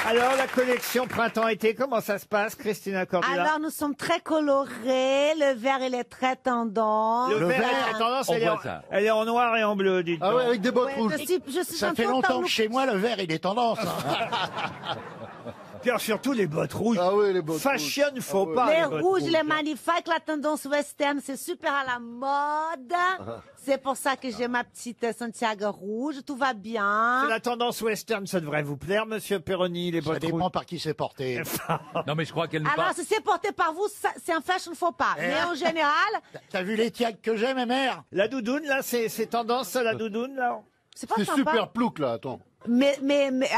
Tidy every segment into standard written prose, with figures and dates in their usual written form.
Alors, la collection printemps-été, comment ça se passe, Christina Cordula? Alors, nous sommes très colorés. Le vert, il est très tendance. Le vert est tendance, elle est en noir et en bleu, dites donc. Ah ouais, avec des bottes rouges. Ça fait longtemps que chez moi, le vert, il est tendance. Puis surtout les bottes rouges. Ah oui, les bottes Fashion, rouges. faut Ah pas. Les bottes rouges, les magnifiques, la tendance western, c'est super à la mode. C'est pour ça que j'ai ma petite Santiago rouge, tout va bien. La tendance western, ça devrait vous plaire, monsieur Perroni, les bottes Ça dépend rouges. par qui c'est porté. Non, mais je crois qu'elle ne Alors, parle. si c'est porté par vous, c'est un fashion faux pas. Mais en général, T'as vu les tiags que j'ai, ma mère? La doudoune, là, c'est tendance, ça, la doudoune, là? c'est pas C'est sympa. super plouc, là, attends. Mais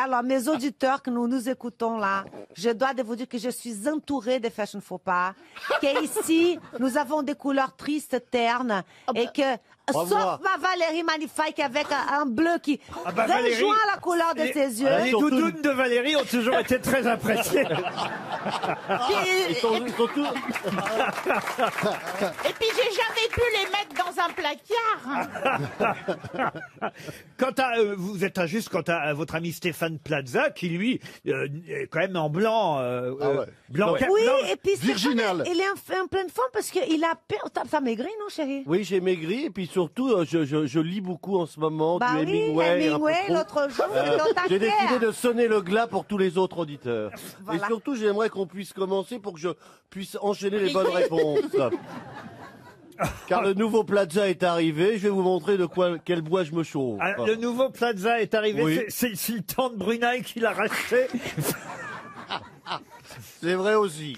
alors, mes auditeurs que nous écoutons là, je dois de vous dire que je suis entourée de fashion faux pas, qu'ici, nous avons des couleurs tristes, ternes, et que, sauf ma Valérie magnifique avec un bleu qui Valérie, rejoint la couleur de ses yeux. Les doudounes de Valérie ont toujours été très appréciées. Puis- Ils sont tous... Et puis j'ai jamais pu les mettre dans un placard. Quant à, vous êtes injuste quant à votre ami Stéphane Plaza, qui lui, est quand même en blanc, blanc. Oui, blanc. et puis Virginal. Stéphane, il est en pleine forme parce qu'il a... T'as maigri, non, chérie? Oui, j'ai maigri et puis surtout, je lis beaucoup en ce moment Bah du oui, Hemingway. un peu trop. l'autre jour, dans ta J'ai décidé fière. de sonner le glas pour tous les autres auditeurs. Voilà. Et surtout, j'aimerais qu'on puisse commencer pour que je puisse enchaîner les bonnes réponses. Car le nouveau Plaza est arrivé, je vais vous montrer quel bois je me chauffe. Ah, le nouveau Plaza est arrivé, Oui. c'est le sultan de Brunei qui l'a racheté. C'est vrai aussi.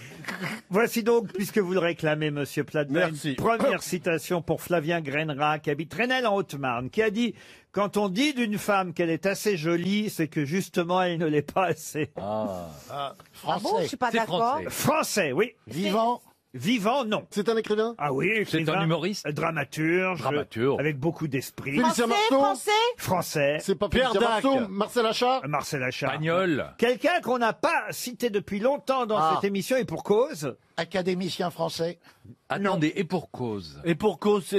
Voici donc, puisque vous le réclamez, monsieur Plaza, Merci. une première citation pour Flavien Grainera, qui habite Renel en Haute-Marne, qui a dit « Quand on dit d'une femme qu'elle est assez jolie, c'est que justement elle ne l'est pas assez. Ah bon, je Français. suis pas C'est d'accord. français. » Français, oui. Vivant. Vivant, non. C'est un écrivain? Ah oui, C'est écrivain, un humoriste. dramaturge, Dramaturge. avec beaucoup d'esprit. Félicien Marceau? Français, C'est pas Pierre Félicien Dac. Marceau? Marcel Achard? Marcel Achard. Pagnol. Quelqu'un qu'on n'a pas cité depuis longtemps dans cette émission et pour cause. Académicien français. Attendez, et pour cause. Et pour cause,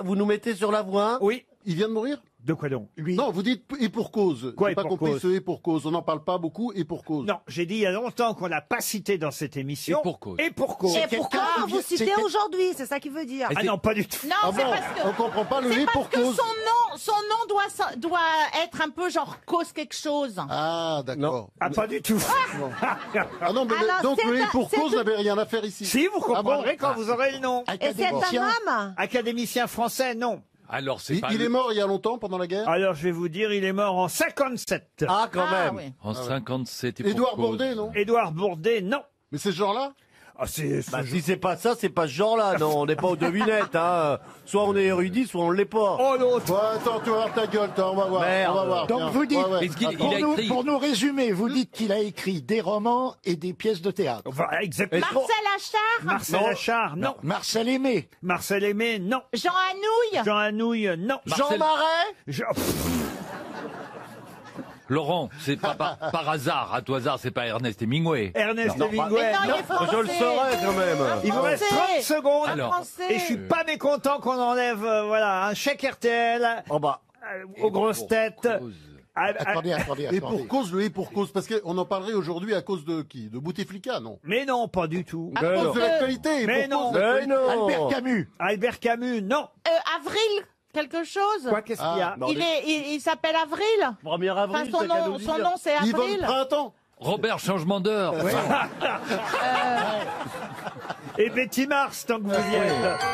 vous nous mettez sur la voie. Oui. Il vient de mourir? De quoi donc? Lui. Non, vous dites et pour cause. Quoi, J'ai et pas pour compris cause ce et pour cause. On n'en parle pas beaucoup et pour cause. Non, j'ai dit il y a longtemps qu'on l'a pas cité dans cette émission. Et pour cause. Et pour cause. Et pourquoi quelqu'un qui vous vient- citez c'est- aujourd'hui? C'est ça qu'il veut dire. Ah non, pas du tout. Non, Ah c'est bon? parce que On comprend pas le c'est et parce pour que cause. son nom doit être un peu genre cause quelque chose. Ah, d'accord. Ah, pas du tout. Ah non, mais Alors, donc c'est le et un- pour c'est cause tout- n'avait rien à faire ici. Si, vous comprendrez Ah bon quand vous aurez le nom. Et c'est un homme? Académicien français, non. Alors, c'est pas Il est mort il y a longtemps pendant la guerre? Alors, je vais vous dire, il est mort en 57. Ah, quand Ah, même. oui. en 57 et pour Édouard cause. Bourdet, non? Édouard Bourdet, non. Mais c'est ce genre-là? Ah, c'est Bah, si c'est pas ça, c'est pas ce genre-là. Non, on n'est pas aux devinettes. Hein. Soit on est érudit, soit on l'est pas. Oh, l'autre. Ouais, attends, tu vas voir ta gueule, toi, on va voir. Merde. On va voir. Donc tiens. vous dites, Ouais, ouais. Est-ce qu'il- Attends. il a écrit- pour nous résumer, vous dites qu'il a écrit des romans et des pièces de théâtre. Voilà, exactement. Marcel Achard, Marcel Achard, non. Marcel Aimé. Marcel Aimé, non. Jean Anouilh, Jean Anouilh, non. Jean Marais. Laurent, c'est pas par hasard, à tout hasard, c'est pas Ernest Hemingway. Ernest Non, Hemingway, mais non, il non. est français. Je le saurais quand même. Il vous reste 30 secondes. Alors, français. Et je suis pas mécontent qu'on enlève, voilà, un chèque RTL Oh bah. aux grosses têtes. Cause. Attendez. Et pour cause, le et pour cause, parce qu'on en parlerait aujourd'hui à cause de qui? De Bouteflika, non? Mais non, pas du tout. à À cause cause de l'actualité. et Mais pour non. cause de l'actualité. non. Albert Camus. Albert Camus, non. Avril, quelque chose. Quoi, qu'est-ce qu'il y a? Non, Il s'appelle Avril. 1er Enfin, avril, son c'est qu'à nous nom, dire. son nom c'est Yvonne Avril. Printemps. Robert, changement d'heure. Et Betty Mars, tant que vous y êtes.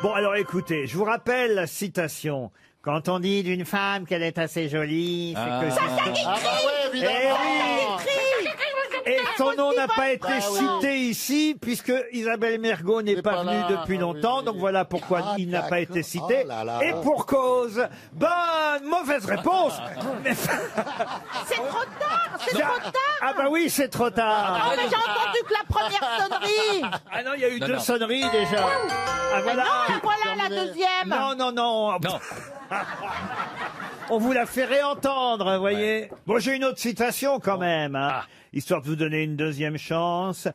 Bon, alors écoutez, je vous rappelle la citation. Quand on dit d'une femme qu'elle est assez jolie, c'est que... Ah bah ouais, évidemment. Eh oui. Et son nom n'a pas été Bah oui. cité ici, puisque Isabelle Mergo n'est C'est pas pas venue là. depuis Ah longtemps, oui. donc voilà pourquoi Ah, il n'a pas été d'accord. cité. Oh là là. Et pour cause, mauvaise réponse. C'est trop tard, c'est trop tard. Ah bah oui, c'est trop tard. Oh, mais j'ai entendu que la première sonnerie. Ah non, il y a eu Non, deux non. sonneries déjà. Ah voilà. Non, voilà la deuxième. Non, non, non. Non. On vous la fait réentendre, vous voyez. Bon, j'ai une autre citation quand même, hein, histoire de vous donner une deuxième chance.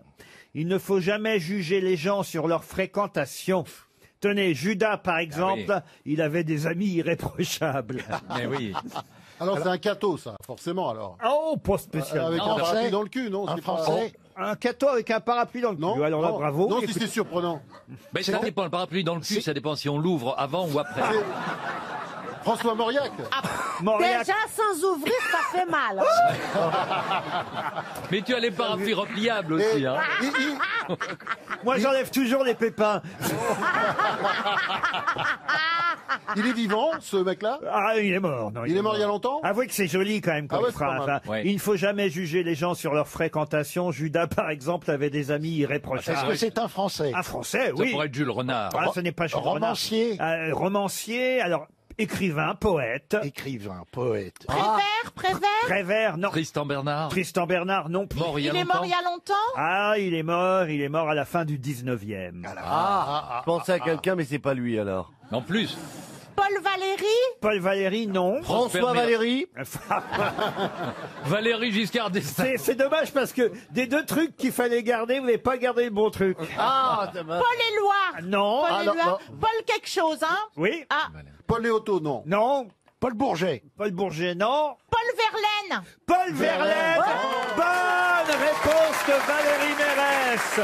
Il ne faut jamais juger les gens sur leur fréquentation. Tenez, Judas, par exemple, il avait des amis irréprochables. Mais oui. Alors c'est un cateau, ça, forcément, alors. Oh, pas spécial. Avec un parapluie dans le cul, non Un c'est pas- Français. Un cateau avec un parapluie dans le cul. Non, Alors là, non. bravo. Non, si Écoutez, c'est surprenant. Mais ça dépend, le parapluie dans le cul, ça dépend si on l'ouvre avant ou après. François Mauriac. Mauriac, Déjà, sans ouvrir, ça fait mal. Mais tu as les parapluies repliables aussi, hein. moi j'enlève toujours les pépins. Il est vivant, ce mec-là. Ah, il est mort. Non, Il est mort il y a longtemps. Avouez que c'est joli quand même comme Ah ouais, c'est pas phrase. mal. hein. Ouais. Il ne faut jamais juger les gens sur leur fréquentation. Judas, par exemple, avait des amis Est-ce irréprochables. que c'est un Français? Un Français, Ça oui. pourrait être Jules Renard. Ah, ce n'est pas Jules Renard. Romancier. Romancier, alors écrivain, poète. Écrivain, poète. Prévert, non. Tristan Bernard. Tristan Bernard, non plus. Mort il y a Il est mort longtemps. il y a longtemps. Ah, il est mort à la fin du 19e. Je pensais à quelqu'un, mais c'est pas lui alors. En plus. Paul Valéry. Paul Valéry, non. François Valéry. Valéry Giscard d'Estaing. C'est dommage parce que des deux trucs qu'il fallait garder, vous n'avez pas gardé le bon truc. Ah, c'est mal. Paul Éluard. Non. Paul alors, Éluard. non. Paul quelque chose, hein. Oui. Ah, Paul Léoto, non. Non. Paul Bourget. Paul Bourget, non. Paul Verlaine. Paul Verlaine. Bonne réponse de Valérie Mérès.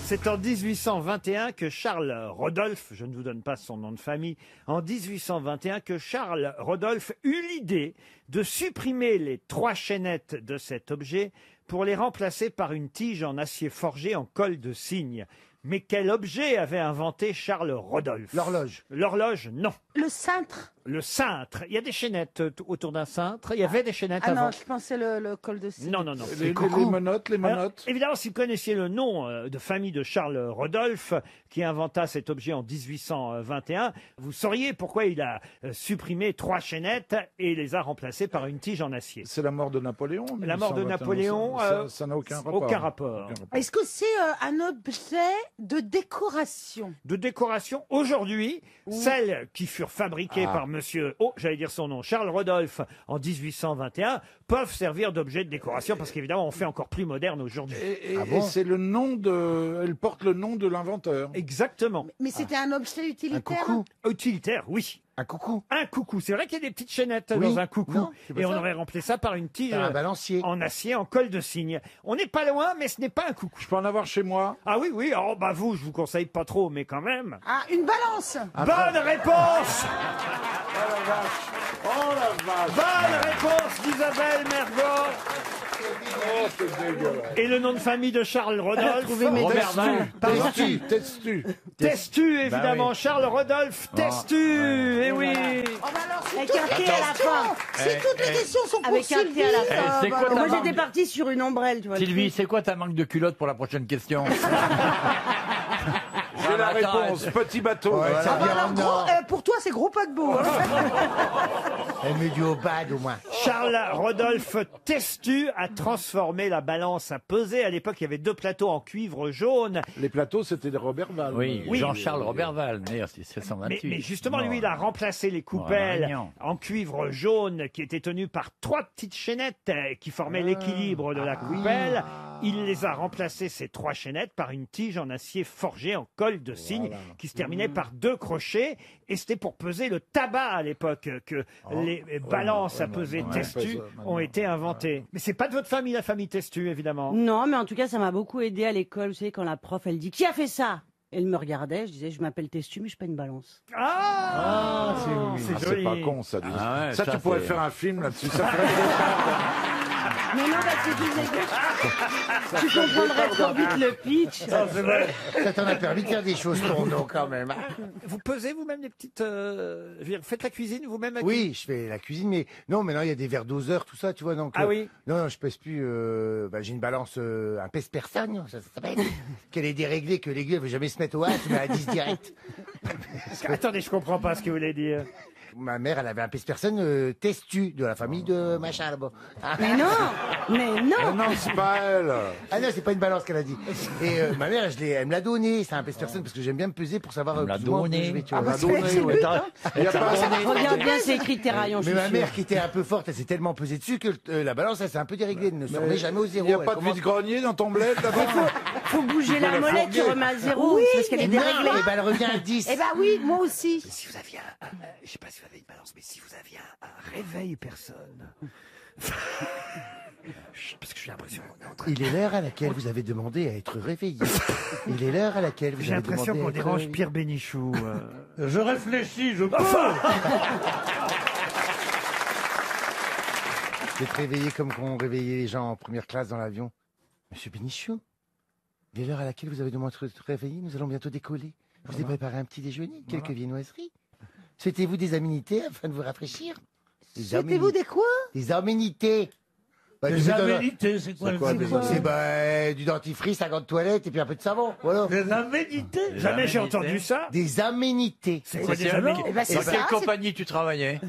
C'est en 1821 que Charles Rodolphe, je ne vous donne pas son nom de famille, en 1821 que Charles Rodolphe eut l'idée de supprimer les 3 chaînettes de cet objet pour les remplacer par une tige en acier forgé en colle de cygne. Mais quel objet avait inventé Charles Rodolphe? L'horloge. L'horloge, non. Le cintre. Le cintre. Il y a des chaînettes autour d'un cintre. Il y avait des chaînettes Ah avant. non, je pensais le col de cygne. Non, non, non. Les menottes, les Alors, menottes. évidemment, si vous connaissiez le nom de famille de Charles Rodolphe, qui inventa cet objet en 1821, vous sauriez pourquoi il a supprimé 3 chaînettes et les a remplacées par une tige en acier. C'est la mort de Napoléon. La mort de 1821, Napoléon, ça n'a aucun rapport. aucun rapport. Est-ce que c'est un objet de décoration? De décoration, aujourd'hui, celles qui furent fabriquées par monsieur, j'allais dire son nom, Charles Rodolphe, en 1821, peuvent servir d'objet de décoration, parce qu'évidemment, on fait encore plus moderne aujourd'hui. Et c'est le nom de. Elle porte le nom de l'inventeur. Exactement. Mais c'était un objet utilitaire? Utilitaire, oui. Un coucou. Un coucou. C'est vrai qu'il y a des petites chaînettes Oui. dans un coucou. Non, c'est pas Et on ça. aurait remplacé ça par une tige Un balancier. en acier, en colle de cygne. On n'est pas loin, mais ce n'est pas un coucou. Je peux en avoir chez moi. Ah oui, oui. Oh, bah vous, je vous conseille pas trop, mais quand même. Ah, une balance. Bonne réponse! Oh la vache. Bonne réponse d'Isabelle Mergo. Oh, c'est dégueulasse. Et le nom de famille de Charles Rodolphe? Robert Val. Testu, testu. Testu, évidemment. Charles Rodolphe Testu. Eh oui. Avec un T à la fin. Si toutes les questions sont pour Avec un Sylvie, T à la fin. c'est quoi ta moi marque j'étais partie sur une ombrelle, tu vois. Sylvie, c'est quoi ta manque de culotte pour la prochaine question? J'ai la attends, réponse. Petit bateau. Ça Ah bah vient alors, en gros, or. pour toi c'est gros paquebot. Hein. Elle met du haut bad au moins. Charles Rodolphe Testu a transformé la balance à peser. À l'époque, il y avait 2 plateaux en cuivre jaune. Les plateaux, c'était des Robert Val. Oui, Oui. Jean-Charles Robert Val, né en 1728. Mais justement, lui, il a remplacé les coupelles Avignon. en cuivre jaune qui étaient tenues par 3 petites chaînettes qui formaient l'équilibre de la coupelle. Il les a remplacées, ces 3 chaînettes, par une tige en acier forgé en colle de cygne qui se terminait par 2 crochets. Et c'était pour peser le tabac à l'époque que les balances à peser Testu ont été inventées. Mais c'est pas de votre famille, la famille Testu, évidemment. Non, mais en tout cas ça m'a beaucoup aidé à l'école. Vous savez quand la prof elle dit qui a fait ça? Elle me regardait, je disais je m'appelle Testu mais je suis pas une balance. Ah, c'est Ah, joli. c'est pas con, ça. dis donc. Ah ouais, ça, ça, tu pourrais c'est- faire un film là-dessus. Ça ferait Mais non parce que tu disais tu comprendrais trop vite le pitch. Ça t'en a permis de faire des choses pour nous quand même. Vous pesez vous-même des petites... je veux dire, faites la cuisine vous-même avec- Oui, je fais la cuisine, mais non, maintenant il y a des verres doseurs, tout ça, tu vois. Donc, Ah oui. Non, je pèse plus. J'ai une balance, un pèse-personne, ça s'appelle. Qu'elle est déréglée, que l'aiguille ne veut jamais se mettre au has, mais à 10 direct. Attendez, je comprends pas ce que vous voulez dire. Ma mère, elle avait un pèse-personne testu de la famille de machin là-bas. Mais non, mais non. Non, c'est pas elle. Ah non, c'est pas une balance qu'elle a dit. Et ma mère, elle me l'a donné. C'est un pèse-personne parce que j'aime bien me peser pour savoir plus ou moins où je vais. Tu vois. Regarde bien, c'est écrit Terraillon. Mais ma mère qui était un peu forte, elle s'est tellement pesée dessus que la balance, elle s'est un peu déréglée. Elle ne se remet jamais au zéro. Il n'y a pas de vide-grenier dans ton bled là-bas? Faut bouger la molette, tu remets à zéro. Oui, parce qu'elle est Non, déréglée. eh ben, elle revient à 10. Eh ben oui, moi aussi. Si vous aviez je sais pas si vous avez une balance, mais si vous aviez un réveil personne. Parce que j'ai l'impression qu'on est en train Il est l'heure à laquelle vous avez demandé à être réveillé. Il est l'heure à laquelle vous J'ai avez demandé l'impression qu'on à être dérange réveillé. Pierre Bénichou. Je réfléchis, je peux. Vous êtes réveillé comme quand on réveillait les gens en première classe dans l'avion. Monsieur Bénichou, il est l'heure à laquelle vous avez demandé à être réveillé. Nous allons bientôt décoller. Je vous ai préparé un petit déjeuner, quelques viennoiseries. Souhaitez-vous des aménités afin de vous rafraîchir? Souhaitez-vous des quoi? Des aménités. Bah, Les aménités, c'est quoi? C'est du dentifrice, un gant de toilette et puis un peu de savon. Voilà. Des aménités? Jamais j'ai entendu ça. Des aménités. C'est quoi des aménités? Eh ben, c'est Dans ça, quelle c'est- compagnie tu travaillais?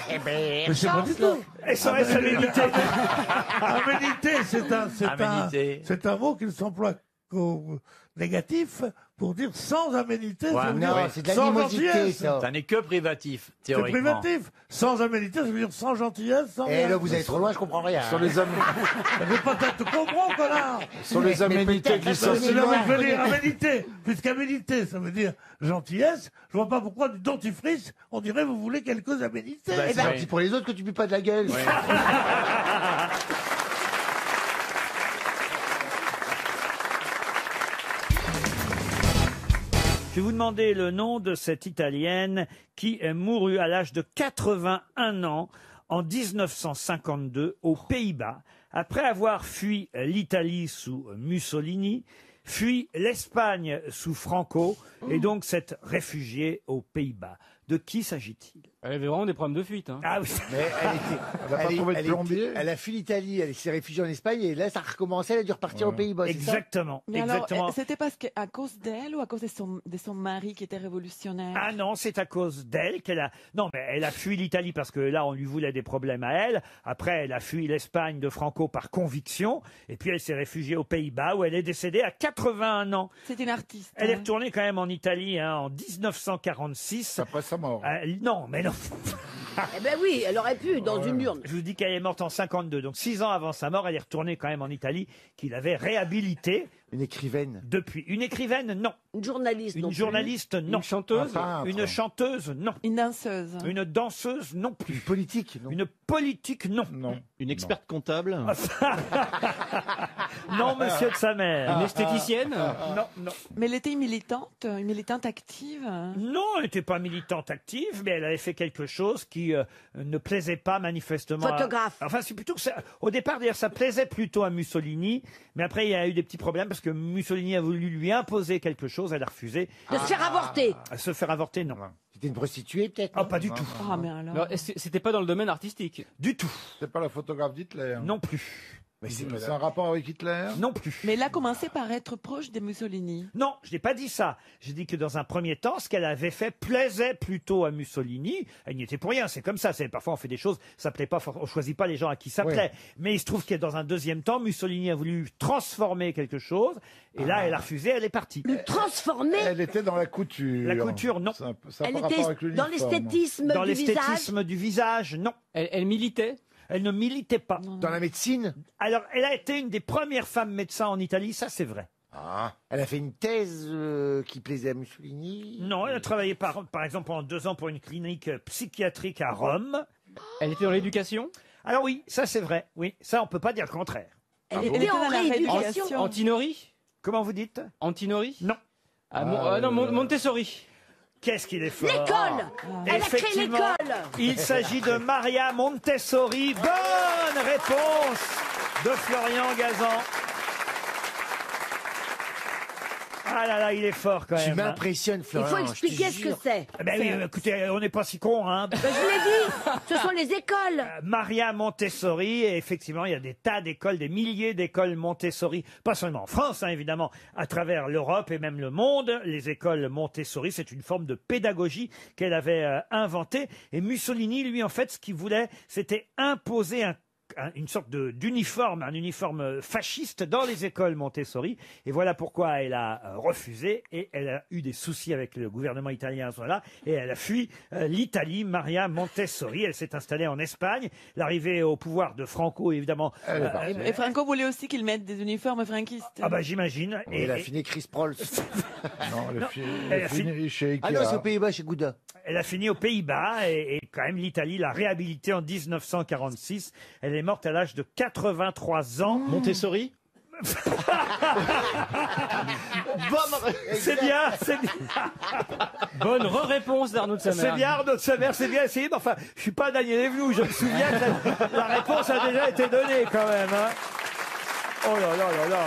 Eh ben, Mais c'est pas du tout. SOS Aménité. Aménité, Aménité. c'est un mot qui ne s'emploie qu'au négatif pour dire sans aménité. ça veut non, dire c'est de sans l'animosité, gentillesse. ça. Ça n'est que privatif, C'est théoriquement. privatif. Sans aménité, ça veut dire sans gentillesse, sans Eh rien. là, vous allez trop loin, je comprends rien. Ça veut peut-être te comprendre, connard. Sur les aménités du Non, sentiment. mais je veux dire aménité. Puisqu'aménité, ça veut dire gentillesse, je vois pas pourquoi du dentifrice, on dirait vous voulez quelques aménités. Eh ben, c'est pour les autres que tu pues pas de la gueule. Je vais vous demander le nom de cette Italienne qui est mourue à l'âge de 81 ans en 1952 aux Pays-Bas, après avoir fui l'Italie sous Mussolini, fui l'Espagne sous Franco, et donc s'être réfugiée aux Pays-Bas. De qui s'agit-il? Elle avait vraiment des problèmes de fuite. Hein. Ah oui. Mais elle a fui l'Italie, elle s'est réfugiée en Espagne et là ça a recommencé, elle a dû repartir aux Pays-Bas. Exactement. Mais alors, Exactement. c'était parce qu'à cause d'elle ou à cause de son mari qui était révolutionnaire? Ah non, c'est à cause d'elle qu'elle a... Non, mais elle a fui l'Italie parce que là, on lui voulait des problèmes à elle. Après, elle a fui l'Espagne de Franco par conviction. Et puis, elle s'est réfugiée aux Pays-Bas où elle est décédée à 81 ans. C'est une artiste. Elle est retournée quand même en Italie en 1946. Après sa mort. Non, mais non. Eh ben oui, elle aurait pu, dans une urne. Je vous dis qu'elle est morte en 52. Donc 6 ans avant sa mort, elle est retournée quand même en Italie, qu'il avait réhabilitée. Une écrivaine. Depuis. Une écrivaine, non. Une journaliste, non Une plus. journaliste, non. Une chanteuse? Une chanteuse, non. Une danseuse? Une danseuse, non plus. Une politique, non. Une politique, non. Non. Une experte comptable? Non, monsieur de sa mère. Une esthéticienne? Non, non. Mais elle était une militante active? Non, elle n'était pas militante active, mais elle avait fait quelque chose qui ne plaisait pas manifestement. Photographe. Enfin, c'est plutôt que ça. Au départ, d'ailleurs, ça plaisait plutôt à Mussolini, mais après, il y a eu des petits problèmes parce que Mussolini a voulu lui imposer quelque chose, elle a refusé. De se faire avorter. À se faire avorter, non. C'était une prostituée, peut-être? Ah, pas du tout. Ah, mais alors. Alors, c'était pas dans le domaine artistique? Du tout. C'est pas la photographe d'Hitler? Non plus. Mais c'est un rapport avec Hitler? Non plus. Mais elle a commencé par être proche de Mussolini. Non, je n'ai pas dit ça. J'ai dit que dans un premier temps, ce qu'elle avait fait plaisait plutôt à Mussolini. Elle n'y était pour rien, c'est comme ça. Parfois, on fait des choses, ça plaît pas, on choisit pas les gens à qui ça plaît. Mais il se trouve que dans un deuxième temps, Mussolini a voulu transformer quelque chose. Et là, elle a refusé, elle est partie. Le transformer. Elle était dans la couture. La couture, non. Ça a Elle pas rapport était avec dans l'uniforme. l'esthétisme Dans du visage. l'esthétisme du visage, non. Elle militait? Elle ne militait pas. Dans la médecine? Alors, elle a été une des premières femmes médecins en Italie, ça c'est vrai. Ah. Elle a fait une thèse qui plaisait à Mussolini? Non, elle a travaillé par exemple pendant 2 ans pour une clinique psychiatrique à Rome. Elle était dans l'éducation? Alors oui, ça c'est vrai. Oui, ça on peut pas dire le contraire. Elle Elle était était en dans la rééducation. rééducation. Antinori? Comment vous dites? Antinori? Non. Non, Montessori. Qu'est-ce qu'il est fort. L'école. Elle a créé Effectivement, l'école. il s'agit de Maria Montessori. Bonne réponse de Florian Gazan. Ah là là, il est fort quand Tu même. m'impressionnes, Il Florian. faut je te expliquer ce que jure. c'est. Ben oui, écoutez, on n'est pas si con, hein. Ben, je l'ai dit, ce sont les écoles. Maria Montessori, et effectivement, il y a des tas d'écoles, des milliers d'écoles Montessori, pas seulement en France, hein, évidemment, à travers l'Europe et même le monde. Les écoles Montessori, c'est une forme de pédagogie qu'elle avait inventée. Et Mussolini, lui, en fait, ce qu'il voulait, c'était imposer une sorte d'uniforme, un uniforme fasciste dans les écoles Montessori. Et voilà pourquoi elle a refusé et elle a eu des soucis avec le gouvernement italien à ce moment-là. Et elle a fui l'Italie, Maria Montessori. Elle s'est installée en Espagne. L'arrivée au pouvoir de Franco, évidemment. Et Franco voulait aussi qu'ils mettent des uniformes franquistes. Ah bah j'imagine. Et elle a fini Chris Prols. Non, Non, elle elle a a fini chez Ikea. Ah non, c'est aux Pays-Bas, chez Gouda. Elle a fini aux Pays-Bas et quand même l'Italie l'a réhabilitée en 1946. Elle est morte à l'âge de 83 ans. Montessori. C'est bien, c'est bien. Bonne réponse d'Arnaud de Samer. C'est bien, Arnaud de Samer, c'est bien essayé, mais enfin, je suis pas Daniel Evenou, je me souviens que la réponse a déjà été donnée quand même. Hein. Oh là là là là.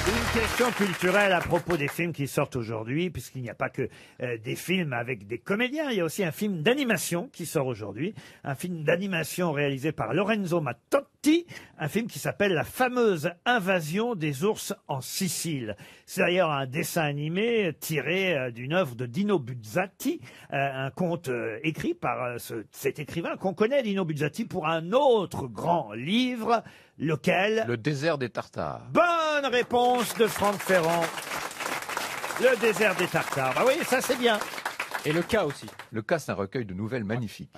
Une question culturelle à propos des films qui sortent aujourd'hui, puisqu'il n'y a pas que des films avec des comédiens, il y a aussi un film d'animation qui sort aujourd'hui, un film d'animation réalisé par Lorenzo Mattotti, un film qui s'appelle La fameuse invasion des ours en Sicile. C'est d'ailleurs un dessin animé tiré d'une œuvre de Dino Buzzati, un conte écrit par cet écrivain qu'on connaît, Dino Buzzati, pour un autre grand livre, lequel... Le désert des Tartares. Bonne réponse de Franck Ferrand. Le désert des Tartares. Bah oui, ça c'est bien. Et le cas aussi. Le cas, c'est un recueil de nouvelles magnifiques.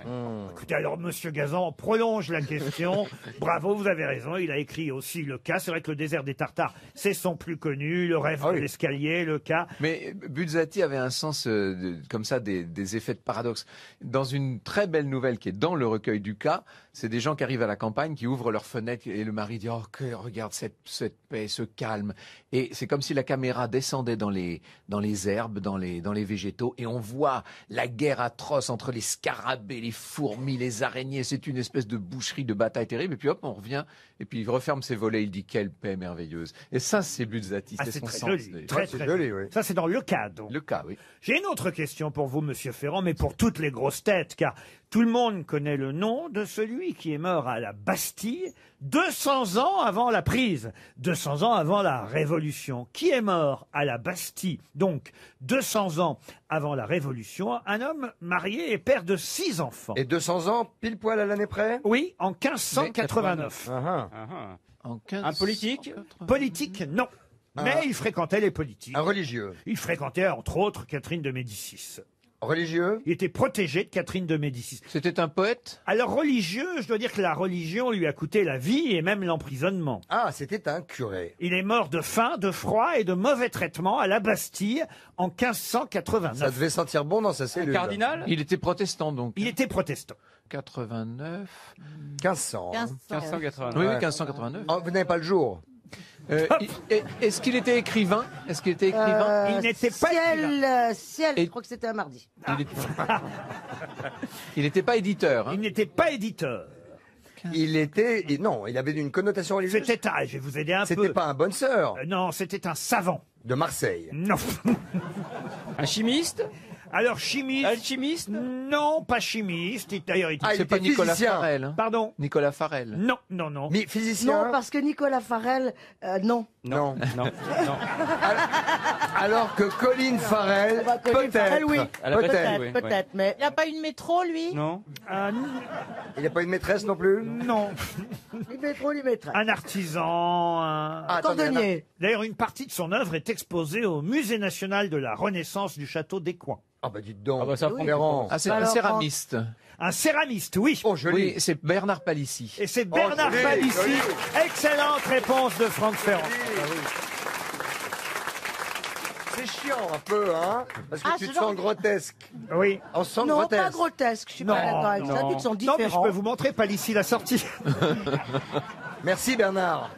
Écoutez, alors, Monsieur Gazan prolonge la question. Bravo, vous avez raison. Il a écrit aussi le cas. C'est vrai que le désert des Tartares, c'est son plus connu. Le rêve de l'escalier, le cas. Mais Buzzati avait un sens comme ça des effets de paradoxe. Dans une très belle nouvelle qui est dans le recueil du cas, c'est des gens qui arrivent à la campagne, qui ouvrent leurs fenêtres et le mari dit « Oh, regarde cette paix, ce calme ». Et c'est comme si la caméra descendait dans les herbes, dans les végétaux et on voit la guerre atroce entre les scarabées, les fourmis, les araignées. C'est une espèce de boucherie, de bataille terrible. Et puis hop, on revient et puis il referme ses volets. Il dit « Quelle paix merveilleuse ». Et ça, c'est Buzzati. Ah, c'est c'est son très sens. joli. Très joli, oui. Ça, c'est dans le cas, donc. Le cas, oui. J'ai une autre question pour vous, Monsieur Ferrand, mais pour toutes les grosses têtes, car tout le monde connaît le nom de celui qui est mort à la Bastille 200 ans avant la prise, 200 ans avant la Révolution. Qui est mort à la Bastille, donc 200 ans avant la Révolution? Un homme marié et père de 6 enfants. Et 200 ans, pile poil à l'année près? Oui, en 1589. Un politique? Politique, non. Mais il fréquentait les politiques. Un religieux? Il fréquentait, entre autres, Catherine de Médicis. Religieux? Il était protégé de Catherine de Médicis. C'était un poète? Alors religieux, je dois dire que la religion lui a coûté la vie et même l'emprisonnement. Ah, c'était un curé. Il est mort de faim, de froid et de mauvais traitements à la Bastille en 1589. Ça devait sentir bon dans sa cellule. Cardinal? Il était protestant, donc. Il était protestant. 89... 1500. 1589. Oui, 1589. Oh, vous n'avez pas le jour? Est-ce qu'il était écrivain? Est-ce qu'il était écrivain? Il n'était pas écrivain. Ciel, je crois que c'était un mardi. Il n'était pas éditeur. Il n'était pas éditeur. Il était... Non, il avait une connotation religieuse. C'était... je vais vous aider un peu. C'était pas un bonne sœur. Non, c'était un savant. De Marseille. Non. Un chimiste? Alors, chimiste? Alchimiste? Non, pas chimiste. D'ailleurs, il C'est pas Nicolas physicien. Farel. Hein. Pardon? Nicolas Farel. Non, non, non. Mais physicien? Non, parce que Nicolas Farel, non. Non. Non. Alors que Colin Farel, Colin Farrell, oui. Peut-être. Peut-être, mais... Il n'a pas une métro, lui? Non. Il n'y a pas une maîtresse non plus? Non. Il met trop, il mettrait. Un artisan, Cordonnier. D'ailleurs, une partie de son œuvre est exposée au Musée national de la Renaissance du château d'Écouen. Ah bah dites donc. Ah bah ça Oui. Ferrand. Ah, c'est un Alors, céramiste. Un céramiste, oui. Oh, joli. Oui, c'est Bernard Palissy. Et c'est Bernard joli, Palissy. joli. Excellente réponse de Franck Ferrand. C'est chiant un peu, hein? Parce que tu te sens grotesque. Oui. On se sent Non, grotesque. pas grotesque, je suis pas d'accord avec ça, tu te sens Non, mais je différent. peux vous montrer Palissy la sortie. Merci Bernard.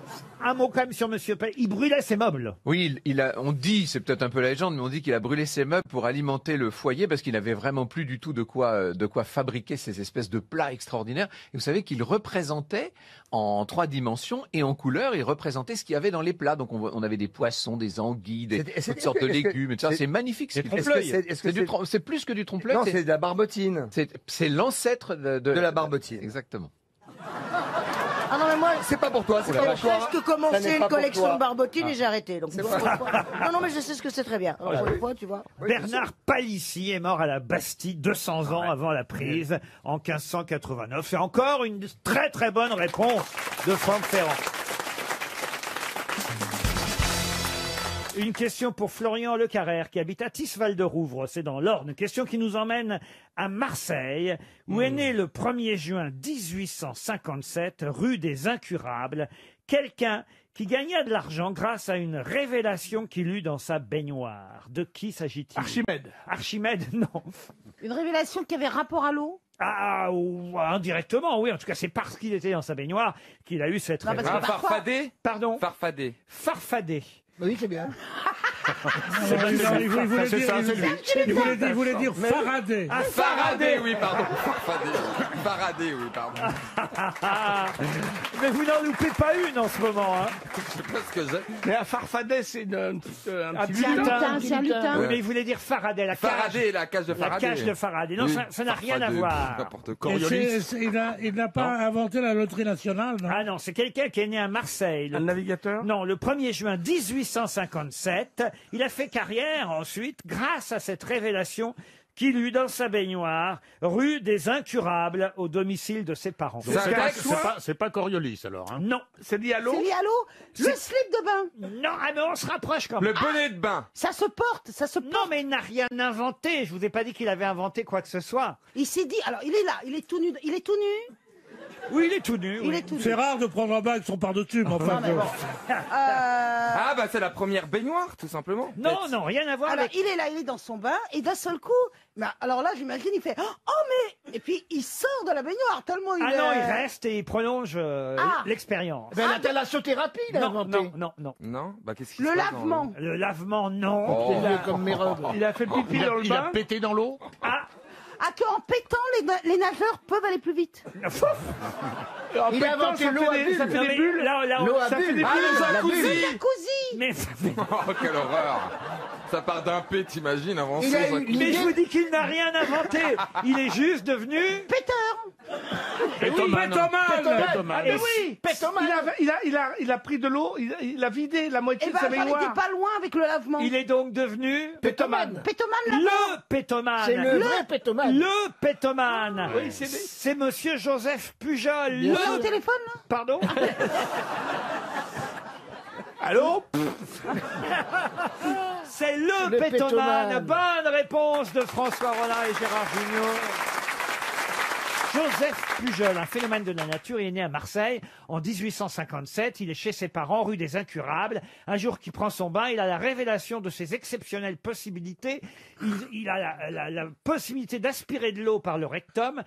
Un mot quand même sur Monsieur Pell. Il brûlait ses meubles. Oui, on dit, c'est peut-être un peu la légende, mais on dit qu'il a brûlé ses meubles pour alimenter le foyer parce qu'il n'avait vraiment plus du tout de quoi fabriquer ces espèces de plats extraordinaires. Et vous savez qu'il représentait en 3 dimensions et en couleur, il représentait ce qu'il y avait dans les plats. Donc on avait des poissons, des anguilles, toutes sortes de légumes. Et tout ça. C'est magnifique. C'est plus que du trompe-l'œil. Non, c'est de la barbotine. C'est l'ancêtre de la barbotine. Exactement. Ah non, mais moi, c'est pas pour toi, c'est j'ai pas pour toi. presque commencé une collection de barbotines et j'ai arrêté. Donc, C'est non, non, mais je sais ce que c'est très bien. Alors, pour une fois, tu vois. Bernard Palissy est mort à la Bastille 200 ans avant la prise, en 1589. C'est encore une très très bonne réponse de Franck Ferrand. Une question pour Florian Le Carrère, qui habite à Tisval-de-Rouvre, c'est dans l'Orne. Question qui nous emmène à Marseille, où est né le 1er juin 1857, rue des Incurables, quelqu'un qui gagna de l'argent grâce à une révélation qu'il eut dans sa baignoire. De qui s'agit-il? Archimède. Archimède, non. Une révélation qui avait rapport à l'eau? Ah, ou indirectement, oui. En tout cas, c'est parce qu'il était dans sa baignoire qu'il a eu cette Non, parce que révélation. parfois- Farfadet. Pardon? Farfadet. Farfadet. Oui, c'est bien. Il voulait dire Faraday. Ah, Faraday, oui, pardon. Faraday, oui, pardon. Mais vous n'en loupez pas une en ce moment, hein. Je sais pas ce que j'ai. Mais un Farfadet, c'est un Un petit petit lutin. C'est un lutin. Oui, mais il voulait dire Faraday, la cage. Faraday, la cage de La Faraday. cage de Faraday. Non, Oui. ça n'a rien à Farfadet, voir. N'importe quoi. Il n'a pas inventé la loterie nationale, non? Ah non, c'est quelqu'un qui est né à Marseille. Un navigateur? Non, le 1er juin 1857. Il a fait carrière ensuite grâce à cette révélation qu'il eut dans sa baignoire, rue des Incurables, au domicile de ses parents. C'est pas Coriolis, alors. Hein. Non. C'est lié à l'eau? C'est lié à l'eau? Le slip de bain? Non, ah, mais on se rapproche quand même. Le bonnet de bain. Ça se porte, ça se porte. Non, mais il n'a rien inventé. Je vous ai pas dit qu'il avait inventé quoi que ce soit. Il s'est dit, alors il est là, il est tout nu. Il est tout nu? Oui, il est tout nu. Il oui. est tout nu. C'est rare de prendre un bain avec son par-dessus, mais enfin. Ah, bah c'est la première baignoire, tout simplement. Non, non, rien à voir Alors, avec... il est là, il est dans son bain, et d'un seul coup, bah, alors là, j'imagine, il fait oh, mais. Et puis, il sort de la baignoire, tellement il Ah est. non, il reste et il prolonge Ah. l'expérience. Ben, la thalassothérapie, il a Non, inventé. non, non, non. Non, bah qu'est-ce qui Le se passe dans lavement. Le lavement, non. Oh. Il est comme mes robes. Il a fait pipi dans le bain? pété dans l'eau. Ah, Ah, qu'en pétant, les nageurs peuvent aller plus vite. Il a inventé l'eau à bulles. Ça fait non, des mais bulles? là, L'eau à Ça fait bulles. des bulles aux la jacuzzi. bulle. Le jacuzzi. mais, Oh, quelle horreur. Ça part d'un P, t'imagines, avant Il ça. a eu mais je vous dis qu'il n'a rien inventé. Il est juste devenu... Péteur. Pétomane. Pétomane. Et oui, Pétomane. Il a pris de l'eau, il a vidé la moitié Eh de sa ben, j'en baignoire. étais pas loin avec le lavement. il est donc devenu... Pétomane. Pétomane, là. Le pétomane. C'est le vrai pétomane. Le pétomane. Oui, c'est monsieur Joseph Pujol. Il est au téléphone, là. Pardon. Allô? C'est le Le pétomane. pétomane. Bonne réponse de François Rollin et Gérard Jugnot. Joseph Pujol, un phénomène de la nature, il est né à Marseille en 1857. Il est chez ses parents, rue des Incurables. Un jour qu'il prend son bain, il a la révélation de ses exceptionnelles possibilités. Il a la possibilité d'aspirer de l'eau par le rectum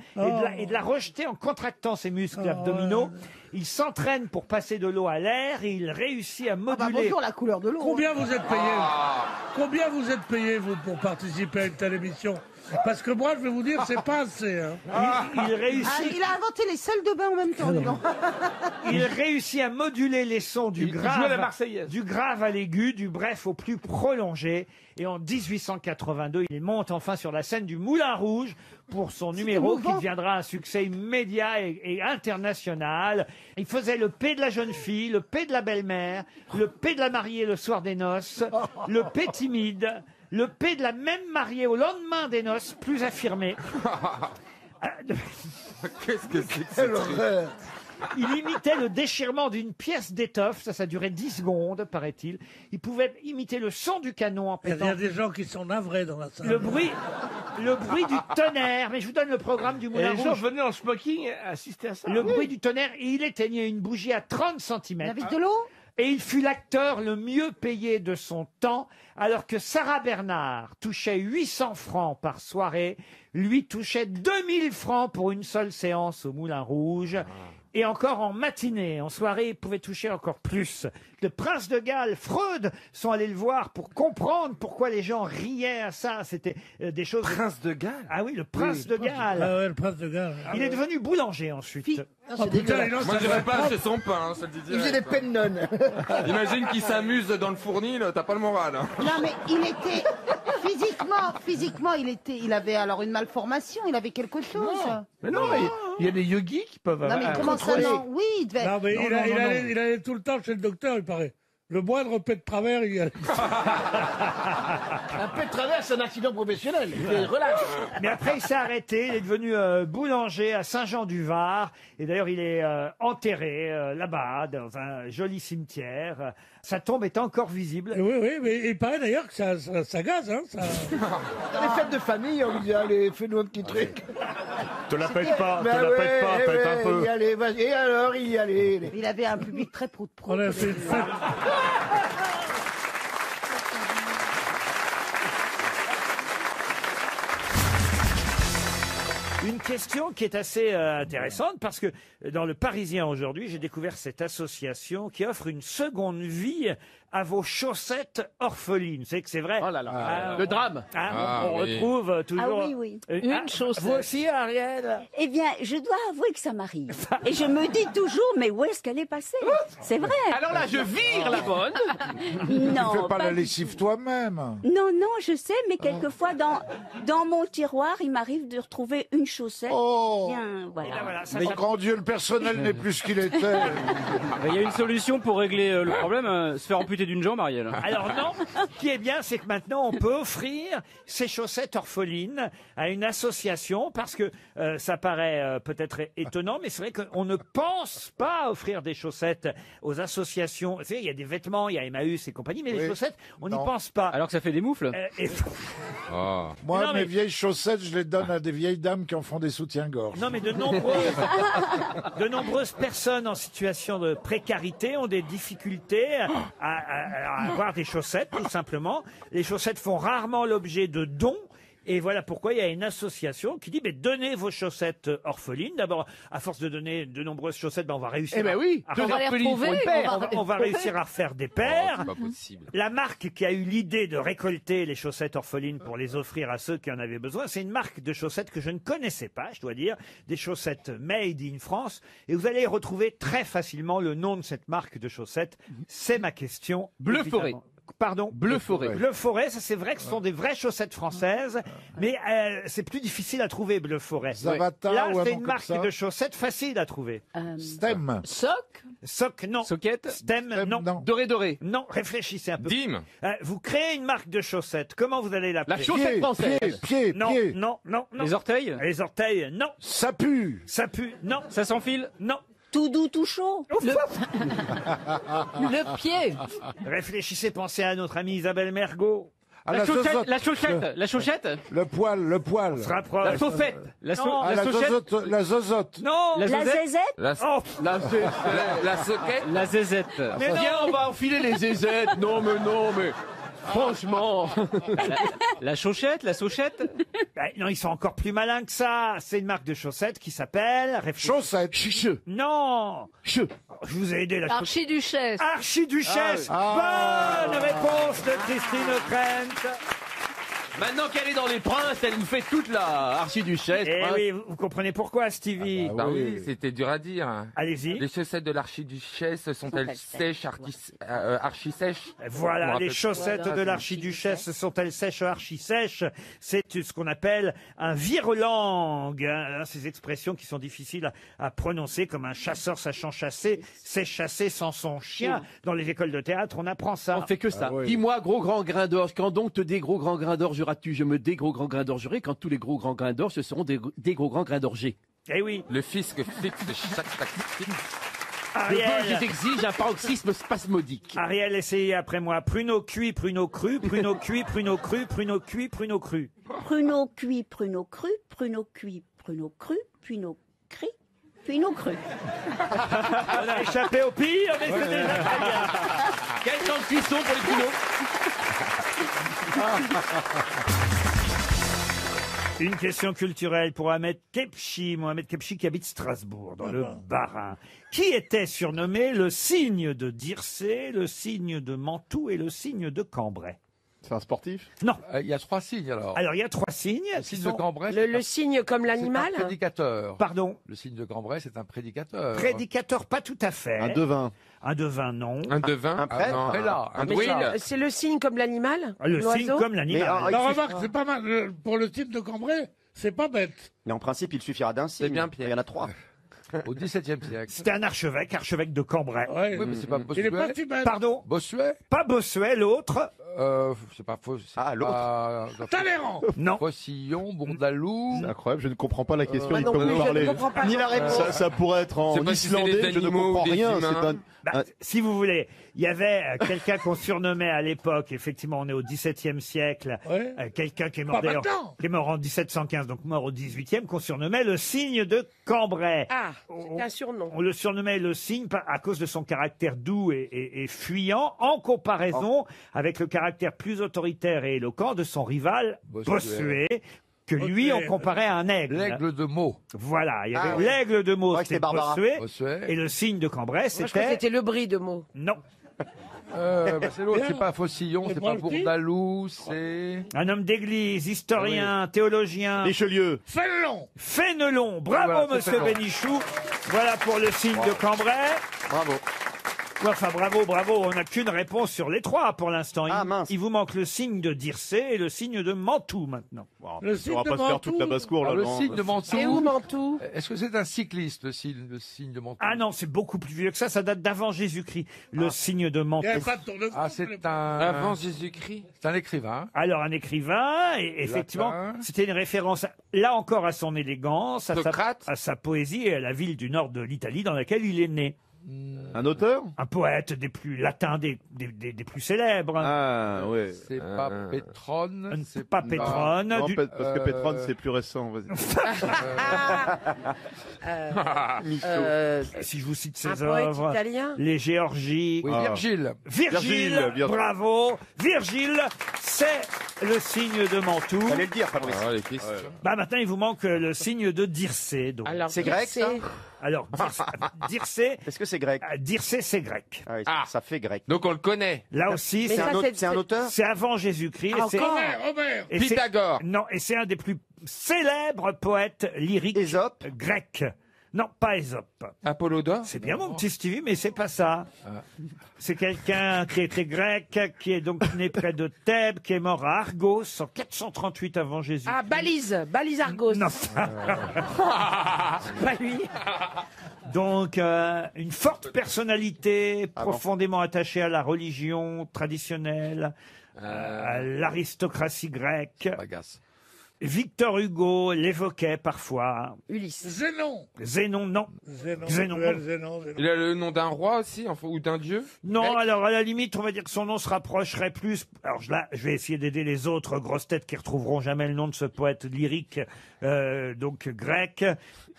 et de la rejeter en contractant ses muscles abdominaux. Il s'entraîne pour passer de l'eau à l'air et il réussit à Ah bah, moduler... bonjour, la couleur de l'eau. Combien vous êtes payé? Combien vous êtes payé, vous, pour participer à une telle émission? Parce que moi, je vais vous dire, c'est pas assez. Hein. Il réussit... Ah, il a inventé les salles de bain en même temps, dis donc. Il réussit à moduler les sons du Il joue à la grave, Marseillaise. du grave à l'aigu, du bref au plus prolongé. Et en 1882, il monte enfin sur la scène du Moulin Rouge pour son numéro qui émouvant. deviendra un succès immédiat et international. Il faisait le P de la jeune fille, le P de la belle-mère, le P de la mariée le soir des noces, le P timide, le P de la même mariée au lendemain des noces, plus affirmé. Qu'est-ce que c'est que ce truc? Il imitait le déchirement d'une pièce d'étoffe, ça durait 10 secondes, paraît-il. Il pouvait imiter le son du canon en Il y pétant a des gens qui sont navrés dans la salle. le bruit du tonnerre. Mais je vous donne le programme du Et Moulin les gens Rouge. venaient en smoking assister à ça. Le bruit du tonnerre, et il éteignait une bougie à 30 cm. Avec de l'eau. Et il fut l'acteur le mieux payé de son temps, alors que Sarah Bernard touchait 800 francs par soirée, lui touchait 2000 francs pour une seule séance au Moulin Rouge. Et encore en matinée, en soirée, il pouvait toucher encore plus. Le prince de Galles, Freud, sont allés le voir pour comprendre pourquoi les gens riaient à ça. C'était des choses... Prince de Galles? Ah oui, le prince de Galles. Ah ouais, le prince de Galles. Il est devenu boulanger ensuite. Oh, putain, il lance Moi, un j'irais vrai- pas acheter son pain, hein, je te le dis Il faisait direct. des pennon. Imagine qu'il s'amuse dans le fournil, t'as pas le moral. Hein. Non, mais il était physiquement, il avait alors une malformation, il avait quelque chose. Mais non, mais il y a des yogis qui peuvent Non, mais comment ça, contrôler. non? Oui, il devait. Non, mais Non, il, non, a- il non, allait, non. il allait tout le temps chez le docteur, il paraît. Le moindre pet de travers, il y allait. Un peu de travers, c'est un accident professionnel. Relax. Mais après, il s'est arrêté. Il est devenu boulanger à Saint-Jean-du-Var. Et d'ailleurs, il est enterré là-bas, dans un joli cimetière. Sa tombe est encore visible. Oui, oui, mais il paraît d'ailleurs que ça gaze, hein. Ça... Dans les fêtes de famille, on lui dit, allez, fais-nous un petit truc. Te la pète pas, Ben te la pète pas, ouais, pète un peu. Y allez, vas-y. Et alors, il y allait. Il avait un public très prout-prout. On a fait une fête. Une question qui est assez intéressante parce que dans le Parisien aujourd'hui, j'ai découvert cette association qui offre une seconde vie à vos chaussettes orphelines. Vous savez que c'est vrai. Oh là là. Le drame. On retrouve toujours. Ah oui, oui. Une chaussette. Vous aussi, Ariel. Eh bien, je dois avouer que ça m'arrive. Et je me dis toujours, mais où est-ce qu'elle est passée? C'est vrai. Alors là, je vire la bonne. Non. Tu fais pas la du- lessive toi-même. Non, non, je sais, mais quelquefois, dans mon tiroir, il m'arrive de retrouver une chaussette. Oh. Bien, voilà. Mais grand Dieu, le personnel n'est plus ce qu'il était. Il y a une solution pour régler le problème, se faire amputer d'une jambe, Ariel. Alors non, ce qui est bien, c'est que maintenant on peut offrir ces chaussettes orphelines à une association parce que ça paraît peut-être étonnant, mais c'est vrai qu'on ne pense pas offrir des chaussettes aux associations. Vous savez, il y a des vêtements, il y a Emmaüs et compagnie, mais les chaussettes, on n'y pense pas. Alors que ça fait des moufles. Moi, Non, mais- mes vieilles chaussettes, je les donne à des vieilles dames qui en font des soutiens-gorge. Non, mais de nombreuses personnes en situation de précarité ont des difficultés à avoir des chaussettes, tout simplement. Les chaussettes font rarement l'objet de dons. Et voilà pourquoi il y a une association qui dit, mais donnez vos chaussettes orphelines. D'abord, à force de donner de nombreuses chaussettes, ben on va réussir Eh ben oui, à deux refaire- orphelines pour une paire. on va réussir à refaire des paires. C'est pas possible. La marque qui a eu l'idée de récolter les chaussettes orphelines pour les offrir à ceux qui en avaient besoin, c'est une marque de chaussettes que je ne connaissais pas, je dois dire, des chaussettes made in France. Et vous allez retrouver très facilement le nom de cette marque de chaussettes. C'est ma question. Bleu évidemment. forêt. Pardon. Bleu forêt. Bleu forêt, ça c'est vrai que ce sont des vraies chaussettes françaises, mais c'est plus difficile à trouver, bleu forêt. Zavata Là, ou un c'est nom une comme marque ça. de chaussettes facile à trouver. Stem. Soc? Soc, non. Soquette. Stem, non. Doré, doré. Non, réfléchissez un peu. Dim. Vous créez une marque de chaussettes. Comment vous allez l'appeler? La chaussette française. Pied, Non, pied. non, non, non. Les orteils. Les orteils, non. Ça pue. Ça pue, non. Ça s'enfile. Non. Tout doux, tout chaud. Le pied. Réfléchissez, pensez à notre amie Isabelle Mergot. Ah, La chaussette. zozote. La chaussette. La chaussette. Le poil, le poil. On se rapproche. La chauffette. La Non. Ah, la chaussette. zozote. La zozote. Non. La La zozette. zézette. La, Oh. la soquette. La zézette. Mais non. Viens, on va enfiler les zézettes. Non, mais. Franchement. La chauchette. La sauchette. Ben, non, ils sont encore plus malins que ça. C'est une marque de chaussettes qui s'appelle... Chaussette. Non. Je vous ai aidé, la chaussette. Archiduchesse. Archiduchesse. Bonne réponse de Christine O'Krent. Maintenant qu'elle est dans les princes, elle nous fait toute la archiduchesse. Eh prince. oui, vous comprenez pourquoi, Stevie. Bah oui, c'était dur à dire. Allez-y. Les chaussettes de l'archiduchesse sont-elles sèches, archi-sèches? Voilà, Je me les rappelle. chaussettes de l'archiduchesse sont-elles sèches, archi-sèches? C'est ce qu'on appelle un virelangue. Hein, ces expressions qui sont difficiles à prononcer, comme un chasseur sachant chasser, sait chasser sans son chien. Dans les écoles de théâtre, on apprend ça. On fait que ça. Dis-moi, gros grand grain d'orge, quand donc te des gros grands grains d'orge auras-tu? Je me des gros grands grains d'orgerai quand tous les gros grands grains d'orge ce seront des gros grands grains d'orgés. Eh oui. Le fisc fixe chaque tactique. Le vol exige un paroxysme spasmodique. Ariel, essayez après moi. Pruneau cuit, pruneau cru, pruneau cuit, pruneau cru, pruneau cuit, pruneau cru. Pruneau cuit, pruneau cru, pruneau cuit, pruneau cru, pruneau cri, pruneau cru. On a échappé au pire, mais c'est déjà très bien. Quel temps de cuisson pour les pruneaux? Une question culturelle pour Ahmed Kepchi. Mohamed Kepchi qui habite Strasbourg, dans le Bas-Rhin. Qui était surnommé le signe de Dircé, le signe de Mantoue et le signe de Cambrai? C'est un sportif? Non. Il y a 3 signes alors. Alors, il y a 3 signes. Le signe de Cambrai. Le signe comme l'animal? C'est un prédicateur. Pardon? Le signe de Cambrai, c'est un prédicateur. Prédicateur, pas tout à fait. Un devin. Un devin, non. Un devin? Un prêtre? Un prélat. Un Mais prélat. c'est le signe comme l'animal? Le signe L'oiseau? comme l'animal. Non, remarque, c'est pas mal. Pour le type de Cambrai, c'est pas bête. Mais en principe, il suffira d'un signe. C'est bien, Pierre. Il y en a 3. Au XVIIe siècle. C'était un archevêque de Cambrai. Ouais. Oui, mais c'est pas Il est pas Bossuet. si bête. Pardon? Bossuet. Pas Bossuet, l'autre? C'est pas faux. Ah, l'autre. Talleyrand. Non. Faucillon, Bourdaloue. C'est incroyable, je ne comprends pas la question, Moi ni non comment plus, vous je ne parlez. comprends pas. Ni la réponse. Ça pourrait être en Je sais pas si c'est islandais, des je ne animaux comprends ou des rien. humains. C'est un... Bah, si vous voulez, il y avait quelqu'un qu'on surnommait à l'époque, effectivement, on est au XVIIe siècle, Ouais. quelqu'un qui est mort Pas d'ailleurs, maintenant. qui est mort en 1715, donc mort au XVIIIe, qu'on surnommait le signe de Cambrai. Ah, c'est un surnom. On le surnommait le signe à cause de son caractère doux et fuyant, en comparaison avec le caractère plus autoritaire et éloquent de son rival Bossuet, que lui on comparait à un aigle. L'aigle de Meaux. Voilà, il y avait Ah, oui. l'aigle de Meaux, Ouais, c'était c'était Barbara. Bossuet, et le signe de Cambrai, Moi, je crois que c'était... c'était le bris de mots. Non. C'est l'autre, Bien. c'est pas Faucillon, C'est c'est pas pas le petit Bourdaloue, c'est. Un homme d'église, historien, théologien. Richelieu. Fénelon. Fénelon. Bravo, Voilà, c'est monsieur Fénelon. Bénichou. Voilà pour le signe de Cambrai. Bravo. Enfin, bravo. On n'a qu'une réponse sur les 3 pour l'instant. Ah, mince. Il vous manque le signe de Dircé et le signe de Mantoue maintenant. Le On signe va de pas se faire toute la Mantoue. basse-cour là. Le non. signe de Mantoue. Et où Mantoue? Est-ce que c'est un cycliste, le signe de Mantoue? Ah non, c'est beaucoup plus vieux que ça. Ça date d'avant Jésus-Christ. Le signe de Il n'y avait Mantoue. pas de Tour de France. Ah, c'est Avant un. Jésus-Christ. C'est un écrivain. Alors, un écrivain, et effectivement, Latin. c'était une référence, là encore, à son élégance, Socrate. à sa poésie et à la ville du nord de l'Italie dans laquelle il est né. Un auteur? Un poète des plus latins, des plus célèbres. Ah, ouais. C'est pas Pétrone. C'est pas Pétrone. Non, du- parce que Pétrone, c'est plus récent. Vas-y. Si je vous cite Un ses poète œuvres, italien? les Géorgies. Oui, Virgile. Virgile, Virgile. bravo. Virgile, c'est le signe de Mantoue. Fallait le dire, Fabrice. Ah, les questions. Bah maintenant, il vous manque le signe de Dircé. Donc. Alors, C'est grec, ça? Alors, Dircé, Est-ce que c'est grec? Dircé, c'est grec. Ah oui, Ah. ça fait grec. Donc on le connaît. Là aussi, Mais c'est ça, C'est un auteur? c'est avant Jésus-Christ. et c'est- Homère. et c'est- Pythagore. Non, et c'est un des plus célèbres poètes lyriques Ésope? grecs. Non, pas Ésope. Apollodore. C'est bien mon petit Stevie, mais c'est pas ça. C'est quelqu'un qui était grec, qui est donc né près de Thèbes, qui est mort à Argos en 438 avant Jésus. Ah, Balise Argos. Non. Pas lui. Donc, une forte personnalité, profondément attachée à la religion traditionnelle, à l'aristocratie grecque. Bagasse. Victor Hugo l'évoquait parfois. Ulysse. Zénon, non. Zénon, non. Il a le nom d'un roi aussi, enfin, ou d'un dieu. Non, alors à la limite, on va dire que son nom se rapprocherait plus. Alors là, je vais essayer d'aider les autres grosses têtes qui retrouveront jamais le nom de ce poète lyrique, donc grec.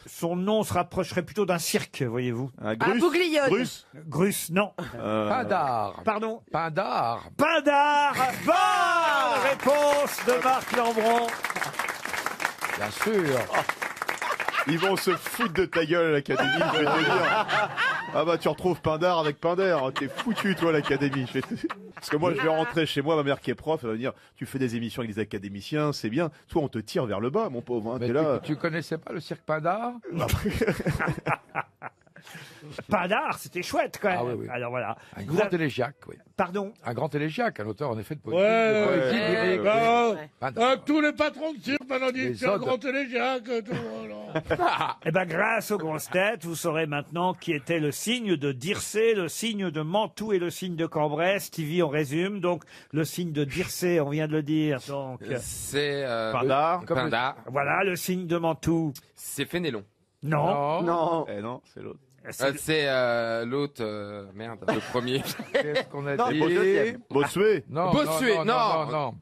Son nom se rapprocherait plutôt d'un cirque, voyez-vous. Bouglione. Grus, non. Pindare. Pardon. Pindare. Pindare. Bonne réponse de Marc Lambron. Bien sûr. Ils vont se foutre de ta gueule à l'académie, je vais te dire. Ah bah tu retrouves Pindare avec Pindare, t'es foutu toi l'académie. Parce que moi je vais rentrer chez moi, ma mère qui est prof, elle va me dire tu fais des émissions avec des académiciens, c'est bien. Toi on te tire vers le bas, mon pauvre. Hein, Mais t'es là. tu connaissais pas le cirque Pindare? Pindare, c'était chouette quand même. Ah oui, oui. Alors voilà. Un Vous grand avez- élégiaque, oui. Pardon. Un grand élégiaque, un auteur en effet de poésie. Ouais, de poésie ouais, lyrique. bah, tous les patrons de cirque maintenant disent Les c'est un odes. grand télégiaque. Tout, voilà. Eh ben, grâce aux grosses têtes, vous saurez maintenant qui était le signe de Dircé, le signe de Mantoue et le signe de Cambrai. Stevie, on résume. Donc, le signe de Dircé, on vient de le dire. Donc, C'est Pindare. Pindare. voilà, le signe de Mantoue. C'est Fénélon. Non. Non. Eh non, c'est l'autre. C'est l'autre. Merde, le premier. Qu'est-ce qu'on a Non, dit? le deuxième. Bossuet. Non, Bossuet, non, non. non, non.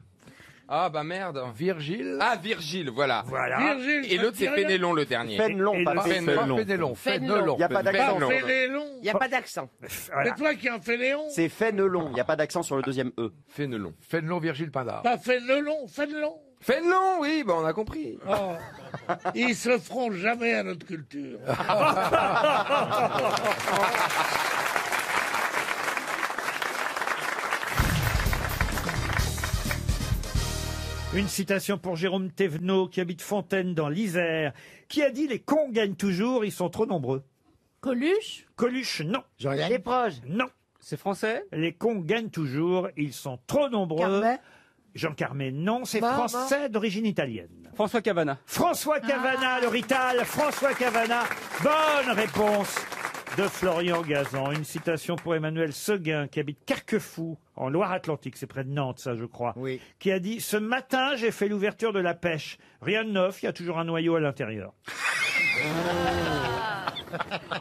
Ah bah merde. Virgile. Ah, Virgile, voilà. Virgile, Et ça l'autre, te c'est dit rien Fénélon, le dernier. Fénelon, pas Fénelon. Fénélon. Fénelon. Il n'y a pas d'accent. Pas Fénélon. Il n'y a pas d'accent. C'est toi qui en fais Léon. C'est Fénelon. Il n'y a pas d'accent sur le deuxième E. Fénelon. Fénelon, Virgile Pindar. Pas Fénelon, Fénelon. Fénelon, oui, bah on a compris. Oh. Ils se feront jamais à notre culture. Une citation pour Jérôme Thévenot, qui habite Fontaine dans l'Isère, qui a dit « Les cons gagnent toujours, ils sont trop nombreux ». Coluche. Coluche, non. Les proches. Non. C'est français? Les cons gagnent toujours, ils sont trop nombreux. Carmet. Jean Carmet, non, c'est Bah, français d'origine italienne. François Cavana. François Cavana, le Rital, François Cavana. Bonne réponse de Florian Gazan. Une citation pour Emmanuel Seguin, qui habite Carquefou, en Loire-Atlantique, c'est près de Nantes, ça, je crois. Oui. Qui a dit « Ce matin, j'ai fait l'ouverture de la pêche. Rien de neuf, il y a toujours un noyau à l'intérieur. »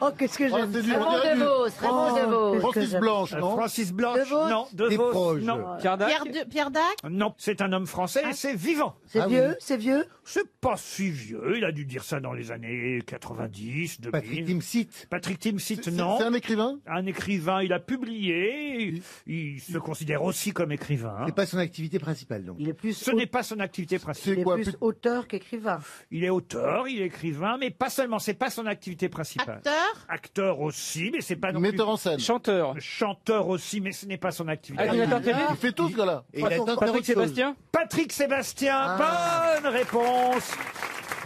Oh, qu'est-ce que j'aime. c'est du- ça. on dirait du- Raymond Devos. Francis Blanche, non Francis Blanche, De Vos non. De Des Vos, proches. non. Pierre Dac. Pierre Dac. Non, c'est un homme français et c'est vivant. C'est Ah vieux, oui. c'est vieux. C'est pas si vieux, il a dû dire ça dans les années 90, 2000. Patrick Timsit. Patrick Timsit, C'est non. un écrivain Un écrivain, il a publié, il se considère aussi comme écrivain. C'est pas son activité principale, donc. Il est plus, Ce n'est pas son activité principale. il est quoi, plus plus- auteur qu'écrivain. Il est auteur, il est écrivain, mais pas seulement, c'est pas son activité principale. Acteur aussi, mais c'est pas non Metteur plus. en scène. Chanteur. Chanteur aussi, mais ce n'est pas son activité. Animateur télé. Il fait tout ce gars-là. Et il a tenté Patrick autre chose. Sébastien. Patrick Sébastien, bonne réponse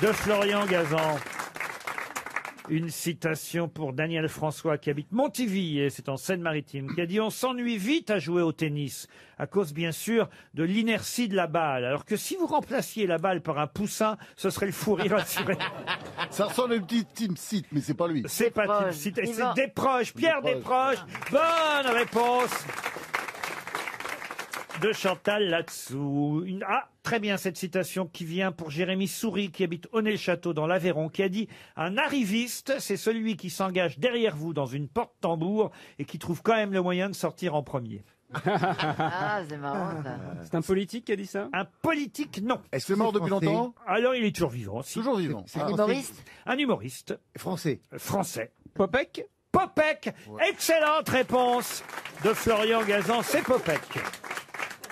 de Florian Gazan. Une citation pour Daniel François qui habite Montiville, et c'est en Seine-Maritime, qui a dit « On s'ennuie vite à jouer au tennis, à cause bien sûr de l'inertie de la balle, alors que si vous remplaciez la balle par un poussin, ce serait le fou rire assuré. » Ça ressemble à une petite Team Seat, mais c'est pas lui. C'est pas Desproges. Tim Sit- Yvan. c'est Desproges, Pierre Desproges. Bonne réponse de Chantal là-dessous. Ah, très bien cette citation qui vient pour Jérémy Souris, qui habite Aunay-le-Château dans l'Aveyron, qui a dit « Un arriviste, c'est celui qui s'engage derrière vous dans une porte-tambour et qui trouve quand même le moyen de sortir en premier. » Ah, c'est marrant ça. C'est un politique qui a dit ça? Un politique, non. Est-ce C'est que mort depuis français longtemps Alors il est toujours vivant. si. Toujours vivant. C'est Ah. humoriste. Un humoriste Français. français. Popek. Popek. Excellente réponse de Florian Gazan, c'est Popek.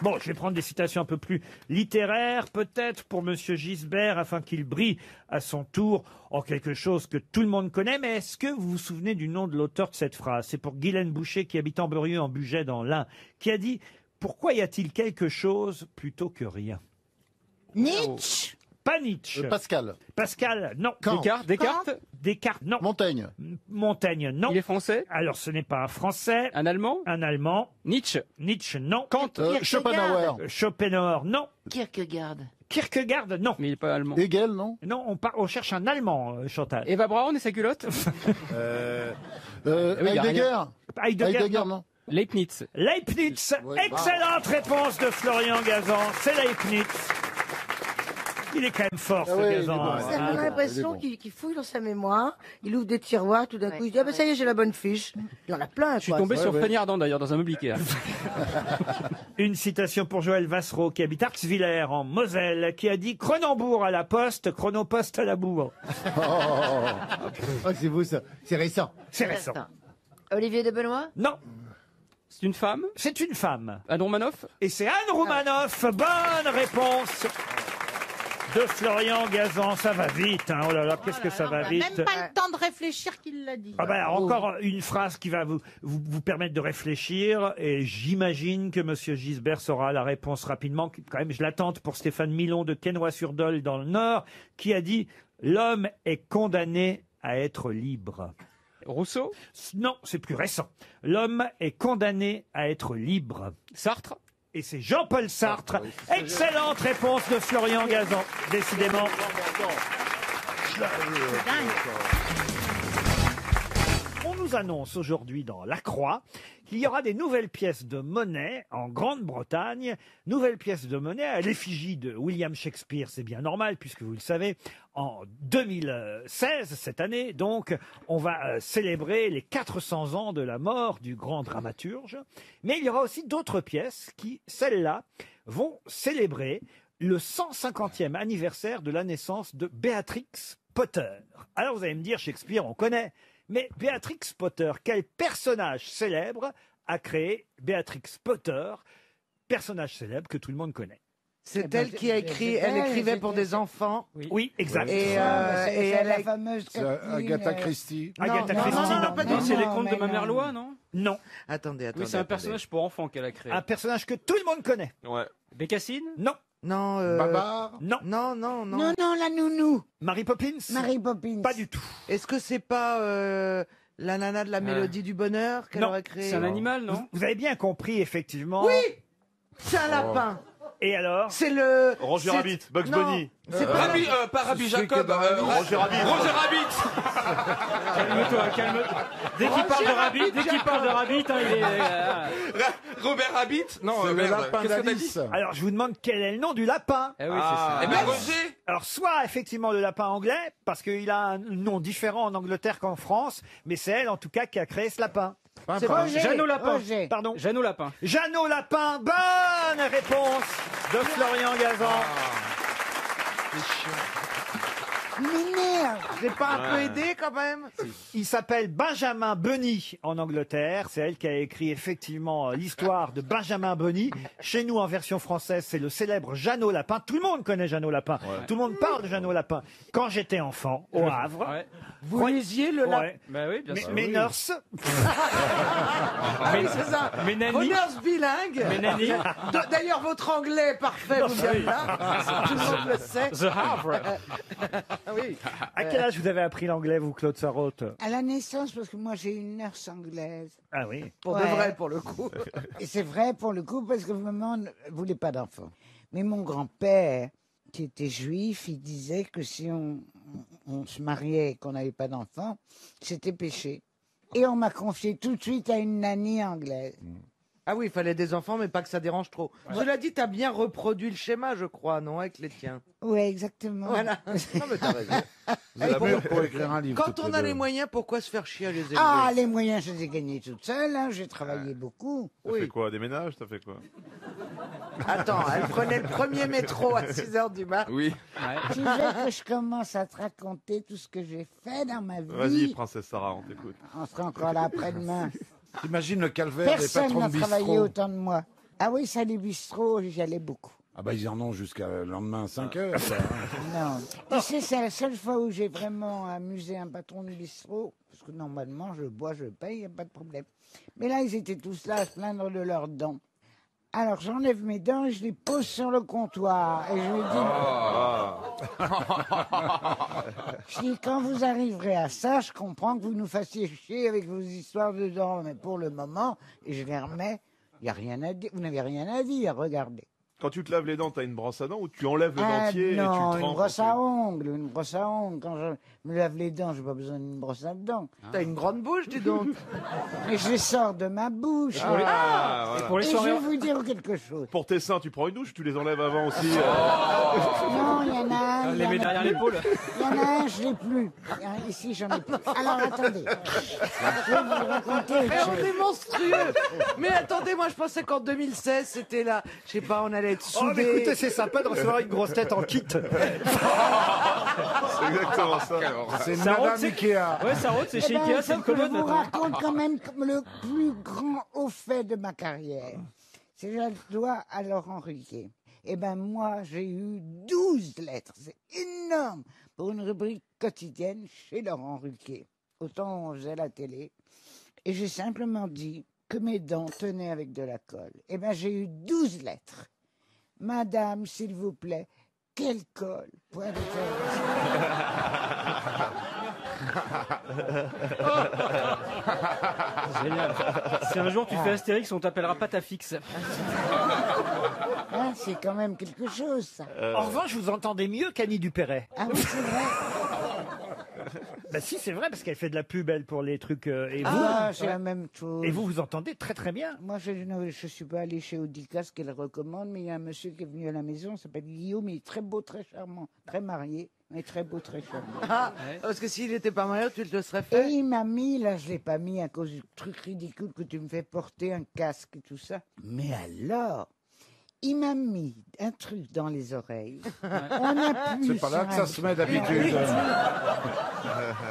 Bon, je vais prendre des citations un peu plus littéraires, peut-être, pour Monsieur Gisbert, afin qu'il brille à son tour en quelque chose que tout le monde connaît. Mais est-ce que vous vous souvenez du nom de l'auteur de cette phrase? C'est pour Guylaine Boucher, qui habite Amberieu en Bugey dans l'Ain, qui a dit « Pourquoi y a-t-il quelque chose plutôt que rien ?» Nietzsche. Pas Nietzsche. Pascal. Pascal, non. Descartes. Descartes. Descartes, non. Montaigne. Montaigne, non. Il est français. Alors, ce n'est pas un Français. Un Allemand. Un Allemand. Nietzsche. Nietzsche, non. Kant. Schopenhauer. Schopenhauer, non. Kierkegaard. Kierkegaard, non. Mais il est pas allemand. Hegel, non Non, on cherche un Allemand, Chantal. Eva Braun et sa culotte. Oui, il y a Heidegger. Heidegger, non. non. Leibniz. Leibniz. Oui. Excellente réponse de Florian Gazan. C'est Leibniz. Il est quand même fort, Ah ce oui, Gazan. il est bon, hein. Ça a l'impression qu'il fouille dans sa mémoire, il ouvre des tiroirs, tout d'un coup il dit « Ah ben ça y est, j'ai la bonne fiche ». Il y en a plein, Je suis tombé sur Fanny Ardant d'ailleurs dans un meuble Ikea. Une citation pour Joël Vassereau, qui habite Arxviller, en Moselle, qui a dit « Cronenbourg à la poste, chronopost à la bourre Oh, c'est beau ça. C'est récent. ». C'est récent. Olivier de Benoît. Non, C'est une femme. c'est une femme. Anne Romanoff. Et c'est Anne Roumanoff. Bonne réponse de Florian Gazan. Ça va vite, hein. Oh là là, qu'est-ce que ça va vite. Même pas le temps de réfléchir qu'il l'a dit. Ah ben, encore une phrase qui va vous permettre de réfléchir, et j'imagine que Monsieur Gisbert saura la réponse rapidement. Quand même, je l'attente pour Stéphane Milon de Quesnoy-sur-Dole dans le Nord, qui a dit « L'homme est condamné à être libre ». Rousseau. Non, c'est plus récent. L'homme est condamné à être libre. Sartre. Et c'est Jean-Paul Sartre. Excellente réponse de Florian Gazan, décidément. On nous annonce aujourd'hui dans La Croix qu'il y aura des nouvelles pièces de monnaie en Grande-Bretagne. Nouvelles pièces de monnaie à l'effigie de William Shakespeare, c'est bien normal puisque vous le savez, en 2016, cette année, donc, on va célébrer les 400 ans de la mort du grand dramaturge. Mais il y aura aussi d'autres pièces qui, celles-là, vont célébrer le 150e anniversaire de la naissance de Béatrix Potter. Alors vous allez me dire, Shakespeare, on connaît. Mais Béatrix Potter, quel personnage célèbre a créé Béatrix Potter, personnage célèbre que tout le monde connaît? C'est elle qui a écrit, elle écrivait pour des enfants. Oui, exact. Et elle a fameuse Agatha Christie. Agatha Christie, non. pas du tout. C'est les contes de ma mère Loi, non? Non. Attendez. Oui, c'est un personnage pour enfants qu'elle a créé. Un personnage que tout le monde connaît. Ouais. Bécassine? Non. Non. Babar? Non. Non. Non, la nounou. Mary Poppins? Mary Poppins. Pas du tout. Est-ce que c'est pas la nana de la Mélodie du Bonheur qu'elle Non. aurait créée? C'est un animal, non? Vous avez bien compris, effectivement. Oui. C'est un lapin. Et alors? C'est le. Roger c'est- Rabbit, Bugs Non. Bunny. C'est pas Rabbi, pas Rabbi Jacob. Roger Rabbit. Roger Rabbit. Calme-toi, calme-toi. Dès qu'il parle de Rabbit, hein, il est. Robert Rabbit. Non, C'est le merde. lapin Qu'est-ce que t'as dit? d'Alice. Alors, je vous demande quel est le nom du lapin. Eh oui, c'est ça. Eh ben, Roger. Alors, soit effectivement le lapin anglais, parce qu'il a un nom différent en Angleterre qu'en France, mais c'est elle, en tout cas, qui a créé ce lapin. C'est Roger. Jeannot Lapin. Roger. Pardon? Jeannot Lapin. Jeannot Lapin, bonne réponse de Florian Gazan. Merde. J'ai pas un peu aidé quand même? Il s'appelle Benjamin Bunny en Angleterre. C'est elle qui a écrit effectivement l'histoire de Benjamin Bunny. Chez nous, en version française, c'est le célèbre Jeannot Lapin. Tout le monde connaît Jeannot Lapin. Tout le monde parle de Jeannot Lapin. Quand j'étais enfant, au Havre, Ouais. Vous lisiez le lapin? ouais, Bah oui, bien sûr. mes nurses, Oui, c'est ça. Mais Nanny. Vos nurses bilingues. Mais Nanny. D'ailleurs, votre anglais est parfait, vous bien là. Tout le monde le sait. The Havre. Oui. à quel âge vous avez appris l'anglais, vous, Claude Sarraute? À la naissance, parce que moi j'ai une nurse anglaise. Ah oui. Pour de Ouais. vrai, pour le coup. Et c'est vrai pour le coup, parce que maman ne voulait pas d'enfants. Mais mon grand-père, qui était juif, il disait que si on se mariait et qu'on n'avait pas d'enfants, c'était péché. Et on m'a confié tout de suite à une nanny anglaise. Ah oui, il fallait des enfants, mais pas que ça dérange trop. Cela dit, t'as bien reproduit le schéma, je crois, non, avec les tiens. Oui, exactement. Voilà. Non, mais t'as raison. Vous avez la mûre pour écrire un livre. Quand toutes on les a deux. les moyens, pourquoi se faire chier à les élever? Ah, les moyens, je les ai gagnés toute seule. Hein. J'ai travaillé beaucoup. T'as fait quoi? Des ménages? T'as fait quoi? Attends, elle prenait le premier métro à 6h du mat. Oui. Tu veux que je commence à te raconter tout ce que j'ai fait dans ma vie? Vas-y, princesse Sarah, on t'écoute. On sera encore là après-demain. T'imagines le calvaire des Personne patrons n'a de travaillé bistrot. autant de moi. Ah oui, ça, les bistrots, j'y allais beaucoup. Ah bah ils en ont jusqu'à le lendemain 5 heures. ça, hein. Non. Tu sais, c'est la seule fois où j'ai vraiment amusé un patron de bistrot. Parce que normalement, je bois, je paye, il n'y a pas de problème. Mais là, ils étaient tous là à se plaindre de leurs dents. Alors, j'enlève mes dents et je les pose sur le comptoir. Et je lui dis... Je dis, quand vous arriverez à ça, je comprends que vous nous fassiez chier avec vos histoires de dents. Mais pour le moment, et je les remets, il n'y a rien à dire. Vous n'avez rien à dire, regardez. Quand tu te laves les dents, t'as une brosse à dents ou tu enlèves le Ah, dentier et tu le non, trempes une brosse à ongles, une brosse à ongles. Quand je me lave les dents, j'ai pas besoin d'une brosse à dents. T'as une grande bouche, dis donc. Mais je les sors de ma bouche. Ah, voilà. Et je vais vous dire quelque chose. Pour tes seins, tu prends une douche ou tu les enlèves avant aussi Non, il y en a un. Les mets derrière l'épaule. Il y en a un, je l'ai plus. Ici, j'en ai plus. Alors, attendez. Je vais vous raconter une Mais on chose. est monstrueux. Mais attendez, moi je pensais qu'en 2016 c'était là. Je sais pas, on allait être Oh, mais soudés. écoutez, c'est sympa de recevoir une grosse tête en kit. C'est exactement ça. C'est Ça Madame rote, c'est- Ikea. Ouais, ça rote, c'est Eh chez ben, Ikea, il c'est faut une que je commode vous maintenant. raconte quand même comme le plus grand au fait de ma carrière. C'est je le dois à Laurent Ruquier. Eh ben moi, j'ai eu 12 lettres. C'est énorme pour une rubrique quotidienne chez Laurent Ruquier. Autant on faisait la télé. Et j'ai simplement dit que mes dents tenaient avec de la colle. Eh ben j'ai eu 12 lettres. Madame, s'il vous plaît, quelle colle? Point d'interrogation. Génial. Si un jour tu fais Astérix, on t'appellera Patafix. Hein, c'est quand même quelque chose, ça. En revanche, vous entendez mieux qu'Annie Dupéret. Ah oui, c'est vrai. Bah si, c'est vrai, parce qu'elle fait de la pub, elle, pour les trucs. Et vous, Ah, c'est la même chose. et vous entendez très très bien. Moi, je suis pas allé chez Audica, ce qu'elle recommande, mais il y a un monsieur qui est venu à la maison, il s'appelle Guillaume, il est très beau, très charmant, très marié, mais très beau, très charmant. Ah, parce que s'il était pas marié, tu le serais Et fait. il m'a mis, là je l'ai pas mis à cause du truc ridicule que tu me fais porter, un casque et tout ça. Mais alors, il m'a mis un truc dans les oreilles. On appuie C'est pas là sur que ça un se met bouton. d'habitude.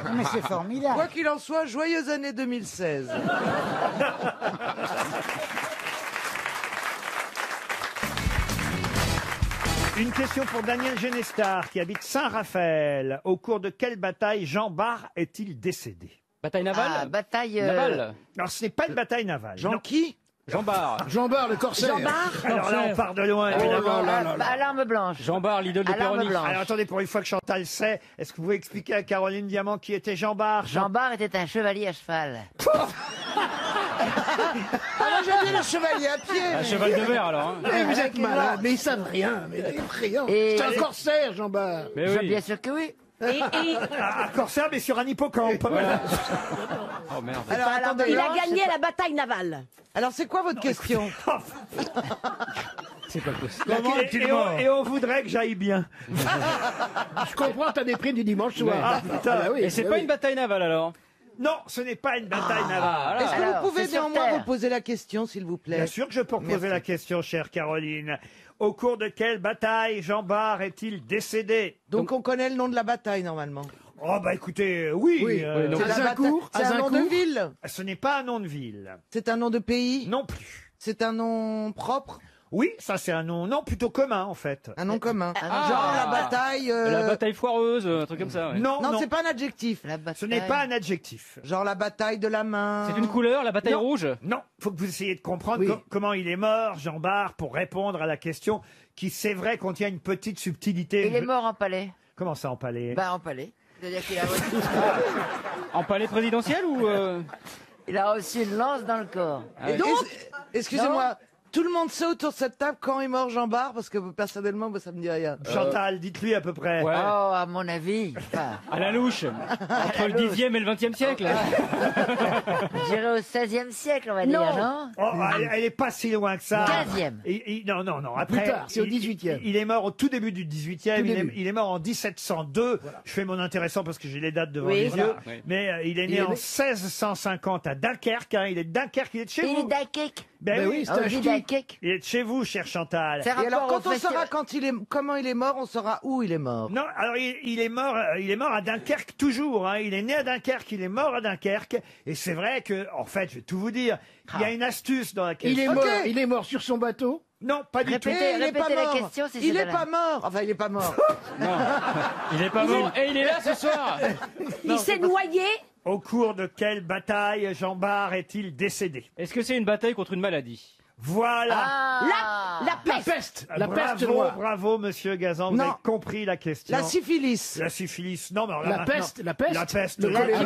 Non, mais c'est formidable. Quoi qu'il en soit, joyeuse année 2016. Une question pour Daniel Genestar, qui habite Saint-Raphaël. Au cours de quelle bataille Jean Bart est-il décédé? Bataille navale Ah, bataille. Navale. Alors, ce n'est pas une bataille navale. Jean non. qui? Jean Bart. Jean Bart, le corsaire. Jean Bart. Alors là, on part de loin, Oh évidemment. là là là là. À l'arme blanche. Jean Bart, l'idole de À l'arme Péroni. blanche. Alors attendez, pour une fois que Chantal sait, est-ce que vous pouvez expliquer à Caroline Diamant qui était Jean Bart? Jean Bart était un chevalier à cheval. Ah, moi j'aime bien le chevalier à pied. Un cheval de verre alors. Hein. Mais vous êtes malade, mais ils savent rien. Mais effrayant. Et- C'est un corsaire, Jean Bart. Mais oui. Bien sûr que oui. Un corsaire, mais sur un hippocampe. Voilà. Oh merde. Alors pas à l'arme attendez. Il a blanche, gagné la bataille navale. Alors c'est quoi votre question? C'est pas possible. Comment Et, est-il et on, mort et on voudrait que j'aille bien. Je comprends, t'as des primes du dimanche soir. Ah, putain. bah oui, Et c'est bah pas oui. une bataille navale alors? Non, ce n'est pas une bataille navale. Est-ce que Alors, vous pouvez c'est sur néanmoins Terre. reposer la question, s'il vous plaît? Bien sûr que je peux poser la question, chère Caroline. Au cours de quelle bataille Jean Bart est-il décédé? Donc on connaît le nom de la bataille normalement. Oh bah écoutez, oui. Oui, non. C'est la Azincourt, bataille- c'est un nom de Azincourt. ville. Ce n'est pas un nom de ville. C'est un nom de pays. Non plus. C'est un nom propre. Oui, ça c'est un nom, non, plutôt commun en fait. Un nom commun. Ah. Genre la bataille. La bataille foireuse, un truc comme ça. Ouais. Non, Non, non, c'est pas un adjectif. La bataille. ce n'est pas un adjectif. Genre la bataille de la main. C'est une couleur, la bataille Non. rouge? Non, faut que vous essayiez de comprendre Oui. comment il est mort, Jean Bart, pour répondre à la question qui, c'est vrai, contient une petite subtilité. Il est mort en palais. Comment ça, en palais? Bah, en palais. C'est-à-dire qu'il a reçu... En palais présidentiel ou Il a reçu une lance dans le corps. Et donc, excusez-moi, tout le monde sait autour de cette table quand est mort Jean Bart parce que personnellement, moi, ça me dit rien. Chantal, dites-lui à peu près. Ouais. Oh, à mon avis. Enfin, À la louche. Entre le 10e et le 20e siècle. je dirais au 16e siècle, on va dire, non Oh, elle est pas si loin que ça. 15e. Non, non, non. Après, Plus tard, c'est au 18e. Il est mort au tout début du 18e. Tout début. Il est mort en 1702. Je fais mon intéressant parce que j'ai les dates devant Oui. les Voilà. yeux. Oui. Mais il est Il né est en né- 1650 à Dunkerque. Hein. Il est de Dunkerque. Il est de chez Il vous. est d'Akek. Ben oui. c'est On un dit ch'ti. d'Akek. Il est de chez vous, cher Chantal. C'est Et alors, rapport quand au on saura festival- comment il est mort, on saura où il est mort. Non, alors il est mort à Dunkerque toujours. Hein. Il est né à Dunkerque, il est mort à Dunkerque. Et c'est vrai que, en fait, je vais tout vous dire. Il y a une astuce dans la question. Il est mort sur son bateau. Non, pas du tout. Répétez, il est pas répétez la mort. question si Il c'est est pas pas mort. Enfin, il est pas mort. Non. Il est pas mort. Et il est là ce soir. Il s'est noyé. Au cours de quelle bataille Jean Bart est-il décédé? Est-ce que c'est une bataille contre une maladie? Voilà. Ah. La peste. La peste Bravo, noire. bravo, monsieur Gazan, vous Non. avez compris la question. La syphilis. La syphilis. Non, mais alors là, La maintenant- peste, la peste. La peste. Le choléra.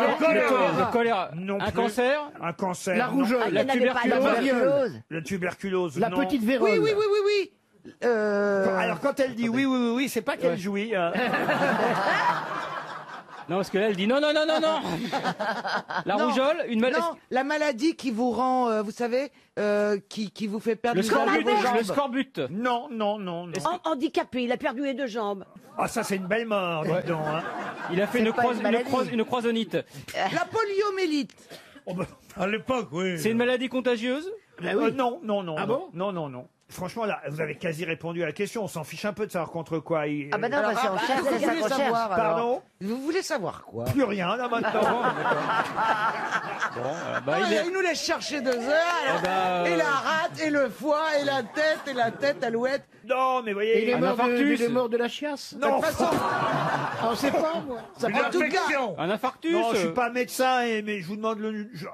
Le choléra. Non Un plus. cancer? Un cancer. La non. rougeole. Ah, il y La en avait pas, tuberculose. la Tuberculose. La tuberculose. La non. petite vérole. Oui, oui, oui, oui, oui. Alors quand elle dit oui, oui, oui, oui, c'est pas qu'elle jouit. Non, parce que là, elle dit non, non, non, non, non. La Non. rougeole, une maladie. Non, la maladie qui vous rend, vous savez, qui vous fait perdre Le les jambes. scorbut. Le scorbut. Non, non, non, non. Handicapé, il a perdu les deux jambes. Ah, ça c'est une belle mort, dites donc. Hein. Il a fait C'est une, pas une maladie. une croisonite. La poliomélite. Oh, bah, À l'époque, oui. C'est une maladie contagieuse? non, non, non. Ah non. bon Non, non, non. Franchement, là, vous avez quasi répondu à la question. On s'en fiche un peu de savoir contre quoi. Ah bah non, parce qu'on cherche, vous c'est ça voulez qu'on cherche. savoir, alors. Pardon. Vous voulez savoir quoi? Plus rien là maintenant. Bah, Il nous laisse chercher 2 heures. bah, Et la rate, et le foie, et la tête, alouette. Non, mais Et voyez. il est Un mort infarctus. il est mort de la chiasse. Non, De toute façon, On sait pas, moi. Ça Une en tout cas, infection. Un infarctus? non, je suis pas médecin, mais je vous demande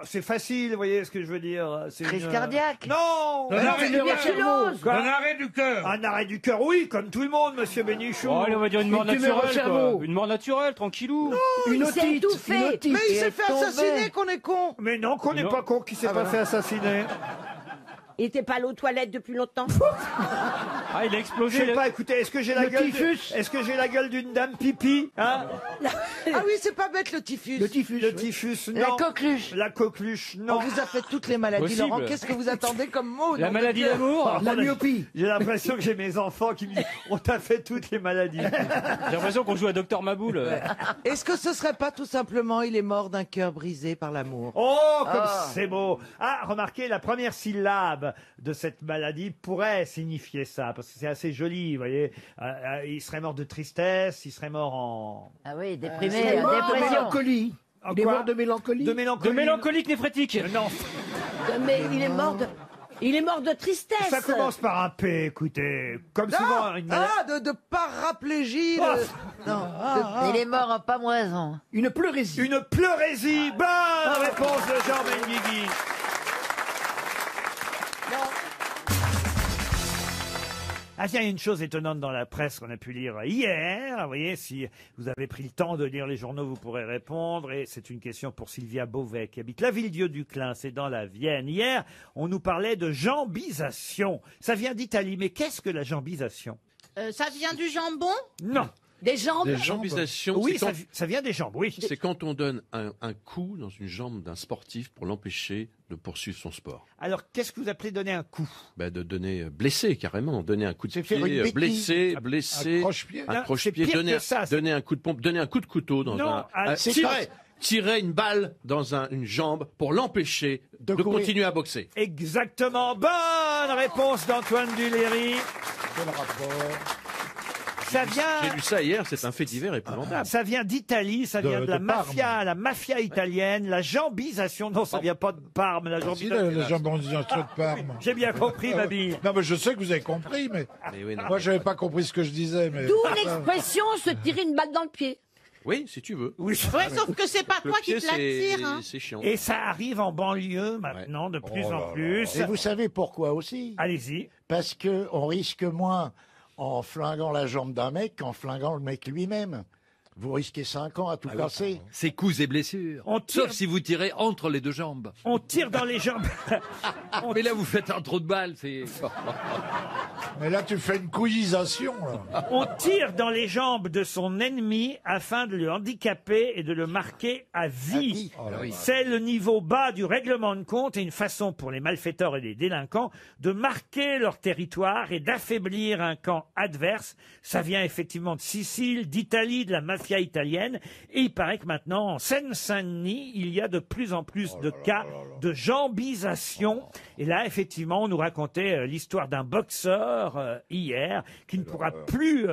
c'est facile, vous voyez ce que je veux dire. C'est Crise une- cardiaque. Non. Un arrêt du cœur. Quoi Un arrêt du cœur. Un arrêt du cœur, oui, comme tout le monde, monsieur Bénichou. Oh, allez, on va dire une mort Une tumeur au naturelle, cerveau. quoi. Une mort naturelle, tranquillou. Une il s'est otite. étouffé. Une otite. mais il Et s'est fait tombé. assassiner, qu'on est con. Mais non, qu'on n'est Non. pas con, qui s'est pas fait assassiner. Il était pas allé aux toilettes depuis longtemps. Ah, il a explosé. Je sais pas, écoutez, est-ce que j'ai la Le gueule typhus. est-ce que j'ai la gueule d'une dame pipi, hein? Ah oui, c'est pas bête le typhus. Le typhus, non. La coqueluche. La coqueluche, non. On vous a fait toutes les maladies, Possible. Laurent. Qu'est-ce que vous attendez comme mot? La nom de maladie Dieu d'amour. La myopie. J'ai l'impression que j'ai mes enfants qui me disent on t'a fait toutes les maladies. J'ai l'impression qu'on joue à Docteur Maboul. Est-ce que ce serait pas tout simplement il est mort d'un cœur brisé par l'amour? Oh, comme c'est beau. Ah, remarquez, la première syllabe de cette maladie pourrait signifier ça, parce que c'est assez joli, vous voyez. Il serait mort de tristesse, il serait mort en... Ah oui, il déprimé, est mort de dépression. mélancolie. Il est mort de mélancolie. De mélancolie. De mélancolique néphrétique. Non. Mais il est mort de... Il est mort de tristesse. Ça commence par un P, écoutez. Comme souvent, une maladie... de paraplégie. Oh. Non. Il est mort en pamoison. Une pleurésie. Une pleurésie. Bonne réponse de Jean Benguigui. Ah tiens, il y a une chose étonnante dans la presse qu'on a pu lire hier. Vous voyez, si vous avez pris le temps de lire les journaux, vous pourrez répondre. Et c'est une question pour Sylvia Beauvais, qui habite la Villedieu-du-Clin, c'est dans la Vienne. Hier, on nous parlait de jambisation. Ça vient d'Italie, mais qu'est-ce que la jambisation? Ça vient du jambon? Non. Des jambes? Des jambisations, Oui, c'est quand- ça vient des jambes, oui. C'est quand on donne un coup dans une jambe d'un sportif pour l'empêcher de poursuivre son sport. Alors, qu'est-ce que vous appelez donner un coup? Ben, de donner blessé carrément, donner un coup de pied, faire une béquille. blessé, Un blessé, croche-pied. un Non, croche-pied, c'est pire donner, que ça, c'est- donner un coup de pompe, donner un coup de couteau dans Non, un, c'est tirer une balle dans une jambe pour l'empêcher de continuer à boxer. Exactement. Bonne réponse d'Antoine Duléry. Quel rapport? Ça vient... J'ai lu ça hier, c'est un fait divers épouvantable. Ça vient d'Italie, ça vient de la Parme. mafia italienne, la jambisation. Non, ça vient pas de Parme, la Si, jambisation. la jambisation de Parme. J'ai bien compris, ma bille. Non, mais je sais que vous avez compris, mais, moi, j'avais pas compris ce que je disais. Mais... D'où l'expression se tirer une balle dans le pied. Oui, si tu veux. Oui. Ouais, sauf que c'est pas Le toi qui pied, te la tire. Hein. c'est chiant. Et ça arrive en banlieue maintenant, de plus en plus. Et vous savez pourquoi aussi? Allez-y. Parce que on risque moins en flinguant la jambe d'un mec qu'en flinguant le mec lui-même. Vous risquez 5 ans à tout casser. C'est coups et blessures. tire- Sauf si vous tirez entre les deux jambes. On tire dans les jambes. Mais là, vous faites un trou de balle. C'est... Mais là, tu fais une couillisation. Là. On tire dans les jambes de son ennemi afin de le handicaper et de le marquer à vie. Oh là là. C'est le niveau bas du règlement de compte et une façon pour les malfaiteurs et les délinquants de marquer leur territoire et d'affaiblir un camp adverse. Ça vient effectivement de Sicile, d'Italie, de la mafia italienne. Et il paraît que maintenant, en Seine-Saint-Denis, il y a de plus en plus de cas de jambisation. Et là, effectivement, on nous racontait l'histoire d'un boxeur hier qui ne pourra plus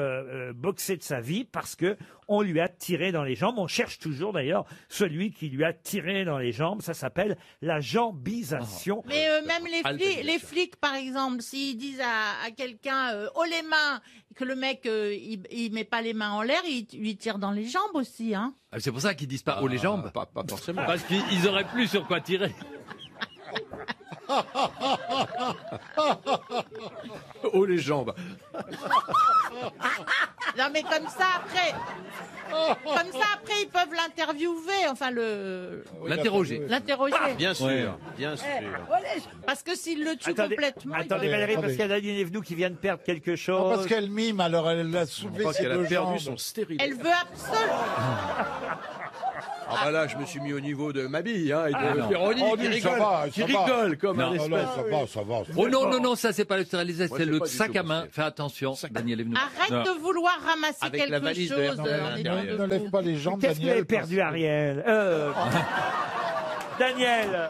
boxer de sa vie parce que on lui a tiré dans les jambes. On cherche toujours d'ailleurs celui qui lui a tiré dans les jambes. Ça s'appelle la jambisation. Mais même les flics, par exemple, s'ils disent à quelqu'un haut les mains, que le mec il met pas les mains en l'air, il lui tire dans les jambes aussi, hein. Ah, c'est pour ça qu'ils disent pas haut les jambes. Pas forcément. Parce qu'ils auraient plus sur quoi tirer. Oh les jambes. Non mais comme ça après, ils peuvent l'interviewer, enfin L'interroger. L'interroger. Bien sûr, Ouais. bien sûr. Parce que s'il le tue Attendez, complètement. il attendez peut- Valérie, parce qu'il y a Nadine Evenou qui vient de perdre quelque Non, chose. parce qu'elle mime, alors elle a soulevé Parce ses qu'elle a deux perdu jambes. son stérile. Elle veut absolument. Ah bah là, je me suis mis au niveau de ma bille, hein, et de non. Véronique, Oh, qui lui, ça rigole, va, qui ça va. rigole comme un Non. espèce. Ça va, ça va. Oh non, non, non, ça c'est pas le stérilisé, Moi, c'est c'est le pas du sac tout à mon main. style. Fais attention, Daniel Evenou. Arrête Non. de vouloir ramasser Avec la quelque valise chose. derrière. en Non, étant mais Ne debout. lève pas les jambes, Qu'est-ce que vous Daniel. avez perdu, Ariel Daniel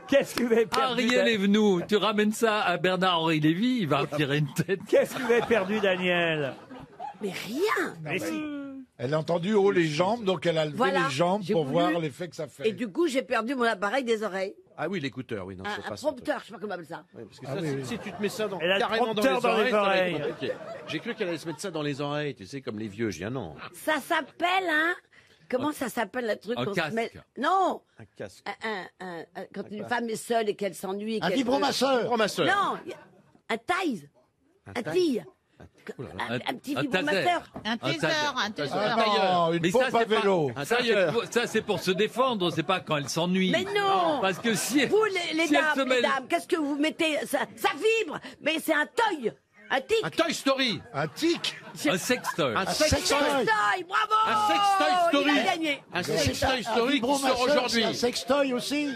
Qu'est-ce que vous avez perdu Ariel Evenou, tu ramènes ça à Bernard-Henri Lévy, il va tirer une tête. Qu'est-ce que vous avez perdu, Daniel Mais rien. Mais si. Elle a entendu haut les jambes, donc elle a levé Voilà, les jambes j'ai pour voulu- voir l'effet que ça fait. Et du coup, j'ai perdu mon appareil des oreilles. Ah oui, l'écouteur, oui, non, c'est Un pas ça. prompteur, je sais pas comment on appelle ça. Ouais, parce que Ah ça, oui, oui. si tu te mets ça Elle a le carrément prompteur dans les ça va être oreilles. compliqué. J'ai cru qu'elle allait se mettre ça dans les oreilles, tu sais, comme les vieux. J'ai dit, ah non. Ça s'appelle, hein. Comment ça s'appelle le truc Un qu'on se casque. met... Non. Un casque. Quand une femme est seule et qu'elle s'ennuie. Un qu'elle vibromasseur. Vibromasseur. Non. Un taille. Un tille. Oh là là. Un petit un vibromasseur. Un taser, un taser. Ah tailleur. non, une Mais pompe ça, à c'est pas- vélo. Un Ça, tailleur. c'est pour se défendre, c'est pas quand elle s'ennuie. Mais non. Parce que si Vous, les si elle se dames, met- qu'est-ce que vous mettez ça vibre, mais c'est un toy. Un tic. Un Toy Story. Un tic. Un sextoy. Un Sextoy, bravo. Un Sextoy Story. Il a gagné. Un Sextoy Story qui sort aujourd'hui. Un sextoy aussi.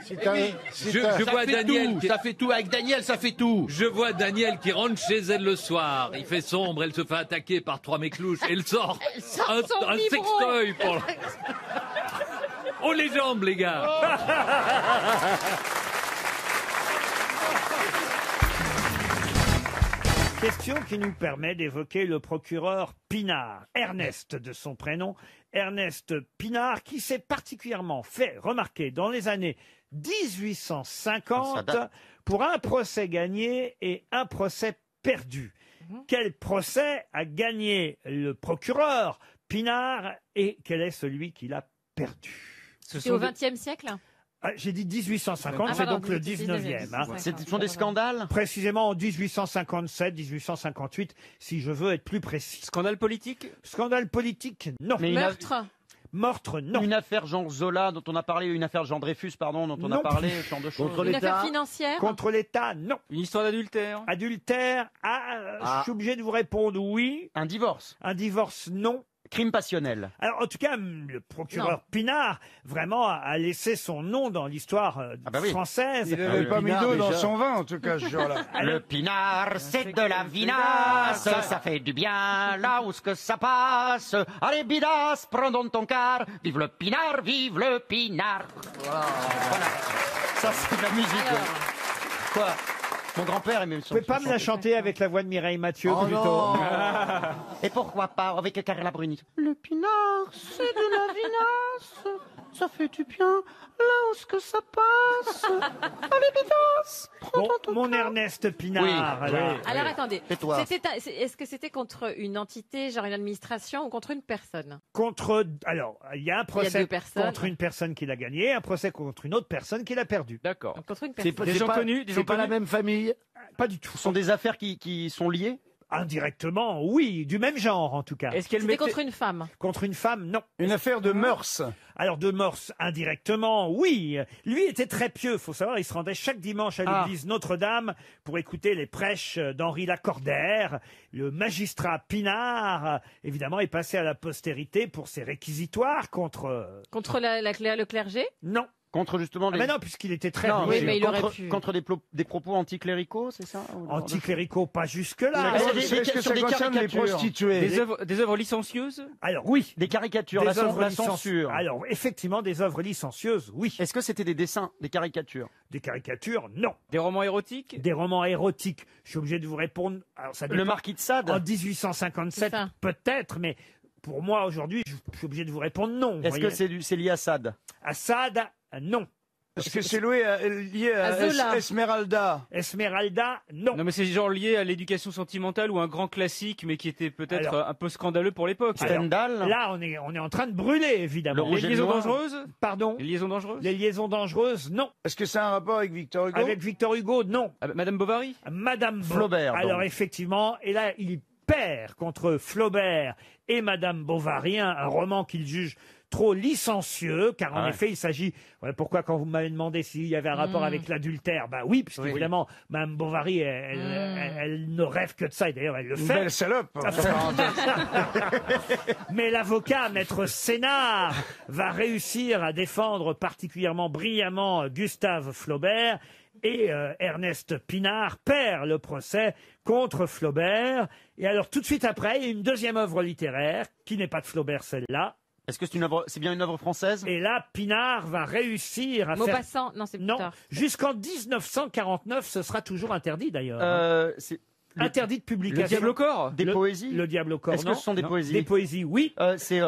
Je vois Daniel. Ça fait tout. Avec Daniel, ça fait tout. Je vois Daniel qui rentre chez elle le soir. Il fait sombre, elle se fait attaquer par 3 méclouches. Elle sort un sextoy pour. Oh les jambes, les gars. Question qui nous permet d'évoquer le procureur Pinard, Ernest de son prénom, Ernest Pinard, qui s'est particulièrement fait remarquer dans les années 1850 pour un procès gagné et un procès perdu. Quel procès a gagné le procureur Pinard et quel est celui qui l'a perdu? C'est au XXe siècle? J'ai dit 1850, c'est donc le 19e. Hein. Ce sont des scandales? Précisément en 1857, 1858, si je veux être plus précis. Scandale politique? Scandale politique, non. Mais Meurtre? Meurtre, non. Une affaire Jean Zola dont on a parlé, une affaire Jean Dreyfus, pardon, dont on a Non parlé, plus. ce genre de choses. Une affaire financière? Contre l'État, non. Une histoire d'adultère? Adultère, je suis obligé de vous répondre oui. Un divorce? Un divorce, non. Crime passionnel? Alors, en tout cas, le procureur Pinard, vraiment, a laissé son nom dans l'histoire française. Il n'avait pas mis d'eau dans son vin, en tout cas, ce jour-là. Le pinard, c'est de la vinasse, ça fait du bien là où ce que ça passe. Allez, bidas, prends donc ton quart. Vive le pinard, vive le pinard. Voilà. Ça, c'est de la musique. Quoi? Mon grand-père aimait ça. Vous pouvez pas me la chanter avec la voix de Mireille Mathieu, Oh plutôt? non. Et pourquoi pas avec Carla Bruni? Le pinard, c'est de la vinasse, ça fait du bien là où ce que ça passe. Allez, bidas, prends Bon, ton mon Ernest Pinard. Oui, là. Alors attendez, Et toi? est-ce que c'était contre une entité, genre une administration, ou contre une personne? Contre. Alors, il y a un procès deux personnes. contre une personne qui l'a gagné, un procès contre une autre personne qui l'a perdu. D'accord. Contre une C'est personne. Des gens connus? Des gens C'est pas la connus? même famille. Pas du tout. Ce sont des affaires qui sont liées? Indirectement, oui, du même genre en tout cas. Est-ce qu'elle C'était mettait... contre une femme? Contre une femme, non. Une affaire de mœurs. Alors de mœurs, indirectement, oui. Lui était très pieux, faut savoir, il se rendait chaque dimanche à l'église Notre-Dame pour écouter les prêches d'Henri Lacordaire. Le magistrat Pinard, évidemment, est passé à la postérité pour ses réquisitoires contre... Contre le clergé? Non. Contre justement les... Mais non, puisqu'il était très Non, religieux. mais il aurait contre, pu. contre des propos anticléricaux, c'est ça? Anticléricaux, pas jusque-là. Est-ce que ça concerne les prostituées? Des œuvres licencieuses? Alors oui, Des caricatures, des la œuvres censure. Alors effectivement, des œuvres licencieuses, oui. Est-ce que c'était des dessins, des caricatures? Des caricatures, non. Des romans érotiques? Des romans érotiques, je suis obligé de vous répondre. Alors, ça Le dépend. Marquis de Sade? En 1857, C'est ça. peut-être, mais pour moi aujourd'hui, je suis obligé de vous répondre non. Est-ce que c'est lié à Sade? À Sade, non. Est-ce que c'est lié à À Zola. Esmeralda? Esmeralda, non. Non, mais c'est genre lié à l'éducation sentimentale ou un grand classique, mais qui était peut-être Alors- un peu scandaleux pour l'époque. Alors, Stendhal? Là, on est en train de brûler, évidemment. Le rouge Les et liaisons noir. dangereuses? Pardon. Les liaisons dangereuses? Les liaisons dangereuses, non. Est-ce que c'est un rapport avec Victor Hugo? Avec Victor Hugo, non. Ah, Madame Bovary? Madame Flaubert, donc. Alors effectivement, et là, il perd contre Flaubert et Madame Bovary, un roman qu'il juge trop licencieux, car en effet, il s'agit... Voilà pourquoi quand vous m'avez demandé s'il y avait un rapport avec l'adultère, bah oui, puisque évidemment, Madame Bovary, elle ne rêve que de ça, et d'ailleurs, elle le Une fait. belle salope. Mais l'avocat, maître Sénard, va réussir à défendre particulièrement brillamment Gustave Flaubert, et Ernest Pinard perd le procès contre Flaubert. Et alors, tout de suite après, il y a une deuxième œuvre littéraire, qui n'est pas de Flaubert, celle-là. Est-ce que c'est bien une œuvre française? Et là, Pinard va réussir à faire... Maupassant? Non, c'est plus Non, tard. jusqu'en 1949, ce sera toujours interdit d'ailleurs. C'est Interdit de publication. Le Diable au corps? des poésies? Le Diable au corps, Est-ce que non. ce sont des Non. poésies? Des poésies, oui. C'est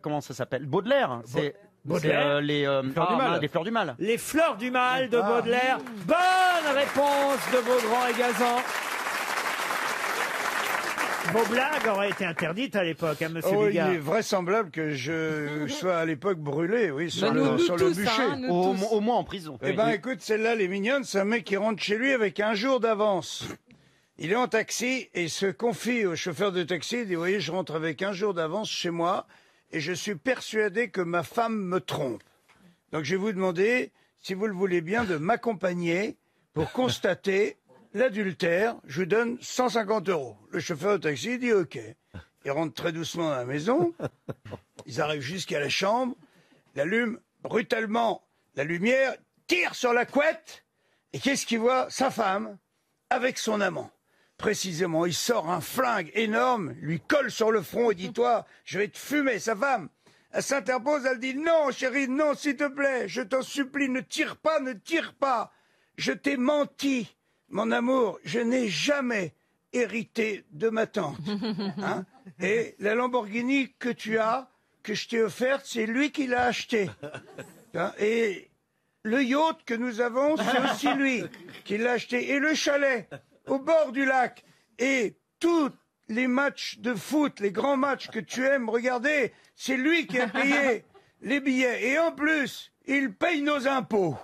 comment ça s'appelle? Baudelaire. C'est Baudelaire. les Fleurs du mal. les fleurs du mal. Les fleurs du mal de Baudelaire. Bonne réponse de Beaugrand et Gazan. Vos blagues auraient été interdites à l'époque, hein, monsieur Oh, il Bigard. est vraisemblable que je sois à l'époque brûlé, oui, sur, Bah, le, nous sur le tous, bûcher. hein, nous tous. Au moins en prison. Eh ben, écoute, celle-là, elle est mignonne. C'est un mec qui rentre chez lui avec un jour d'avance. Il est en taxi et il se confie au chauffeur de taxi. Il dit, vous voyez, je rentre avec un jour d'avance chez moi et je suis persuadé que ma femme me trompe. Donc, je vais vous demander, si vous le voulez bien, de m'accompagner pour constater l'adultère, je vous donne 150 €. Le chauffeur de taxi dit OK. Il rentre très doucement dans la maison. Ils arrivent jusqu'à la chambre. Il allume brutalement la lumière, tire sur la couette. Et qu'est-ce qu'il voit? Sa femme avec son amant. Précisément, il sort un flingue énorme, lui colle sur le front et dit « Toi, je vais te fumer ». Sa femme, elle s'interpose, elle dit « Non, chérie, non, s'il te plaît, je t'en supplie, ne tire pas, ne tire pas. Je t'ai menti, mon amour, je n'ai jamais hérité de ma tante. Hein? Et la Lamborghini que tu as, que je t'ai offerte, c'est lui qui l'a achetée. Hein? Et le yacht que nous avons, c'est aussi lui qui l'a acheté. Et le chalet au bord du lac. Et tous les matchs de foot, les grands matchs que tu aimes regarder, c'est lui qui a payé les billets. Et en plus, il paye nos impôts.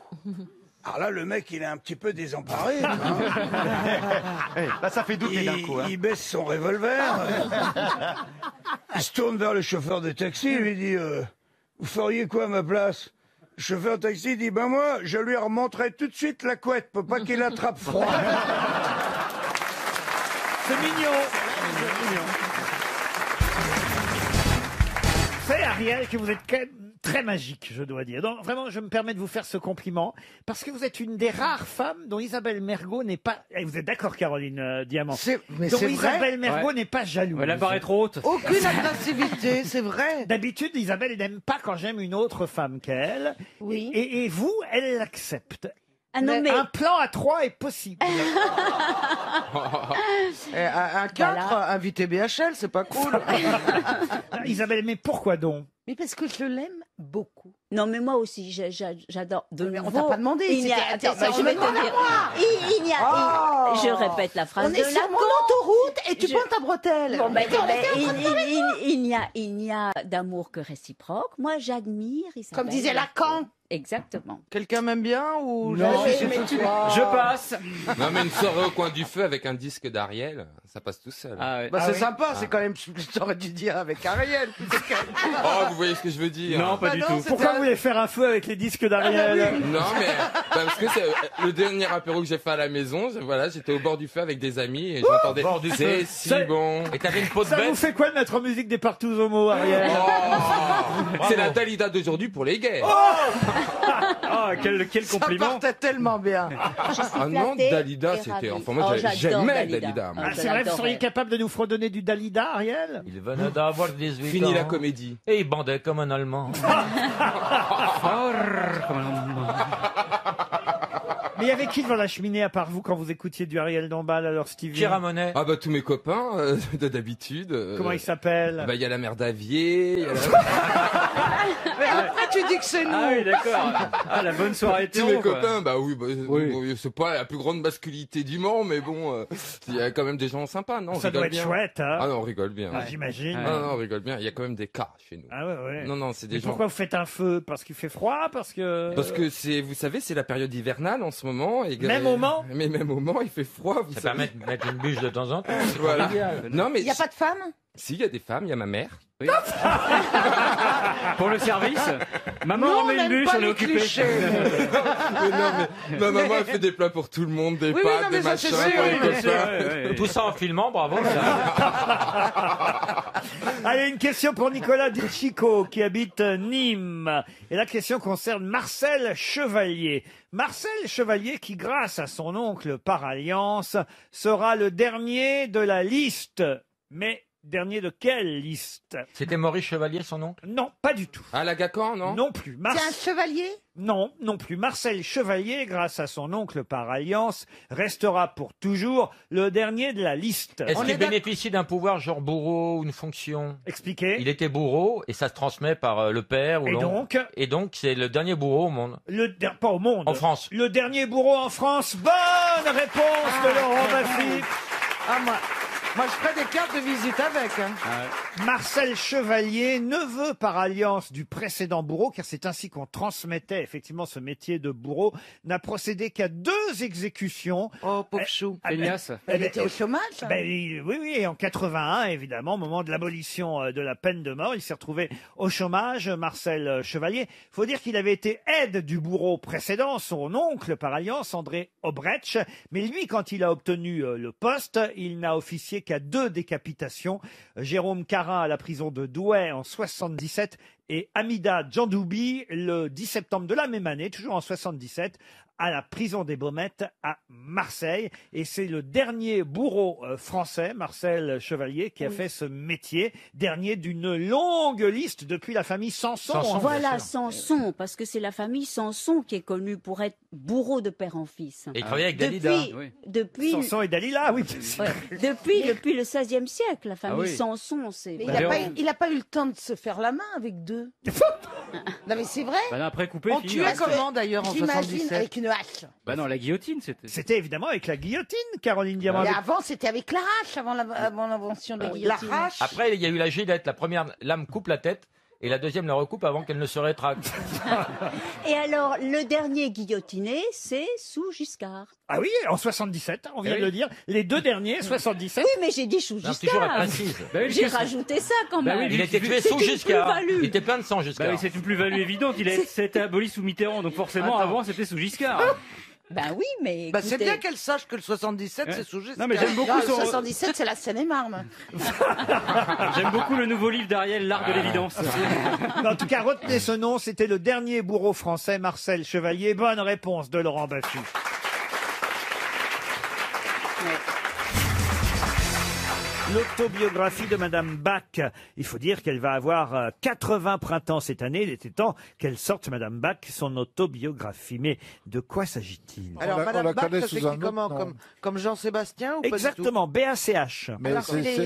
Alors là, le mec, il est un petit peu désemparé. Hein. Là, ça fait douter d'un coup. Hein. Il baisse son revolver. Il se tourne vers le chauffeur de taxi. Il lui dit vous feriez quoi à ma place? Le chauffeur de taxi dit ben moi, je lui remonterai tout de suite la couette pour pas qu'il attrape froid. C'est mignon. C'est Ariel que vous êtes quand même très magique, je dois dire. Donc, vraiment, je me permets de vous faire ce compliment parce que vous êtes une des rares femmes dont Isabelle Mergo n'est pas. Et vous êtes d'accord, Caroline Diamant? Mais dont c'est Isabelle vrai. Mergo n'est pas jalouse. Elle apparaît trop haute. Aucune agressivité, c'est vrai. D'habitude, Isabelle elle n'aime pas quand j'aime une autre femme qu'elle. Oui. Et vous, elle l'accepte. Ah non, mais- Un plan à 3 est possible. Un 4, invité BHL, c'est pas cool. Isabelle, mais pourquoi donc? Mais parce que je l'aime beaucoup. Non, mais moi aussi, j'adore. De Mais on nouveau, t'a pas demandé, il n'y a- c'était- attends, bah, je vais te dire. Il n'y a. Oh. Je répète la phrase On de est sur mon Lacan. autoroute et tu Je- pointes ta bretelle. Bon, ben, Attends, ben, on était en train de parler, quoi. il n'y a d'amour que réciproque. Moi, j'admire Isabelle. Comme disait Lacan. Exactement. Quelqu'un m'aime bien ou Non, je suis mais ce tu- soir Je passe. Non, mais une soirée au coin du feu avec un disque d'Ariel, ça passe tout seul. Ah ouais. Bah, c'est sympa, Ah. c'est quand même. J'aurais dû dire avec Ariel. Oh, vous voyez ce que je veux dire? Non, pas Bah du non, tout. c'était Pourquoi vous voulez faire un feu avec les disques d'Ariel? Non, mais parce que c'est le dernier apéro que j'ai fait à la maison. Voilà, j'étais au bord du feu avec des amis et j'entendais. Bord du C'est feu. si Ça- bon. Et t'avais une peau de Ça vous bête. fait quoi de mettre en musique des Partout Homo, Ariel? C'est la Dalida d'aujourd'hui pour les gays. Ah, quel Ça compliment. partait tellement bien. Ah non, flattée Dalida, et c'était. ravie. Enfin, moi, Oh, j'aimais j'adore Dalida. Dalida. moi. Ah, c'est vrai, vous l'adorais. seriez capable de nous fredonner du Dalida, Ariel? Il venait d'avoir 18 ans. Fini la comédie. Et il bandait comme un Allemand. Fort comme un Allemand. Mais il y avait qui devant la cheminée à part vous quand vous écoutiez du Ariel Dombal, alors Stevie? Pierre Monet. Ah bah tous mes copains d'habitude. Comment il s'appelle? Bah il y a la mère d'Avier. il y a la- Mais après, tu dis que c'est nous. Ah oui, d'accord. Ah, la bonne soirée Tous mes hétéro, quoi. copains, bah oui, bah, Oui. bon, c'est pas la plus grande masculinité du monde, mais bon, il y a quand même des gens sympas, non? On Ça doit rigole être bien. chouette, hein? Ah non, on rigole bien. Ah, j'imagine. Non, non, on rigole bien. Il y a quand même des cas chez nous. Ah ouais, ouais. Non, non, c'est des Mais gens. pourquoi vous faites un feu? Parce qu'il fait froid? Parce que... Parce que c'est, vous savez, c'est la période hivernale en ce moment. Et Même au Mans? Mais même au Mans, il fait froid. Vous Ça savez. permet de mettre une bûche de temps en temps. c'est Voilà. convivial. Non, mais Il n'y a pas de femme? si, il y a des femmes, il y a ma mère. Oui. Pour le service, maman Non, on remet une n'aime bûche, pas on est les occupé. clichés. Mais non, mais ma maman, elle fait des plats pour tout le monde, des Oui, oui, pâtes, non, mais des ça, machins c'est sûr, pour les oui, copains. c'est Ouais, ouais. Tout ça en filmant, bravo. Allez, une question pour Nicolas Di Chico qui habite Nîmes. Et la question concerne Marcel Chevalier. Marcel Chevalier qui, grâce à son oncle par alliance, sera le dernier de la liste. Mais dernier de quelle liste? C'était Maurice Chevalier, son oncle? Non, pas du tout. Ah, la Gacan, non? Non plus. C'est un chevalier? Non, non plus. Marcel Chevalier, grâce à son oncle par alliance, restera pour toujours le dernier de la liste. Est-ce qu'il bénéficie d'un pouvoir genre bourreau ou une fonction? Expliquez. Il était bourreau et ça se transmet par le père ou Et l'oncle. donc Et donc c'est le dernier bourreau au monde. Pas au monde. En France. Le dernier bourreau en France. Bonne réponse de Laurent Baffy. Ah, moi. Moi, je ferais des cartes de visite avec. Hein. Marcel Chevalier, neveu par alliance du précédent bourreau, car c'est ainsi qu'on transmettait effectivement ce métier de bourreau, n'a procédé qu'à 2 exécutions. Oh, pauvre chou. Feignasse. Elle était au chômage. Hein. Oui, et en 81, évidemment, au moment de l'abolition de la peine de mort, il s'est retrouvé au chômage, Marcel Chevalier. Il faut dire qu'il avait été aide du bourreau précédent, son oncle par alliance, André Obrecht. Mais lui, quand il a obtenu le poste, il n'a officié qu'à 2 décapitations. Jérôme Carin à la prison de Douai en 77 et Hamida Djandoubi le 10 septembre de la même année, toujours en 77, à la prison des Baumettes à Marseille. Et c'est le dernier bourreau français, Marcel Chevalier, qui a fait ce métier, dernier d'une longue liste depuis la famille Sanson. Voilà, Sanson, parce que c'est la famille Sanson qui est connue pour être bourreau de père en fils. Et il travaillait avec Dalida. Depuis Sanson et Dalila, oui. Depuis le XVIe siècle, la famille Sanson, c'est... Mais il n'a pas eu le temps de se faire la main avec 2. Non mais c'est vrai. Bah non, après couper, On fini. tuait comment d'ailleurs en J'imagine 77? avec une hache. Bah non, la guillotine, c'était. C'était évidemment avec la guillotine, Caroline Diamant. Mais avant, c'était avec la hache, avant l'invention de la guillotine. La hache. Après, il y a eu la gilette. La première lame coupe la tête et la deuxième la recoupe avant qu'elle ne se rétracte. Et alors, le dernier guillotiné, c'est sous Giscard. Ah oui, en 77, on vient de le dire. Les 2 derniers, 77. Oui, mais j'ai dit sous Non, toujours elle Giscard. précise. Bah oui, J'ai parce que- rajouté ça quand même. Bah oui, Il était tué C'est sous une Giscard. plus-value. Il était plein de sang Giscard. Bah oui, c'est une plus-value évidente. C'était aboli sous Mitterrand, donc forcément, avant, c'était sous Giscard. Ben oui, mais Bah, c'est écoutez, bien qu'elle sache que le 77, Ouais. c'est sous Giscard. Non, mais j'aime beaucoup Non, le son... 77, c'est la Seine-et-Marne. J'aime beaucoup le nouveau livre d'Ariel, L'art de l'évidence. Mais en tout cas, retenez ce nom, c'était le dernier bourreau français, Marcel Chevalier. Bonne réponse de Laurent Baffy. L'autobiographie de Madame Bach. Il faut dire qu'elle va avoir 80 printemps cette année. Il était temps qu'elle sorte, Madame Bach, son autobiographie. Mais de quoi s'agit-il Alors, On la Madame Bach, connaît ça sous s'écrit un autre comment nom. Comme Jean-Sébastien ou pas du tout? Exactement, BACH. Mais Alors,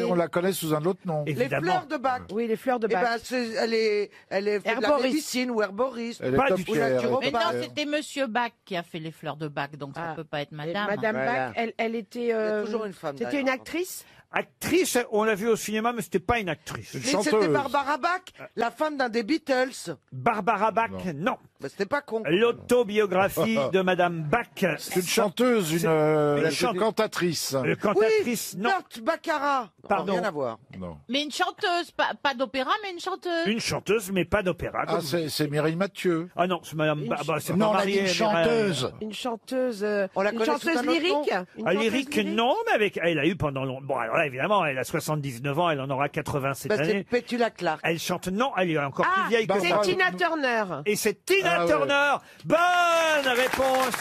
on la connaît sous un autre nom. Les Évidemment. fleurs de Bach. Oui, les fleurs de Eh Bach. ben, elle est fait de la Herboriste. médecine ou herboriste. Elle est Pas top du tout. Ou tier, elle est naturopathe. Mais top non, tier. c'était Monsieur Bach qui a fait les fleurs de Bach, donc ça Ah. peut pas être Et Madame. Madame Voilà. Bach, elle était. Il y a toujours une femme C'était derrière. une actrice. Actrice, on l'a vu au cinéma, mais c'était pas une actrice. Une Mais c'était chanteuse. Barbara Bach, la femme d'un des Beatles. Barbara Bach, non. Bah, c'était pas con. L'autobiographie de Madame Bach. C'est une chanteuse, une cantatrice. Cantatrice, non. Kurt Baccarat. Non, Pardon. rien à voir. Non. Mais une chanteuse, pas d'opéra, mais une chanteuse. Une chanteuse, mais pas d'opéra. Ah, c'est Mireille Mathieu. Ah non, c'est Madame Bach. Bah, c'est Non, pas on a dit marié, une mais- chanteuse. Une chanteuse. On la une connaît sous un chanteuse autre nom. lyrique. Une Ah, chanteuse lyrique, non, mais elle a eu pendant longtemps. Bon, alors là, évidemment, elle a 79 ans, elle en aura 80 cette Bah, c'est année. Petula Clark. Elle chante, non, elle est encore Ah, plus vieille que c'est moi. Tina Turner. Et c'est Tina Ah ouais. Turner. Bonne réponse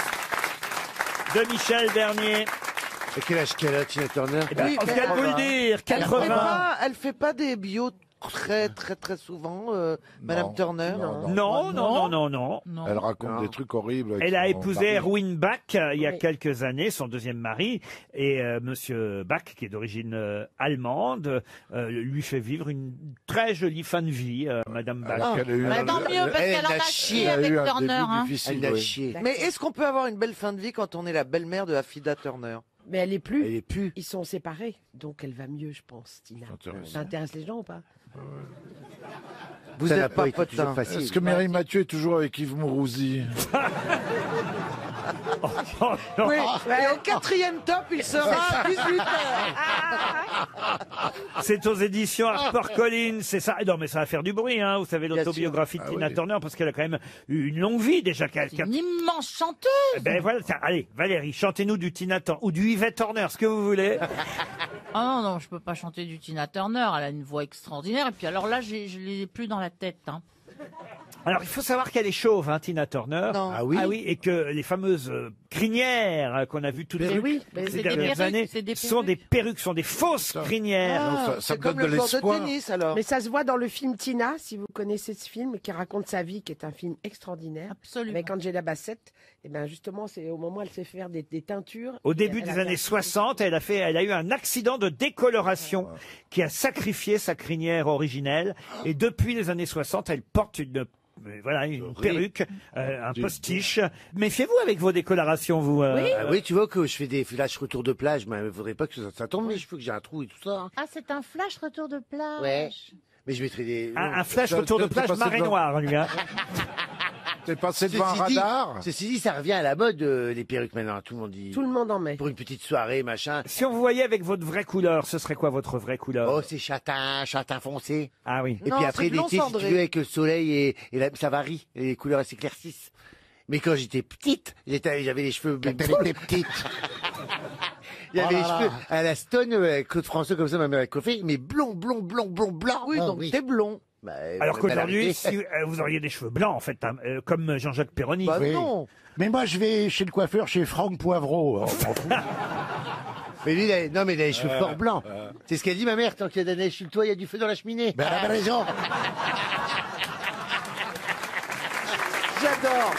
de Michel Bernier. Et quel âge qu'elle a, Tina Turner Eh ben, Oui, on mais- vient de vous le dire, 80. Elle fait pas des bios très souvent, Madame Turner. Non. Elle raconte des trucs horribles. avec Elle a son épousé mari. Erwin Bach il y a Oui. quelques années, son deuxième mari, et Monsieur Bach, qui est d'origine allemande, lui fait vivre une très jolie fin de vie, Madame Bach. Alors qu'elle a eu Bah, tant mieux, parce qu'elle en a chié elle a avec eu un Turner. début Hein. difficile, Elle a oui. chié. Mais est-ce qu'on peut avoir une belle fin de vie quand on est la belle-mère de Affida Turner? Mais elle est plus. Elle est plus. Ils sont séparés, donc elle va mieux, je pense, Tina. Intéressant. Ça intéresse les gens ou pas? Vous Ça n'a êtes pas pas été toujours potin. facile. Est-ce que Mireille Mathieu est toujours avec Yves Mourouzi? Oui, et au 4e top, il sera à 18h. C'est aux éditions HarperCollins, c'est ça. Non, mais ça va faire du bruit, hein. Vous savez, Bien l'autobiographie de sûr. Tina Ah oui. Turner, parce qu'elle a quand même eu une longue vie déjà. C'est une immense chanteuse. Ben voilà, tiens, allez, Valérie, chantez-nous du Tina Turner ou du Yvette Horner, ce que vous voulez. Ah non, je peux pas chanter du Tina Turner. Elle a une voix extraordinaire. Et puis alors là, je l'ai plus dans la tête. Hein. Alors, il faut savoir qu'elle est chauve, hein, Tina Turner. Non. Ah oui. Et que les fameuses crinières qu'on a vues toutes Mais les oui, mais ces c'est des dernières perruques, années c'est des sont des perruques, sont des fausses crinières. Ah, ça me c'est comme donne le de sport de l'espoir. tennis, alors. Mais ça se voit dans le film Tina, si vous connaissez ce film, qui raconte sa vie, qui est un film extraordinaire. Absolument. Avec Angela Bassett. Et ben justement, c'est au moment où elle s'est fait faire des teintures. Au Et début elle des avait années un- 60, elle a eu un accident de décoloration qui a sacrifié sa crinière originelle. Et depuis les années 60, elle porte voilà, une perruque, un postiche. Méfiez-vous avec vos décolorations, vous. Ah oui, tu vois que je fais des flashs retour de plage, mais il ne faudrait pas que ça tombe mes cheveux, que j'ai un trou et tout ça. hein. Ah, c'est un flash retour de plage. Ouais. Mais je mettrais des... Un flash retour de plage marée noire, lui. Hein. T'es passé devant un radar. Ceci dit, ça revient à la mode, les perruques maintenant. Tout le monde dit. Tout le monde en met. Pour une petite soirée, machin. Si on vous voyait avec votre vraie couleur, ce serait quoi votre vraie couleur? Oh, c'est châtain foncé. Ah oui. Et Non, puis c'est après, blond l'été, si tu cendré. veux, avec le soleil ça varie. Les couleurs, elles s'éclaircissent. Mais quand j'étais petite, j'avais les cheveux... T'étais petite. Il y avait les cheveux à la Stone, Claude François, comme ça, ma mère a coiffé, mais blond. Oui, donc t'es blond. Bah, Alors bah, qu'aujourd'hui, la si vous auriez des cheveux blancs, en fait, hein, comme Jean-Jacques Perroni. Bah Oui. non. Mais moi, je vais chez le coiffeur, chez Franck Poivreau. On s'en fout. Mais lui, il a les cheveux fort blancs. C'est ce qu'a dit ma mère, tant qu'il y a de la neige sur le toit, il y a du feu dans la cheminée. Ben, elle a raison. J'adore.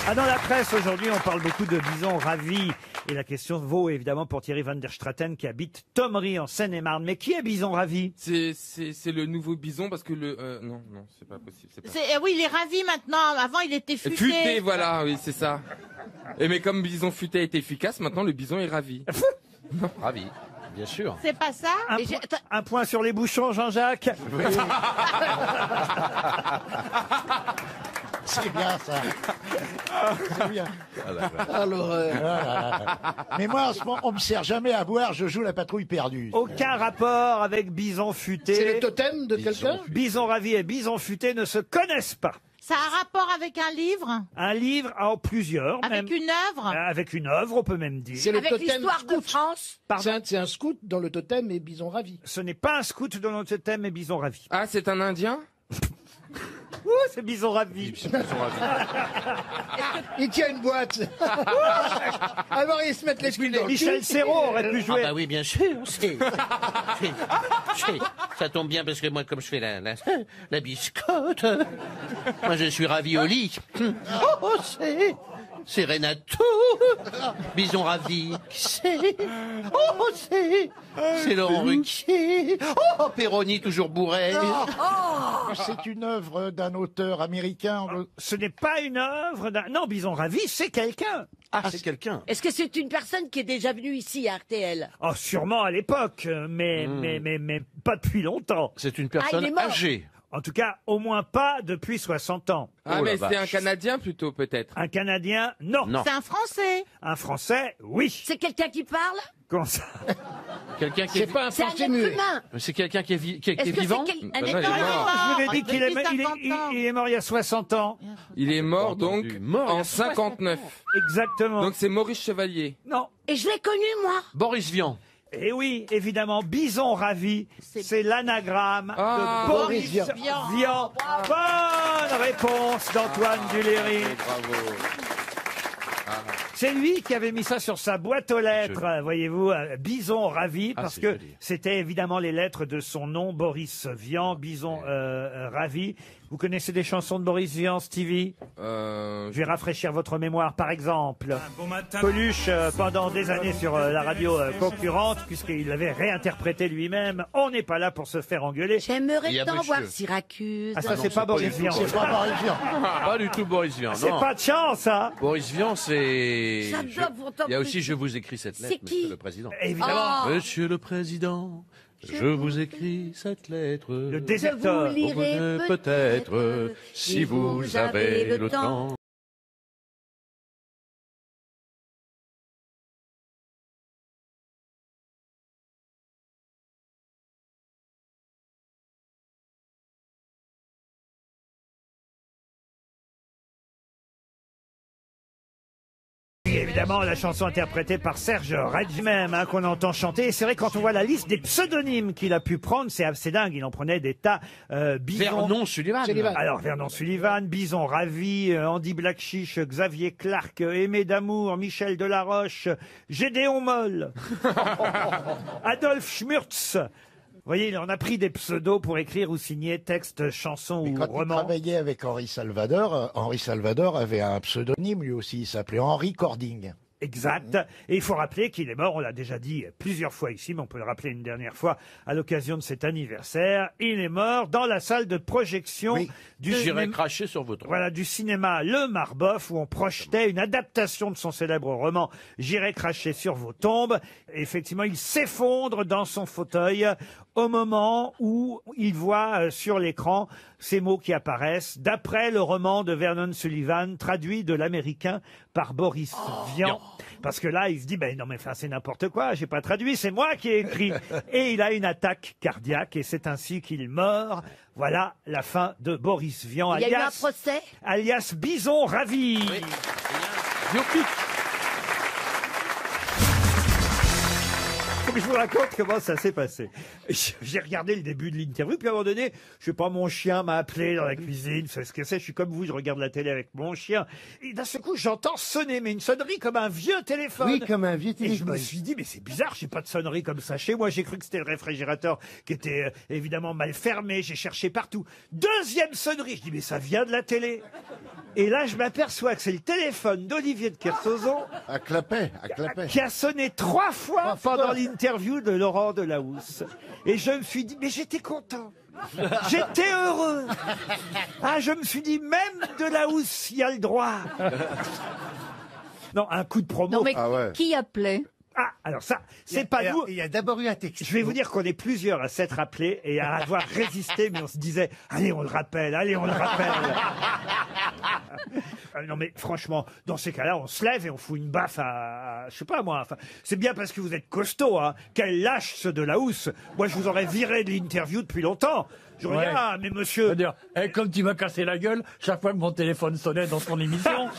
Ah, dans la presse, aujourd'hui, on parle beaucoup de Bison Ravi. Et la question vaut évidemment pour Thierry van der Straten qui habite Thomery en Seine-et-Marne. Mais qui est Bison Ravi? C'est le nouveau bison parce que le... non, c'est pas possible. c'est pas- Oui, il est ravi maintenant. Avant, il était futé. Futé, voilà, oui, c'est ça. Et mais comme bison futé est efficace, maintenant le bison est ravi. Ravi, bien sûr. C'est pas ça? Un point sur les bouchons, Jean-Jacques. C'est bien ça. C'est bien. Alors, Mais moi, en ce moment, on me sert jamais à boire, je joue la patrouille perdue. Aucun rapport avec Bison Futé. c'est le totem de quelqu'un? Bison Ravi et Bison Futé ne se connaissent pas. Ça a un rapport avec un livre? Un livre en plusieurs. Avec même. une œuvre? Avec une œuvre, on peut même dire. C'est le Avec totem l'histoire de scout. France. C'est un scout dans le totem et bison ravi. Ce n'est pas un scout dans notre thème, mais Bison Ravi. Ah, c'est un Indien? Ouh, c'est Bison Ravi. Il tient une boîte. Alors ils se mettent les pieds dans le cul. Michel Serrault aurait pu jouer. Ah bah oui, bien sûr. Ça tombe bien parce que moi, comme je fais la biscotte, moi je suis ravi au lit. Oh, c'est Renato, Bison Ravi, c'est Laurent Ruquier, oh, Perroni toujours bourré. C'est une œuvre d'un auteur américain. Ce n'est pas une œuvre d'un... Non, Bison Ravi, c'est quelqu'un. Ah, c'est quelqu'un. Est-ce que c'est une personne qui est déjà venue ici à RTL? Oh, sûrement à l'époque, mais pas depuis longtemps. C'est une il est personne mort. âgée. En tout cas, au moins pas depuis 60 ans. Ah, Oh la mais c'est un vache. Canadien plutôt, peut-être. Un Canadien, non. Non. C'est un Français. Un Français, oui. C'est quelqu'un qui parle? Comment ça? Quelqu'un qui C'est est... pas un C'est un français être muet. humain. C'est quelqu'un qui est, qui est Est-ce que vivant. c'est un Bah non, être il est humain? mort. Je vous l'ai dit Depuis qu'il est, 50 ans. il est mort il y a 60 ans. Il est mort Pas donc entendu. Mort il y a en 59. Exactement. Donc c'est Maurice Chevalier. Non. Et je l'ai connu, moi. Boris Vian. Et oui, évidemment, Bison Ravi, c'est l'anagramme de Boris Vian. Vian. Bonne réponse d'Antoine Duléry. Bravo. C'est lui qui avait mis ça sur sa boîte aux lettres, voyez-vous, Bison Ravi, parce c'est que joli. c'était évidemment les lettres de son nom, Boris Vian, Bison Ravi. Vous connaissez des chansons de Boris Vian, Stevie? Je vais rafraîchir votre mémoire, par exemple. Coluche, pendant des années sur la radio concurrente, puisqu'il l'avait réinterprété lui-même. On n'est pas là pour se faire engueuler. Il y J'aimerais a tant monsieur. voir Syracuse. Ah, ça, c'est pas Boris Vian. C'est pas Boris Vian. Pas du tout Boris Vian. C'est non. pas de chance, ça. Boris Vian, c'est... J'adore pourtant Il y a plus. aussi Je vous écris cette C'est lettre, qui Monsieur le Président. Évidemment. Oh. Monsieur le Président, je vous écris cette lettre. Le Je déserteur. vous lirai Peut-être, si vous avez le temps. Évidemment, la chanson interprétée par Serge Reggiani même, hein, qu'on entend chanter. Et c'est vrai, quand on voit la liste des pseudonymes qu'il a pu prendre, c'est assez dingue. Il en prenait des tas. Bison... Vernon Sullivan. Alors, Vernon Sullivan, Bison Ravi, Andy Blackchiche, Xavier Clark, Aimé Damour, Michel Delaroche, Gédéon Moll, Adolphe Schmurtz. Vous voyez, il en a pris des pseudos pour écrire ou signer textes, chansons ou Quand il romans. travaillait avec Henri Salvador avait un pseudonyme lui aussi, il s'appelait Henri Cording. Exact. Et il faut rappeler qu'il est mort, on l'a déjà dit plusieurs fois ici, mais on peut le rappeler une dernière fois à l'occasion de cet anniversaire. Il est mort dans la salle de projection du J'irai cracher sur votre. Voilà, du cinéma Le Marboeuf, où on projetait une adaptation de son célèbre roman J'irai cracher sur vos tombes. Et effectivement, il s'effondre dans son fauteuil au moment où il voit sur l'écran ces mots qui apparaissent, d'après le roman de Vernon Sullivan, traduit de l'américain par Boris Vian. Parce que là, il se dit, ben non mais enfin, c'est n'importe quoi, j'ai pas traduit, c'est moi qui ai écrit. Et il a une attaque cardiaque et c'est ainsi qu'il meurt. Voilà la fin de Boris Vian, Il y a eu un alias, procès alias Bison Ravi. Biopic. Faut que je vous raconte comment ça s'est passé. J'ai regardé le début de l'interview, puis à un moment donné, je sais pas, mon chien m'a appelé dans la cuisine, vous savez ce que c'est, je suis comme vous, je regarde la télé avec mon chien, et d'un seul coup, j'entends sonner, mais une sonnerie comme un vieux téléphone. Oui, comme un vieux téléphone. Et je me suis dit, mais c'est bizarre, j'ai pas de sonnerie comme ça chez moi, j'ai cru que c'était le réfrigérateur qui était évidemment mal fermé, j'ai cherché partout. Deuxième sonnerie, je dis, mais ça vient de la télé. Et là, je m'aperçois que c'est le téléphone d'Olivier de Kersauzon À clapet. qui a sonné 3 fois pendant l'interview de Laurent Delahousse. Et je me suis dit, mais j'étais content. J'étais heureux. Ah, je me suis dit, même Delahousse y a le droit. Non, un coup de promo. Non, mais qui appelait? Ah, alors ça, c'est pas nous. Il y a d'abord eu un texte. Je vais vous dire qu'on est plusieurs à s'être appelés et à avoir résisté, mais on se disait, allez, on le rappelle, allez, on le rappelle. Non, mais franchement, dans ces cas-là, on se lève et on fout une baffe je sais pas moi, enfin, c'est bien parce que vous êtes costaud, hein. Quel lâche ce Delahousse. Moi, je vous aurais viré de l'interview depuis longtemps. J'aurais dit, ah, mais monsieur. C'est-à-dire, comme tu m'as cassé la gueule chaque fois que mon téléphone sonnait dans ton émission.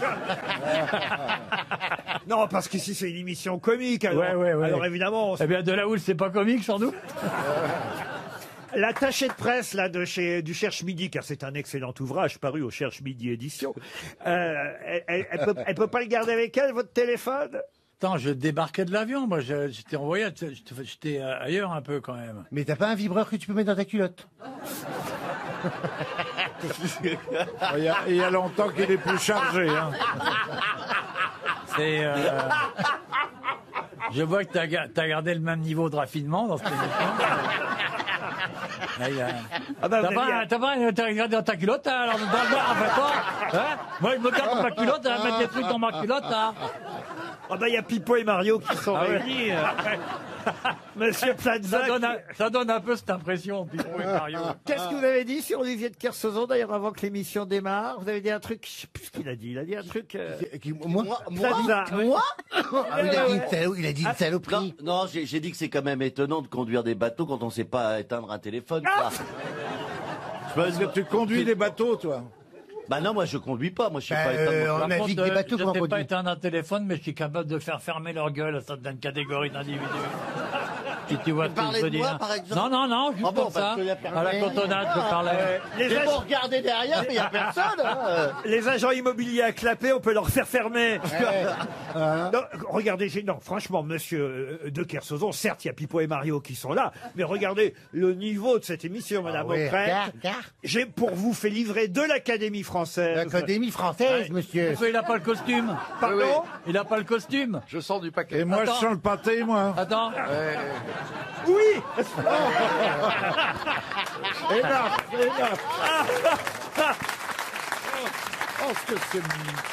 Non, parce qu'ici, c'est une émission comique. Alors, alors évidemment. Eh bien, Delahousse, c'est pas comique, sans doute. L'attaché de presse là du Cherche Midi, car c'est un excellent ouvrage paru au Cherche Midi édition. Elle peut pas le garder avec elle, votre téléphone? Attends, je débarquais de l'avion, moi j'étais en voyage, j'étais ailleurs un peu quand même. Mais t'as pas un vibreur que tu peux mettre dans ta culotte? Il y a longtemps qu'il est plus chargé. Hein. C'est. Je vois que t'as gardé le même niveau de raffinement dans cette émission. T'as regardé dans ta culotte, hein, alors moi je me garde dans ma culotte, mettre des trucs dans ma culotte. Hein. Ah bah il y a Pipo et Mario qui sont réunis. Monsieur Plaza. Ça donne un peu cette impression, Pipo et Mario. Qu'est-ce que vous avez dit sur Olivier de Kersauzon, d'ailleurs, avant que l'émission démarre? Vous avez dit un truc, je sais plus ce qu'il a dit. Il a dit un truc. Moi Plaza, oui. Il a dit une saloperie. Non, j'ai dit que c'est quand même étonnant de conduire des bateaux quand on sait pas éteindre un téléphone. Parce que tu conduis des bateaux, toi. Bah non, moi je conduis pas, moi je sais pas éteindre. On navigue des bateaux, je sais pas éteindre un téléphone, mais je suis capable de faire fermer leur gueule à certaines catégories d'individus. Si tu vois ce que je veux dire. Par exemple. Non, juste comme ça. À la cantonade, je parlais. J'ai beau regarder derrière, mais il n'y a personne. Hein. Les agents immobiliers à clapper, on peut leur faire fermer. Non, regardez, non, franchement, monsieur de Kersauzon, certes, il y a Pipo et Mario qui sont là, mais regardez le niveau de cette émission, madame Ockrent. J'ai pour vous fait livrer de l'Académie française. L'Académie française, monsieur. Il n'a pas le costume. Pardon? Il n'a pas le costume. Je sors du paquet. Et moi, je sens le pâté, moi. Attends. Oui.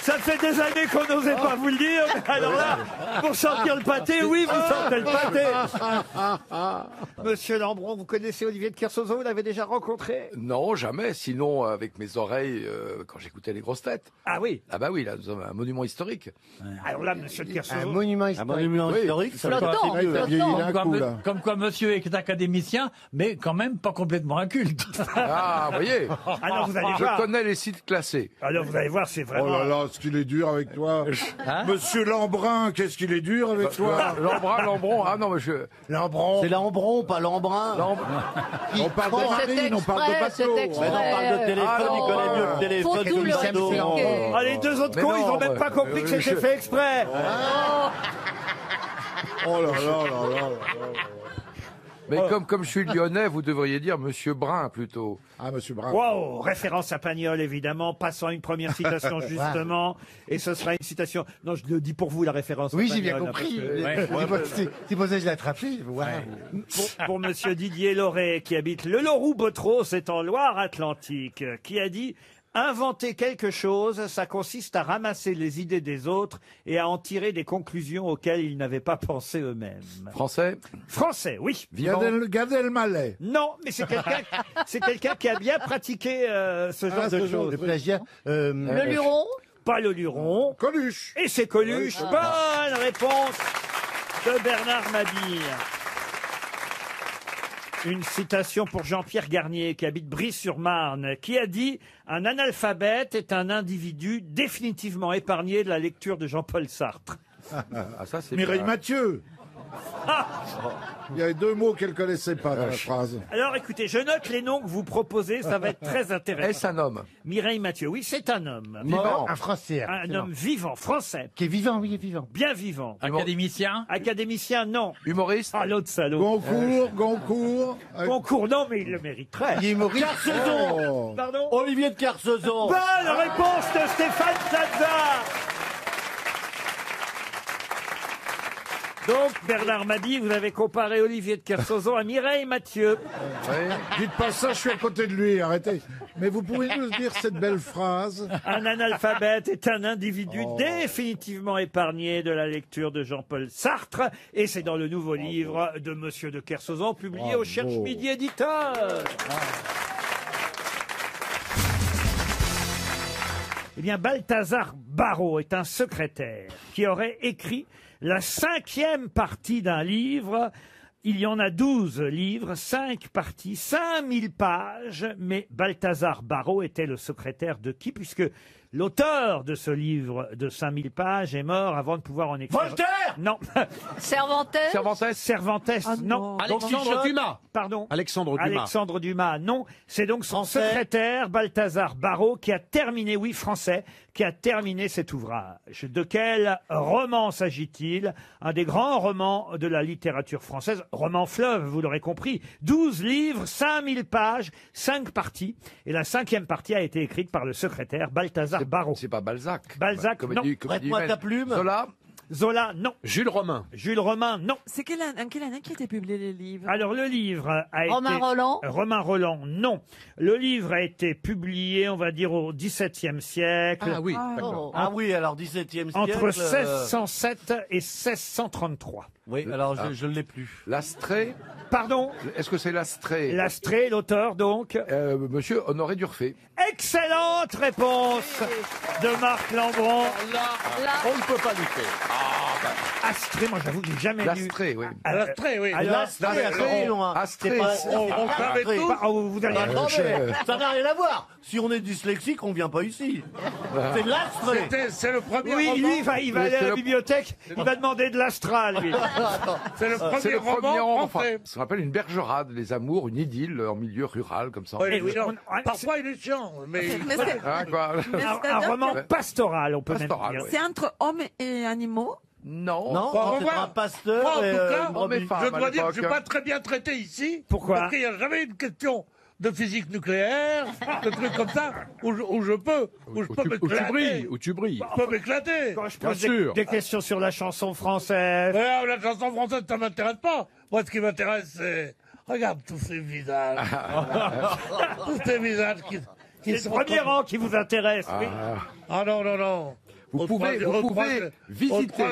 Ça fait des années qu'on n'osait pas vous le dire, mais alors là, pour sentir le pâté, oui, vous sentez le pâté. Monsieur Lambron, vous connaissez Olivier de Kersauzon, vous l'avez déjà rencontré? Non, jamais. Sinon, avec mes oreilles, quand j'écoutais les grosses têtes. Ah oui. Ah bah oui, là, nous avons un monument historique. Alors là, monsieur de Kersauzon. Un monument historique. Un monument historique, ça Comme quoi monsieur est académicien, mais quand même pas complètement inculte. Ah, vous voyez. Ah non, vous allez Je voir. connais les sites classés. Alors vous allez voir, c'est vraiment. Oh là là, ce qu'il est dur avec toi. Hein? Monsieur Lambrun, qu'est-ce qu'il est dur avec toi. Lambron. Ah non, monsieur. Lambron. C'est Lambron, pas Lambrin. On parle de marine, on parle de bateau. Mais non, on parle de téléphone, il connaît mieux le téléphone que le bateau. Ah, les deux autres cons, ils n'ont même pas compris que c'était fait exprès. Oh là là là là là. Mais comme je suis lyonnais, vous devriez dire Monsieur Brun plutôt. Ah, Monsieur Brun. Wow, référence à Pagnol, évidemment, passant une première citation, justement. Et ce sera une citation... Non, je le dis pour vous, la référence. Oui, à j'ai bien Pagnol, compris. parce que- C'est pour ça que je l'ai attrapé. Voilà. pour monsieur Didier Lauré, qui habite le Loroux-Botros, c'est en Loire-Atlantique, qui a dit « Inventer quelque chose, ça consiste à ramasser les idées des autres et à en tirer des conclusions auxquelles ils n'avaient pas pensé eux-mêmes. » Français? Français, oui. Gad Elmaleh. Non, mais c'est quelqu'un qui a bien pratiqué ce genre de choses. Le plagiat. Le luron. Pas le luron. Coluche. Et c'est Coluche. Bonne réponse de Bernard Mabille. Une citation pour Jean-Pierre Garnier, qui habite Brie-sur-Marne, qui a dit « Un analphabète est un individu définitivement épargné de la lecture de Jean-Paul Sartre. » Ah, ça, c'est Mireille bien. Mathieu. Il y avait 2 mots qu'elle connaissait pas dans la phrase. Alors écoutez, je note les noms que vous proposez, ça va être très intéressant. Est-ce un homme? Mireille Mathieu, oui, c'est un homme. Vivant. Un Français. Un excellent. homme vivant, français. Qui est vivant, oui, il est vivant. Bien vivant. Académicien? Académicien, non. Humoriste? Ah, l'autre salaud. Goncourt. Goncourt, non, mais il le mériterait. Il est humoriste. Oh. Pardon? Olivier de Kersauzon. Bonne réponse de Stéphane Plaza. Donc, Bernard Mabille, vous avez comparé Olivier de Kersauzon à Mireille Mathieu. Dites pas ça, je suis à côté de lui, arrêtez. Mais vous pouvez nous dire cette belle phrase? Un analphabète est un individu définitivement épargné de la lecture de Jean-Paul Sartre. Et c'est dans le nouveau livre de Monsieur de Kersauzon, publié au Cherche Midi Éditeur. Eh bien, Balthazar Barrault est un secrétaire qui aurait écrit la 5e partie d'un livre. Il y en a 12 livres, 5 parties, 5000 pages, mais Balthazar Barrault était le secrétaire de qui? Puisque l'auteur de ce livre de 5000 pages est mort avant de pouvoir en écrire. Voltaire! Non. Cervantes. Cervantes, non. Alexandre Dumas. Pardon. Alexandre Dumas. Alexandre Dumas, non. C'est donc son Français. secrétaire, Balthazar Barrault, qui a terminé, oui, français, qui a terminé cet ouvrage. De quel roman s'agit-il? Un des grands romans de la littérature française. Roman fleuve, vous l'aurez compris. 12 livres, 5000 pages, 5 parties. Et la 5e partie a été écrite par le secrétaire Balthazar Barrault. C'est pas Balzac. Balzac, non. Prête-moi ta plume. Zola? Zola, non. Jules Romain. Jules Romain, non. C'est en quelle année qui a été publié les livres? Alors, le livre a Romain été... Roland. Romain Roland, non. Le livre a été publié, on va dire, au XVIIe siècle. Ah oui. Oh. Ah oui, alors 17e siècle. Entre 1607 et 1633. Oui, alors je ne l'ai plus. L'Astrée? Pardon? Est-ce que c'est l'Astrée? L'Astrée, l'auteur, donc. Monsieur Honoré d'Urfé. Excellente réponse de Marc Lambron. On ne peut pas lutter. Astrée, moi j'avoue que j'ai jamais lu. L'Astrée, oui. L'Astrée, oui. Alors, L'Astrée, Astrée. On savait tout. vous allez... Attendez, ça n'a rien à voir. Si on est dyslexique, on vient pas ici. C'est l'Astrée. C'est le premier Oui, roman. lui, il va aller à la bibliothèque, il va demander de l'astral, lui. C'est le C'est premier le premier roman roman. français. Ce qu'on appelle une bergerade, les amours, une idylle en milieu rural, comme ça. Ouais, il est Eh oui, chiant. on- Parfois, il est chiant, mais... Mais c'est- Ah, quoi. mais Un c'est-à-dire roman que pastoral, on peut Pastoral, même dire. c'est entre hommes et animaux. Non. Non, Bon, c'est c'est un un pasteur Moi, en et tout cas, une hommes et brebis. femmes Je à dois dire que je suis l'époque. pas très bien traité ici. Pourquoi? Parce qu'il n'y a jamais une question de physique nucléaire, de trucs comme ça, où je peux m'éclater. Où tu brilles. Je peux m'éclater. Quand je Bien pose sûr. des questions sur la chanson française. Ouais, la chanson française, ça m'intéresse pas. Moi, ce qui m'intéresse, c'est... Regarde tous ces visages. Tous ces visages qui C'est le sont... premier rang qui vous intéresse, oui. Ah non, non, non. Vous pouvez visiter.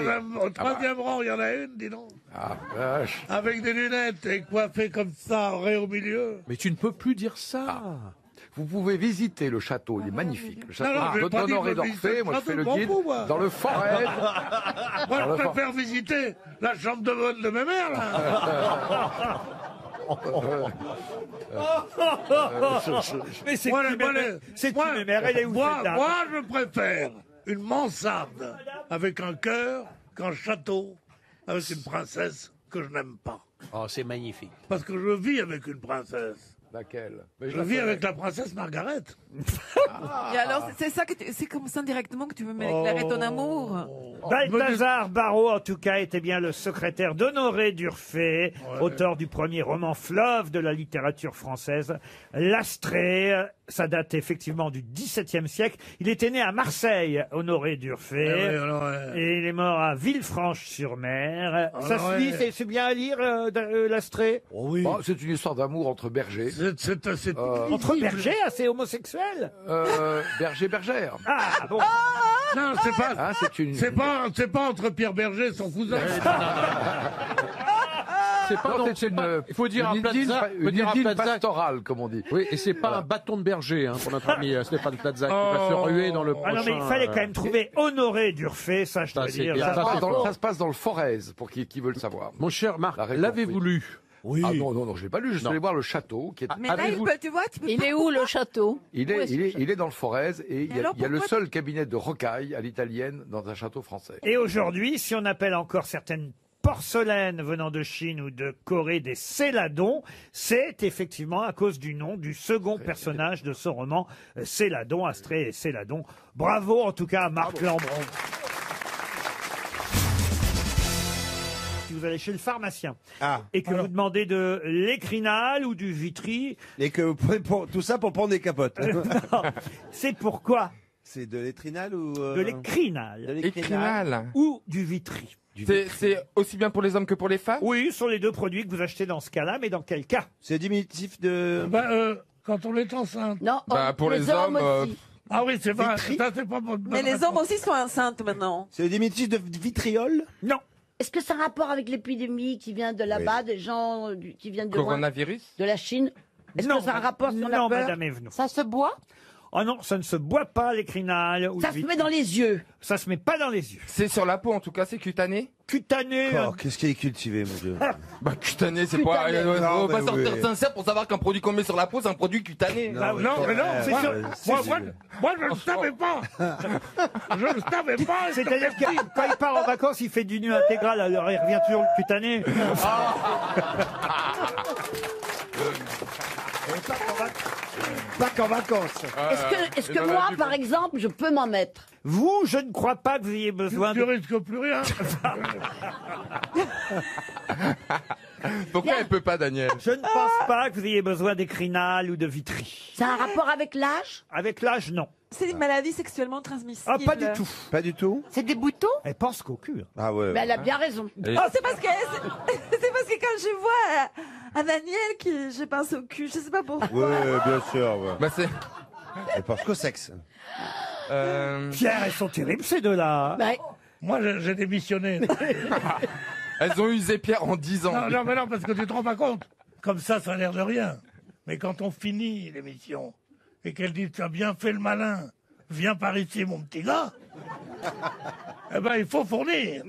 Au troisième rang, il y en a une, dis donc. Ah, vache. Avec des lunettes et coiffée comme ça, raie au milieu. Mais tu ne peux plus dire ça. Vous pouvez visiter le château, il est magnifique. Le château Non, j'ai pas dit d'Honoré que je visitais d'Orphée, le moi je fais le château, je guide m'en fous, moi. dans le forêt. Moi, je préfère visiter la chambre de bonne de mes mères, là. Mais c'est Moi, qui, moi, mais- c'est qui, mais mère, elle est où, moi, cette dame? moi, je préfère une mansarde avec un cœur qu'un château avec une princesse que je n'aime pas. Oh, c'est magnifique. Parce que je vis avec une princesse. Laquelle? Je vis avec la princesse Margaret. Et alors, c'est ça que c'est comme ça directement que tu veux m'éclairer ton amour. Balthazar Barrault, en tout cas, était bien le secrétaire d'Honoré d'Urfé, auteur du premier roman fleuve de la littérature française, L'Astrée. Ça date effectivement du XVIIe siècle. Il était né à Marseille, Honoré d'Urfé, et il est mort à Villefranche-sur-Mer. Ça se lit, c'est bien à lire, L'Astrée? Oui. C'est une histoire d'amour entre bergers. Entre bergers, c'est homosexuel? Berger-bergère. Ah, bon. Non, c'est pas. Ah, c'est pas entre Pierre Berger et son cousin. C'est pas Non, donc, c'est une- il faut dire à une Plaza, idylle- faut une dire à idylle Plaza- pastorale, comme on dit. Oui, et c'est pas Voilà. un bâton de berger hein, pour notre ami Stéphane Plaza qui va se ruer dans le prochain. Ah non, mais il fallait quand même trouver Honoré d'Urfé, ça je dois c'est dire. bien. Ça, Ça se passe dans le Forez, pour qui veut le savoir. Mon cher Marc, La réponse, l'avez-vous lu? Oui. Ah non, je l'ai pas lu, je suis Non. allé voir le château. Qui est... Mais là, tu vois, tu peux Il est où le château? Il est dans le Forez et il y a, alors, il y a le pourquoi- seul cabinet de rocaille à l'italienne dans un château français. Et aujourd'hui, si on appelle encore certaines porcelaines venant de Chine ou de Corée des céladons, c'est effectivement à cause du nom du second personnage de ce roman, Céladon, Astrée et Céladon. Bravo en tout cas à Marc Lambron. Si vous allez chez le pharmacien et que vous demandez de l'écrinal ou du Vitry, Et que tout ça pour prendre des capotes. c'est pourquoi C'est de l'étrinal ou de l'écrinal de l'écrinal. ou du Vitry. C'est aussi bien pour les hommes que pour les femmes? Oui, ce sont les deux produits que vous achetez dans ce cas-là, mais dans quel cas? C'est diminutif de. Quand on est enceinte. Non, Pour les hommes, aussi. Ah oui, c'est vrai. Vitry. Ça, c'est pas bonne Mais les hommes aussi sont enceintes maintenant. C'est le diminutif de vitriol. Non. Est-ce que ça a un rapport avec l'épidémie qui vient de là-bas, des gens qui viennent de loin, coronavirus? de la Chine? Est-ce Non, que ça a un rapport sur la non, peur? Madame Evenou. Ça se boit? Oh non, ça ne se boit pas l'écrinal. ou Ça le se Vitry. met dans les yeux. Ça se met pas dans les yeux. C'est sur la peau en tout cas, c'est cutané? Cutané. Oh, qu'est-ce qu'il est cultivé, mon Dieu. Bah cutané, c'est pas... Cutané. on Non, va mais sortir oui. sincère pour savoir qu'un produit qu'on met sur la peau, c'est un produit cutané. Ah oui. Non, mais non, c'est sûr. c'est- Moi, je ne savais pas. Je ne savais pas. C'est-à-dire que quand il part en vacances, il fait du nu intégral, alors il revient toujours le cutané. Pas qu'en vacances. Est-ce que moi, par exemple, je peux m'en mettre? Vous, je ne crois pas que vous ayez besoin Tu de... risques plus rien. Pourquoi elle peut pas, Daniel? Je ne pense pas que vous ayez besoin d'écrinal ou de Vitry. Ça a un rapport avec l'âge? Avec l'âge, non. C'est une maladie sexuellement transmissible. Ah, pas du tout. Pas du tout. C'est des boutons? Elle pense qu'au cul. Ah ouais. Mais elle a bien raison. Oh, c'est parce que quand je vois à Daniel que je pense au cul, je sais pas pourquoi. Ouais, bien sûr. Ouais. Bah c'est... Elle pense qu'au sexe. Pierre, elles sont terribles ces deux-là. Bah, Moi, j'ai démissionné. Elles ont usé Pierre en 10 ans. Non, mais non, parce que tu te rends pas compte. Comme ça a l'air de rien. Mais quand on finit l'émission et qu'elle dit tu as bien fait le malin, viens par ici, mon petit gars, eh ben, il faut fournir.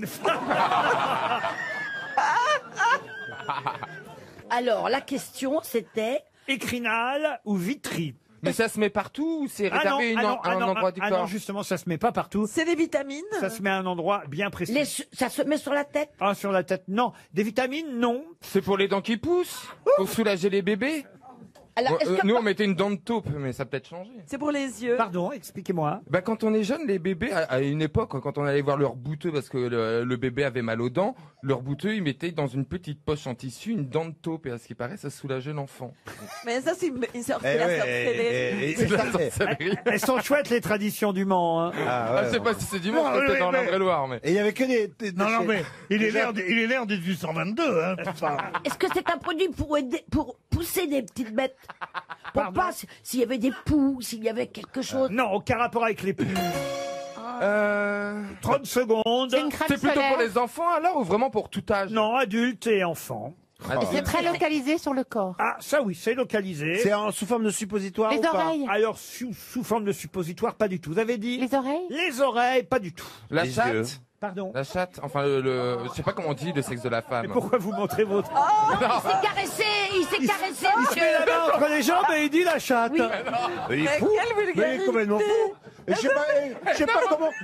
alors, la question, c'était... Écrinal ou Vitry. Mais ça se met partout ou c'est réservé à un endroit du corps? non, justement, ça se met pas partout. C'est des vitamines? Ça se met à un endroit bien précis. Ça se met sur la tête? Ah, sur la tête, non. Des vitamines, non. C'est pour les dents qui poussent? Pour soulager les bébés? Alors, est-ce que Nous, on mettait une dent de taupe, mais ça a peut-être changé. C'est pour les yeux. Pardon, expliquez-moi. Bah, quand on est jeune, les bébés, à une époque, quand on allait voir leur bouteux parce que le bébé avait mal aux dents, leur bouteux, ils mettaient dans une petite poche en tissu une dent de taupe et à ce qui paraît, ça soulageait l'enfant. Mais ça, c'est une Eh sorcellerie. C'est la sorcellerie. Elles sont chouettes, les traditions du Mans. Hein. Ah, je sais pas si c'est du Mans, c'était dans l'Indre-et-Loire, mais... Et il y avait que des Non, mais il est né en 1822. Hein, est-ce que c'est un produit pour pousser des petites bêtes? Pour pas, s'il y avait des poux, s'il y avait quelque chose. Non, aucun rapport avec les poux. 30 secondes. C'est plutôt pour les enfants alors ou vraiment pour tout âge? Non, adultes et enfants. C'est très localisé sur le corps. Ah, ça oui, c'est localisé. C'est sous forme de suppositoire Les ou pas? oreilles. Alors, sous forme de suppositoire, pas du tout. Vous avez dit Les oreilles? Les oreilles, pas du tout. La Les chatte? yeux. Pardon. La chatte, enfin je sais pas comment on dit le sexe de la femme. Mais pourquoi vous montrez votre... Oh, il s'est caressé, il s'est caressé, Il se met la main entre les jambes et il dit la chatte. Oui. Mais il est fou. Mais il est complètement fou. Et je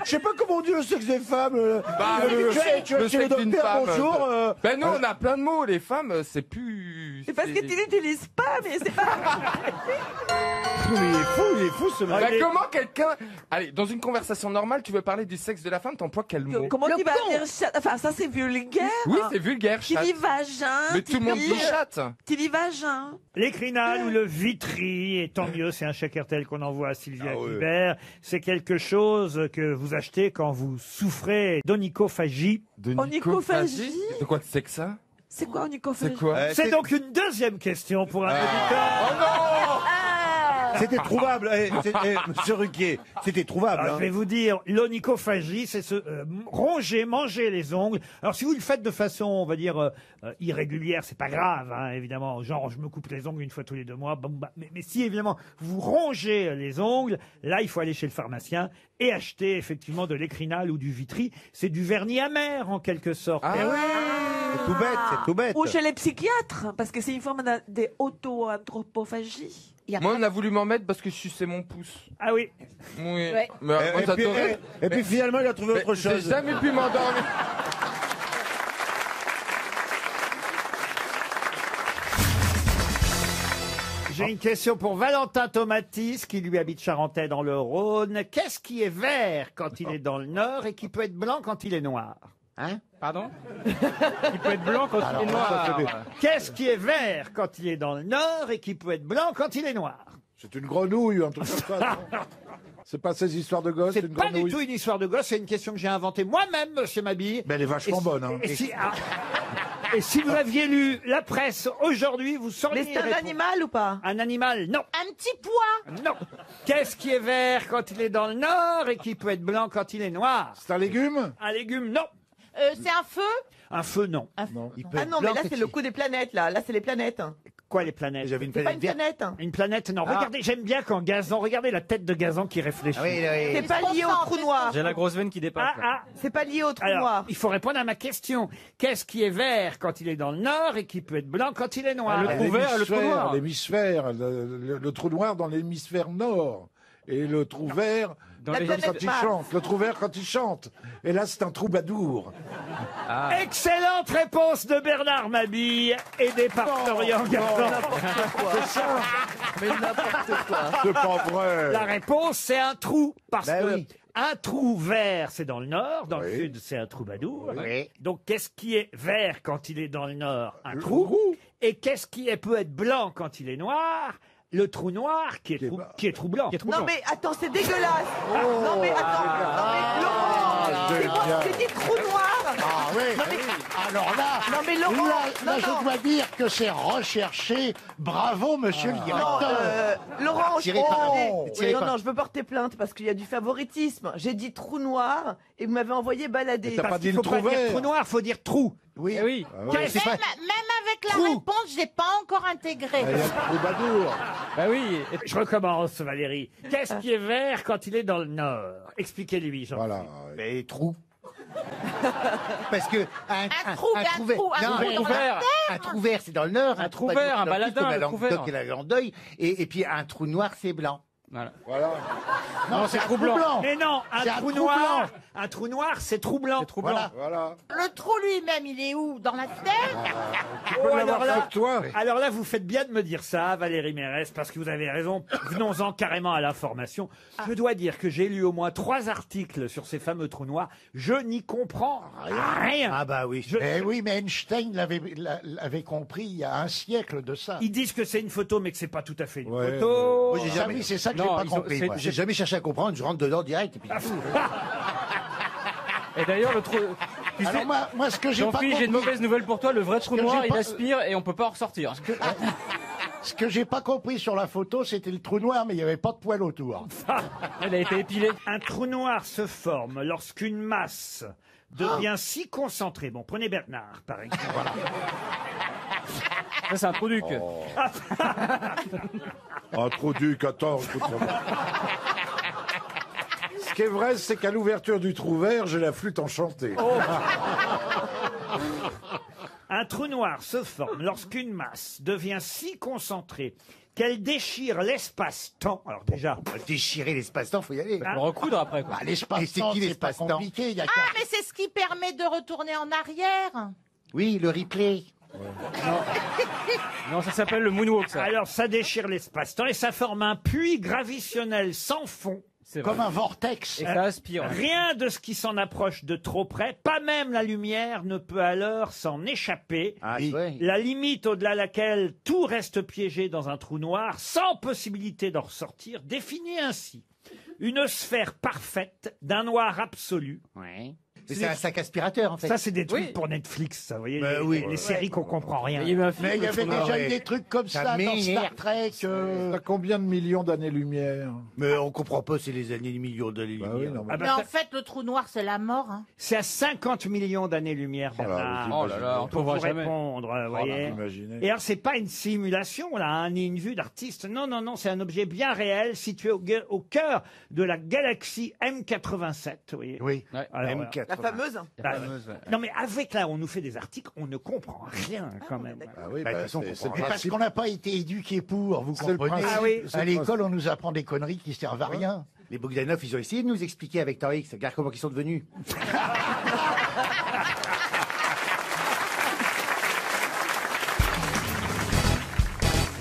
sais pas comment on dit le sexe des femmes. Tu le es le sexe d'une docteur, femme. bonjour. Ben nous on a plein de mots, les femmes c'est plus... C'est parce que tu l'utilises pas, mais c'est pas... Il est fou ce mec. Bah, comment quelqu'un... Allez, dans une conversation normale, tu veux parler du sexe de la femme, t'emploies quel mot? Comment tu vas con. dire chatte? Enfin, ça c'est vulgaire. Oui, c'est vulgaire, Tu chatte. dis vagin. Mais tout le monde dit chatte. Tu dis vagin. L'écrinal ou le vitri, et tant mieux, c'est un chèque RTL qu'on envoie à Sylvia Guibert. C'est quelque chose que vous achetez quand vous souffrez d'onychophagie. Onychophagie. De quoi c'est que ça? C'est quoi onychophagie? C'est quoi? C'est donc une deuxième question pour un auditeur. Oh non! C'était trouvable, monsieur Ruquier. C'était trouvable. Alors, je vais vous dire, l'onychophagie, c'est se ronger, manger les ongles. Alors, si vous le faites de façon, on va dire, irrégulière, c'est pas grave, hein, évidemment. Genre, je me coupe les ongles une fois tous les 2 mois. Mais si, évidemment, vous rongez les ongles, là, il faut aller chez le pharmacien et acheter, effectivement, de l'écrinal ou du vitri. C'est du vernis amer, en quelque sorte. C'est tout bête, c'est tout bête. Ou chez les psychiatres, parce que c'est une forme d'auto-anthropophagie. Moi, on a voulu m'en mettre parce que je suçais mon pouce. Ah oui? Oui. Ouais. Mais moi, ça t'aurait- Et puis finalement, il a trouvé autre chose. J'ai jamais pu m'endormir. J'ai une question pour Valentin Tomatis, qui lui habite Charentais dans le Rhône. Qu'est-ce qui est vert quand il est dans le nord et qui peut être blanc quand il est noir? Hein? Pardon? Il peut être blanc quand il est noir. Qu'est-ce qui est vert quand il est dans le nord et qui peut être blanc quand il est noir? C'est une grenouille, un truc comme ça. non C'est pas ces histoires de gosses, C'est une pas grenouille. du tout une histoire de gosse, c'est une question que j'ai inventée moi-même, monsieur Mabille. Mais elle est vachement bonne. Hein. Et si vous aviez lu la presse aujourd'hui, vous sauriez. Mais c'est un animal ou pas? Un animal, non. Un petit pois. Non. Qu'est-ce qui est vert quand il est dans le nord et qui peut être blanc quand il est noir? C'est un légume? Un légume, non. C'est un feu. Un feu, non. Non. Ah non, mais là c'est le coup des planètes, là. Là c'est les planètes. Quoi, les planètes? J'avais une C'est pas planète une verte. planète. Une planète, non. Ah. Regardez, j'aime bien quand Gazan, regardez la tête de Gazan qui réfléchit. C'est pas lié au trou noir. J'ai la grosse veine qui dépasse. Ah, là. ah. C'est pas lié au trou Alors, noir. il faut répondre à ma question. Qu'est-ce qui est vert quand il est dans le nord et qui peut être blanc quand il est noir? Le trou vert et le trou noir. L'hémisphère, le trou noir dans l'hémisphère nord. Et le trou vert Dans La les planète quand il Mars. chante. Le trou vert quand il chante. Et là, c'est un troubadour. Ah. Excellente réponse de Bernard Mabille, aidé par Florian Gazan. C'est ça. Mais n'importe quoi. C'est pas vrai. La réponse, c'est un trou. Parce Ben que oui. un trou vert, c'est dans le nord. Dans le Oui. sud, c'est un troubadour. Oui. Donc, qu'est-ce qui est vert quand il est dans le nord? Un trou. Et qu'est-ce qui peut être blanc quand il est noir? Le trou noir qui est troublant. Non mais attends, c'est dégueulasse. Non mais attends, non mais Laurent, c'est moi bien. qui ai dit trou noir. Ah oui, Non mais alors là, non mais Laurent, là, non, je dois dire que c'est recherché. Bravo, monsieur le non, directeur. Laurent, Tiré par- tiré non, par- non, je veux porter plainte parce qu'il y a du favoritisme. J'ai dit trou noir et vous m'avez envoyé balader. Mais t'as pas Parce dit qu'il le faut pas trou dire vert. trou noir, faut dire trou. Oui. Eh oui. Qu'est-ce- Même avec la Trou. réponse, j'ai pas encore intégré. Il y a le troubadour. Bah oui. Et- Je recommence, Valérie. Qu'est-ce qui est vert quand il est dans le nord? Expliquez-lui, Jean. Voilà. Mais trou. Parce que Un trou, un vert- trou, un non, trou dans la vert. un trou vert, c'est dans le nord. Un trou troubadour, vert, un c'est dans le sud, baladin, comme la le trou vert. Languedoc et la Landeuil. Et puis un trou noir, c'est blanc. Voilà. Voilà. Non, c'est troublant. Mais non, C'est un trou noir, un trou noir, c'est troublant. C'est troublant. Voilà. Le trou lui-même, il est où? Dans la terre? Tu peux Oh, l'avoir alors là- fait toi. Alors là, vous faites bien de me dire ça, Valérie Mérès, parce que vous avez raison. Venons-en carrément à l'information. Je dois dire que j'ai lu au moins 3 articles sur ces fameux trous noirs. Je n'y comprends rien. Ah bah oui. Eh oui, mais Einstein l'avait compris il y a un siècle de ça. Ils disent que c'est une photo, mais que c'est pas tout à fait une Ouais, photo. Moi, j'ai Ah jamais, oui, c'est ça que j'ai Non, pas ils ont- compris. c'est- moi. j'ai jamais cherché à comprendre. Je rentre dedans direct. Et puis, Et d'ailleurs, le trou. Tu sais, Alors moi, ce que j'ai pas Jean-Philippe, j'ai une compris, mauvaise nouvelle pour toi. Le vrai trou que noir, j'ai il pas- aspire et on peut pas en ressortir. ce que j'ai pas compris sur la photo, c'était le trou noir, mais il y avait pas de poils autour. Elle a été épilée. Un trou noir se forme lorsqu'une masse devient si concentrée. Bon, prenez Bernard, par exemple. Ça, c'est un trou duc. Un trou duc, attends, écoute. Ce qui est vrai, c'est qu'à l'ouverture du trou vert, j'ai la flûte enchantée. Un trou noir se forme lorsqu'une masse devient si concentrée qu'elle déchire l'espace-temps. Alors déjà, déchirer l'espace-temps, faut y aller. Le recoudre après, quoi. Bah, l'espace-temps, qui, c'est pas l'espace-temps compliqué. Il y a Ah, mais c'est ce qui permet de retourner en arrière. Oui, le replay. Non, ça s'appelle le moonwalk, ça. alors ça déchire l'espace-temps et ça forme un puits gravitationnel sans fond. Comme un vortex. Et ça aspire. Rien de ce qui s'en approche de trop près, pas même la lumière, ne peut alors s'en échapper. La limite au-delà de laquelle tout reste piégé dans un trou noir, sans possibilité d'en ressortir, définit ainsi une sphère parfaite d'un noir absolu. C'est un sac aspirateur, en fait. Ça, c'est des trucs pour Netflix, ça, vous voyez, les séries qu'on comprend rien. Mais il y avait déjà eu des trucs comme ça dans Star Trek. T'as combien de millions d'années-lumière? Mais on comprend pas, c'est les années, les millions d'années-lumière. Mais en fait, le trou noir, c'est la mort. Hein. C'est à 50 millions d'années-lumière, Bernard. Oh là là, on pour vous trouvera jamais. répondre, vous voyez. imaginez. Et alors, c'est pas une simulation, là, hein, ni une vue d'artiste. Non, non, non, c'est un objet bien réel, situé au cœur de la galaxie M87, vous voyez. Oui, Alors, M4. La fameuse. non, mais avec là, on nous fait des articles, on ne comprend rien, quand même. Ah oui, Bah, bah, de toute façon, c'est- on c'est comprend le Mais parce qu'on n'a pas été éduqués pour, vous C'est le comprenez. principe. Ah oui. C'est À le l'école, on nous apprend des conneries qui servent à rien. Les Bogdanov, ils ont essayé de nous expliquer avec Temps X. Regarde comment ils sont devenus.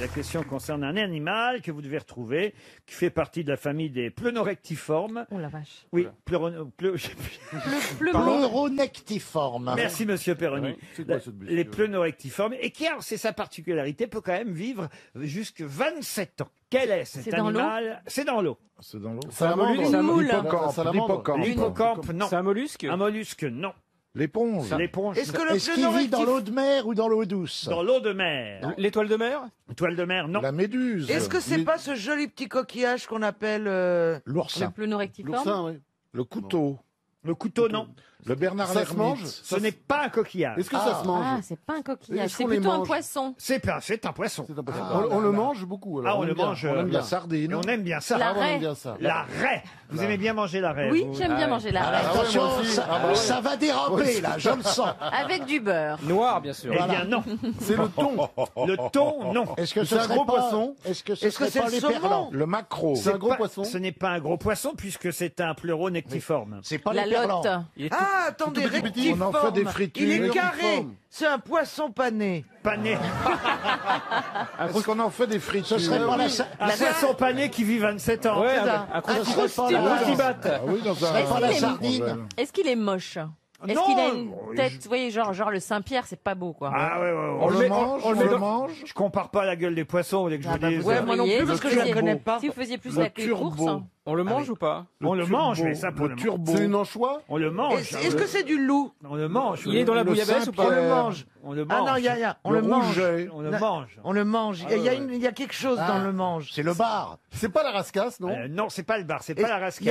La question concerne un animal que vous devez retrouver, qui fait partie de la famille des pleunorectiformes. Oh la vache. Oui, Pleuronectiforme. Merci, monsieur Perroni. Ouais, c'est quoi, cette bêtise Les pleunorectiformes, et qui, alors, c'est sa particularité, peut quand même vivre jusque 27 ans. Quel est cet C'est dans l'eau animal? C'est dans l'eau. C'est dans l'eau. Salamandre. C'est un Moule. hippocampe. L'hippocampe. L'hippocampe, non. C'est un mollusque. Un mollusque, non. L'éponge. L'éponge, Est-ce que non. le Est-ce qu'il vit dans l'eau de mer ou dans l'eau douce? Dans l'eau de mer. L'étoile de mer. Toile de mer, non. La méduse. Est-ce que c'est pas ce joli petit coquillage qu'on appelle L'oursin. pleunorectiforme. Oui. Le couteau. Le couteau, non. Le Bernard Ça se mange l'ermite. Ce n'est pas un coquillage. Est-ce que ça se mange Ah, c'est pas un coquillage, Est-ce c'est qu'on les plutôt un mange poisson. C'est un poisson. C'est impossible. On le mange beaucoup alors. Ah, on le aime bien. mange. On aime bien. La sardine. On aime bien ça. La Ah, on raie. aime bien ça. La raie. Vous aimez bien manger la raie? Oui, vous j'aime bien manger la raie. Attention, moi aussi. ça, Ah bah ouais. ça va déraper là, je le sens. Avec du beurre. Noir, bien sûr. Eh bien, non. C'est le thon. Le thon, non. Est-ce que C'est ce un serait gros pas- poisson Est-ce que ce Est-ce que serait c'est pas le les saumon perlants? Le maquereau. C'est un gros Pas- poisson. Ce n'est pas un gros poisson puisque c'est un pleuronectiforme. C'est pas La les perlants. lotte. Ah, attendez, tout petit, rectiforme. on en fait des fritures. Il est Rectiforme. carré. C'est un poisson pané. Pané. Est-ce qu'on en fait des Ce fritures? serait pas la, Un poisson pané qui vit 27 ans. Ouais, C'est un ça. croustillot. serait pas la- Croustibat. Ah oui, dans un. serait pas la Est-ce qu'il est- sardine. Est-ce qu'il est moche? Est-ce Non, qu'il a une tête, vous voyez, genre le Saint-Pierre, c'est pas beau, quoi. Ah ouais, ouais, ouais. On le met- mange, on on le met le dans- mange. Je compare pas la gueule des poissons, vous voulez que je vous dise. Ouais, moi non voyez, plus parce que je la le connais turbo. pas. Si vous faisiez plus Le la course. turbo. On le mange ou pas? On le turbo, mange, mais ça pour le le turbo. C'est une anchois. On le mange. Est-ce que c'est du loup? On le mange. Il est dans la bouillabaisse ou pas? On le mange. On le Ah mange. non, on le mange. rouget. On le mange. On le mange. Il y a quelque chose dans le mange. C'est le bar. C'est pas la rascasse, non Non, c'est pas le bar, c'est pas la rascade.